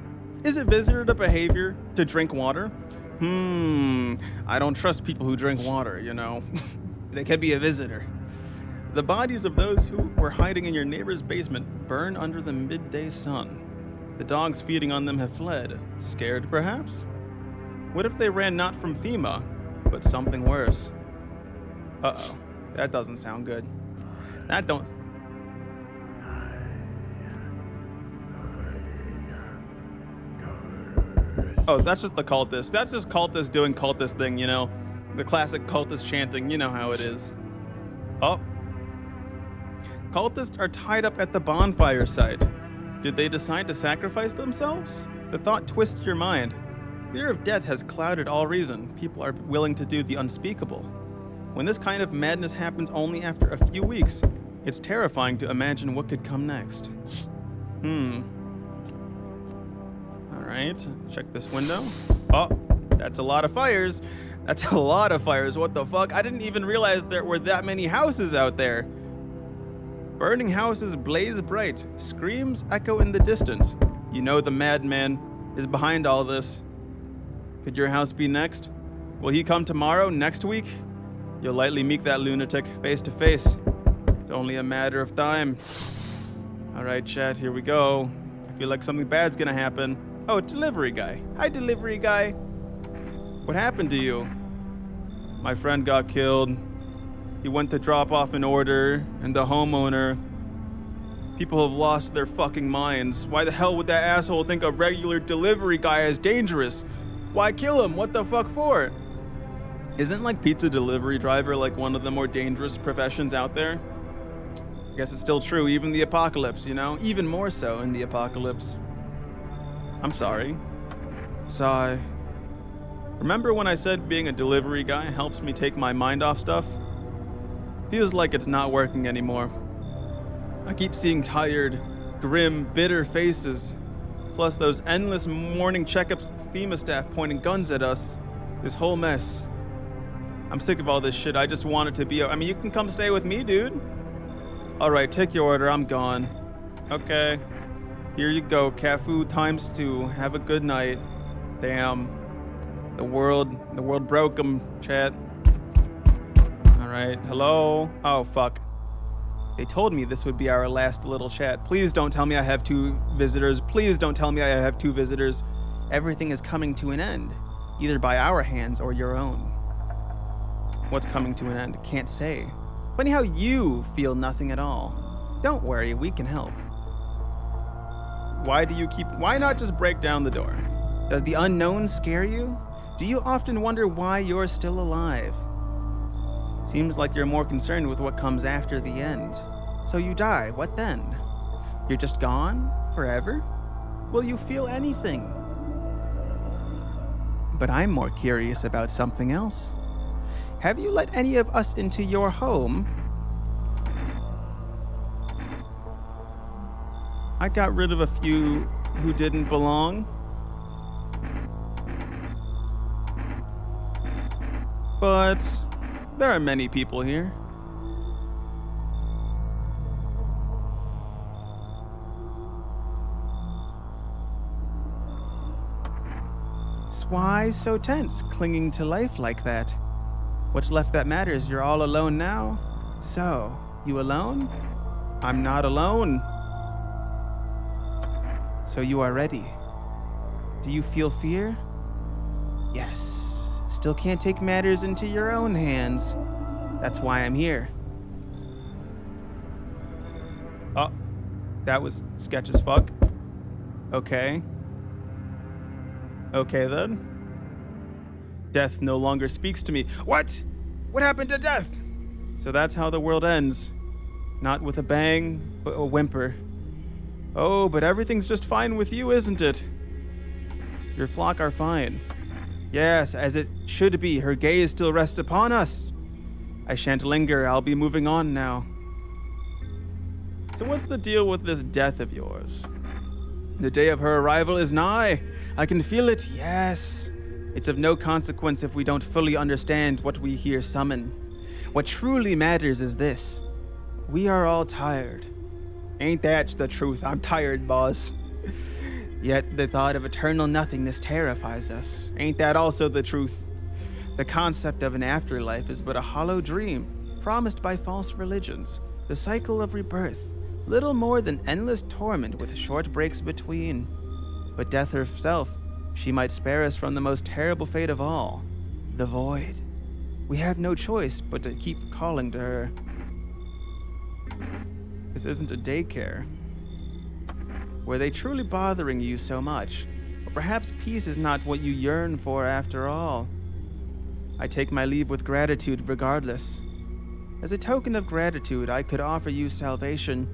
Is it visitor behavior to drink water? I don't trust people who drink water, you know. They could be a visitor. The bodies of those who were hiding in your neighbor's basement burn under the midday sun. The dogs feeding on them have fled. Scared, perhaps? What if they ran not from FEMA, but something worse? Uh-oh. That doesn't sound good. That don't... Oh, that's just the cultist. That's just cultist doing cultist thing, you know? The classic cultist chanting, you know how it is. Oh. Cultists are tied up at the bonfire site. Did they decide to sacrifice themselves? The thought twists your mind. Fear of death has clouded all reason. People are willing to do the unspeakable. When this kind of madness happens only after a few weeks, it's terrifying to imagine what could come next. Alright, check this window. Oh, that's a lot of fires. That's a lot of fires. What the fuck? I didn't even realize there were that many houses out there. Burning houses blaze bright. Screams echo in the distance. You know the madman is behind all this. Could your house be next? Will he come tomorrow, next week? You'll likely meet that lunatic face to face. It's only a matter of time. Alright, chat, here we go. I feel like something bad's gonna happen. Oh, delivery guy. Hi, delivery guy. What happened to you? My friend got killed. He went to drop off an order, and the homeowner... People have lost their fucking minds. Why the hell would that asshole think a regular delivery guy is dangerous? Why kill him? What the fuck for? Isn't like pizza delivery driver like one of the more dangerous professions out there? I guess it's still true, even the apocalypse, you know? Even more so in the apocalypse. I'm sorry. Sigh. Remember when I said being a delivery guy helps me take my mind off stuff? Feels like it's not working anymore. I keep seeing tired, grim, bitter faces. Plus those endless morning checkups with FEMA staff pointing guns at us. This whole mess. I'm sick of all this shit. I just want it to be... I mean, you can come stay with me, dude. Alright, take your order. I'm gone. Okay. Here you go. Cat food ×2. Have a good night. Damn. The world broke him, chat. Alright. Hello? Oh, fuck. They told me this would be our last little chat. Please don't tell me I have 2 visitors. Please don't tell me I have 2 visitors. Everything is coming to an end. Either by our hands or your own. What's coming to an end? Can't say. Funny how you feel nothing at all. Don't worry, we can help. Why not just break down the door? Does the unknown scare you? Do you often wonder why you're still alive? Seems like you're more concerned with what comes after the end. So you die, what then? You're just gone? Forever? Will you feel anything? But I'm more curious about something else. Have you let any of us into your home? I got rid of a few who didn't belong. But there are many people here. Why so tense, clinging to life like that? What's left that matters? You're all alone now. So, you alone? I'm not alone. So you are ready. Do you feel fear? Yes. Still can't take matters into your own hands. That's why I'm here. Oh, that was sketch as fuck. Okay. Okay then. Death no longer speaks to me. What? What happened to death? So that's how the world ends. Not with a bang, but a whimper. Oh, but everything's just fine with you, isn't it? Your flock are fine. Yes, as it should be. Her gaze still rests upon us. I shan't linger. I'll be moving on now. So what's the deal with this death of yours? The day of her arrival is nigh. I can feel it, yes. It's of no consequence if we don't fully understand what we hear summon. What truly matters is this. We are all tired. Ain't that the truth? I'm tired, boss. Yet the thought of eternal nothingness terrifies us. Ain't that also the truth? The concept of an afterlife is but a hollow dream, promised by false religions. The cycle of rebirth, little more than endless torment with short breaks between. But death herself, she might spare us from the most terrible fate of all, the void. We have no choice but to keep calling to her. This isn't a daycare. Were they truly bothering you so much? Or perhaps peace is not what you yearn for after all. I take my leave with gratitude regardless. As a token of gratitude, I could offer you salvation.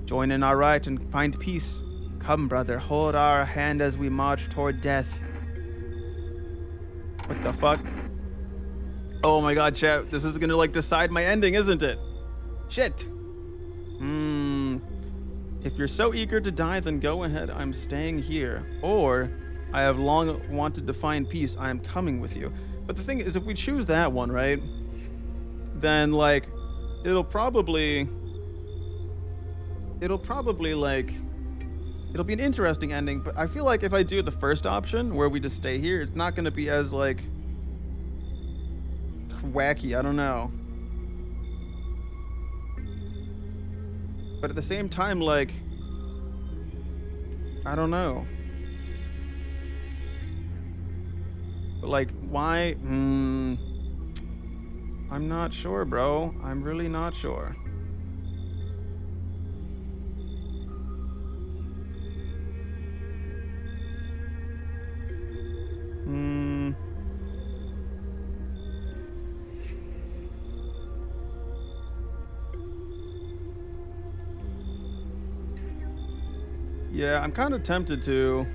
Join in our rite and find peace. Come, brother, hold our hand as we march toward death. What the fuck? Oh my god, chat. This is gonna, like, decide my ending, isn't it? Shit. If you're so eager to die, then go ahead. I'm staying here. Or, I have long wanted to find peace. I am coming with you. But the thing is, if we choose that one, right? Then, like, it'll probably, like, it'll be an interesting ending. But I feel like if I do the first option, where we just stay here, it's not gonna be as, like, wacky. I don't know. But at the same time, like, I don't know. But, like, why? I'm not sure, bro. I'm really not sure. Yeah, I'm kind of tempted to.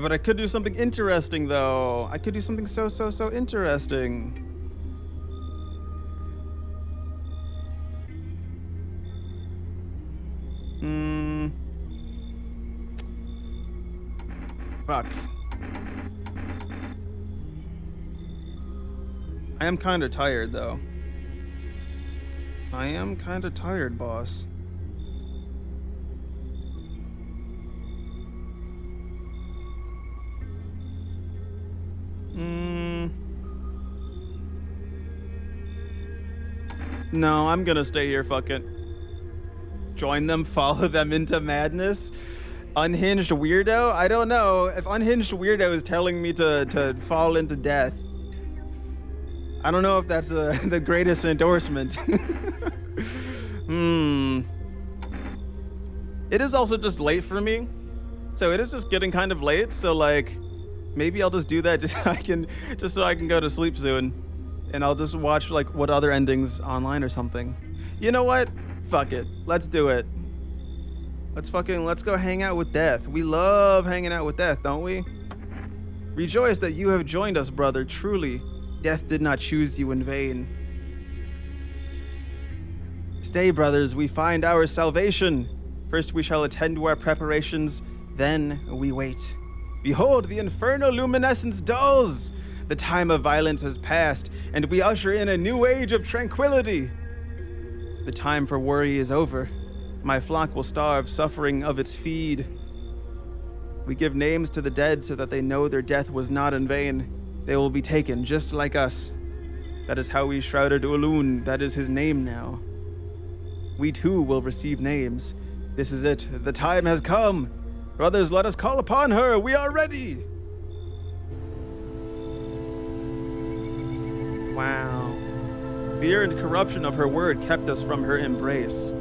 But I could do something interesting, though. I could do something so interesting. Fuck. I am kind of tired, though. I am kind of tired, boss. No, I'm gonna stay here, fuck it. Join them, follow them into madness. Unhinged weirdo? I don't know. If unhinged weirdo is telling me to fall into death, I don't know if that's the greatest endorsement. It is also just late for me. So it is just getting kind of late, so like maybe I'll just do that just so I can go to sleep soon. And I'll just watch like what other endings online or something. You know what? Fuck it. Let's do it. Let's go hang out with death. We love hanging out with death, don't we? Rejoice that you have joined us, brother. Truly, death did not choose you in vain. Stay, brothers, we find our salvation. First we shall attend to our preparations, then we wait. Behold, the infernal luminescence dulls. The time of violence has passed, and we usher in a new age of tranquility. The time for worry is over. My flock will starve, suffering of its feed. We give names to the dead so that they know their death was not in vain. They will be taken just like us. That is how we shrouded Ulun. That is his name now. We too will receive names. This is it. The time has come. Brothers, let us call upon her. We are ready. Wow. Fear and corruption of her word kept us from her embrace.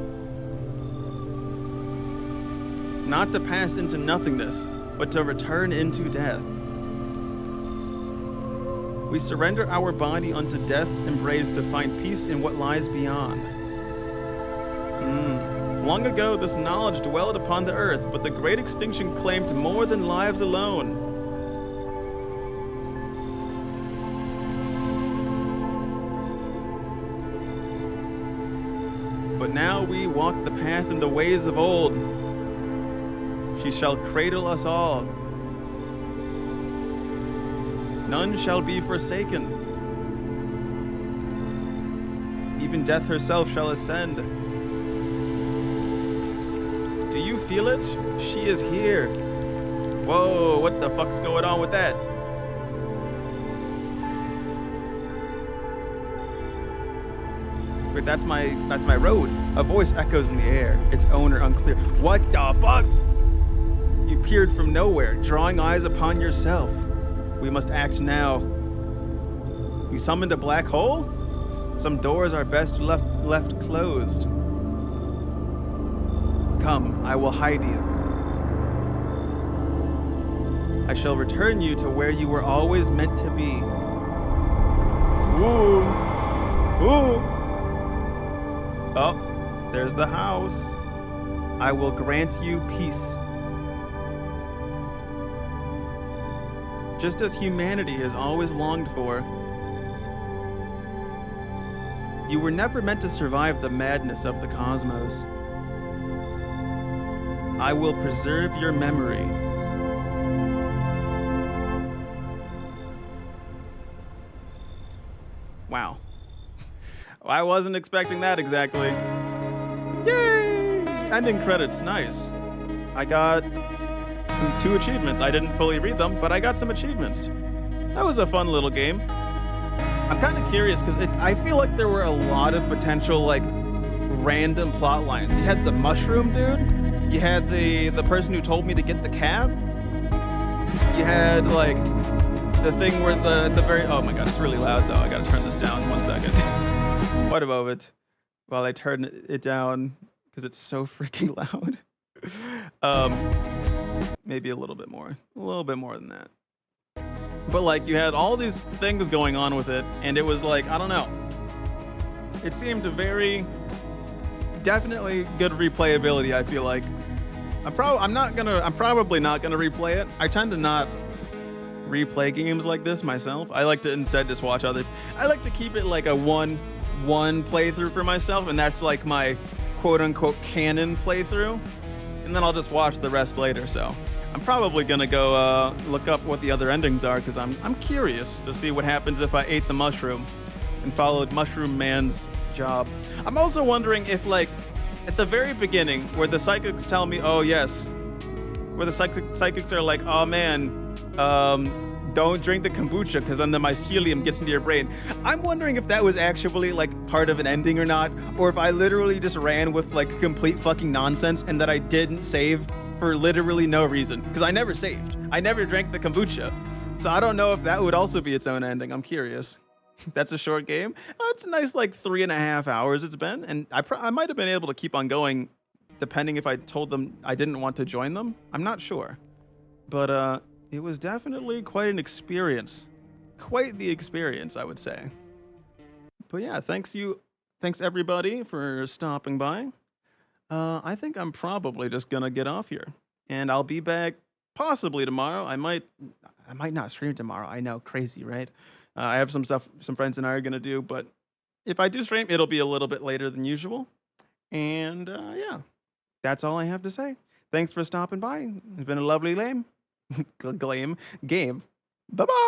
Not to pass into nothingness, but to return into death. We surrender our body unto death's embrace to find peace in what lies beyond. Long ago, this knowledge dwelled upon the earth, but the great extinction claimed more than lives alone. But now we walk the path in the ways of old. She shall cradle us all. None shall be forsaken. Even death herself shall ascend. Do you feel it? She is here. Whoa, what the fuck's going on with that? Wait, that's my road. A voice echoes in the air, its owner unclear. What the fuck? You peered from nowhere, drawing eyes upon yourself. We must act now. You summoned a black hole? Some doors are best left closed. Come, I will hide you. I shall return you to where you were always meant to be. Ooh. Ooh. Oh, there's the house. I will grant you peace. Just as humanity has always longed for. You were never meant to survive the madness of the cosmos. I will preserve your memory. Wow. I wasn't expecting that exactly. Yay! Ending credits, nice. I got two achievements. I didn't fully read them, but I got some achievements. That was a fun little game. I'm kind of curious because I feel like there were a lot of potential like random plot lines. You had the mushroom dude. You had the person who told me to get the cab. You had like the thing where the very oh my god, it's really loud though. I gotta turn this down 1 second. What a moment while I turn it down because it's so freaking loud. Maybe a little bit more than that. But like you had all these things going on with it, and it was like I don't know. It seemed very definitely good replayability. I feel like I'm probably not gonna replay it. I tend to not replay games like this myself. I like to instead just watch others. I like to keep it like a one playthrough for myself, and that's like my quote unquote canon playthrough, and then I'll just watch the rest later. So I'm probably gonna go look up what the other endings are because I'm curious to see what happens if I ate the mushroom and followed Mushroom Man's job. I'm also wondering if like at the very beginning where the psychics tell me, oh yes, where the psychics are like, oh man, don't drink the kombucha because then the mycelium gets into your brain. I'm wondering if that was actually like part of an ending or not, or if I literally just ran with like complete fucking nonsense and that I didn't save for literally no reason because I never saved. I never drank the kombucha. So I don't know if that would also be its own ending. I'm curious. That's a short game. It's a nice like 3.5 hours it's been, and I might have been able to keep on going depending if I told them I didn't want to join them. I'm not sure. But it was definitely quite an experience. Quite the experience, I would say. But yeah, thanks everybody for stopping by. I think I'm probably just gonna get off here, and I'll be back possibly tomorrow. I might not stream tomorrow. I know, crazy, right? I have some stuff some friends and I are gonna do, but if I do stream, it'll be a little bit later than usual. And yeah, that's all I have to say. Thanks for stopping by. It's been a lovely game. Bye bye.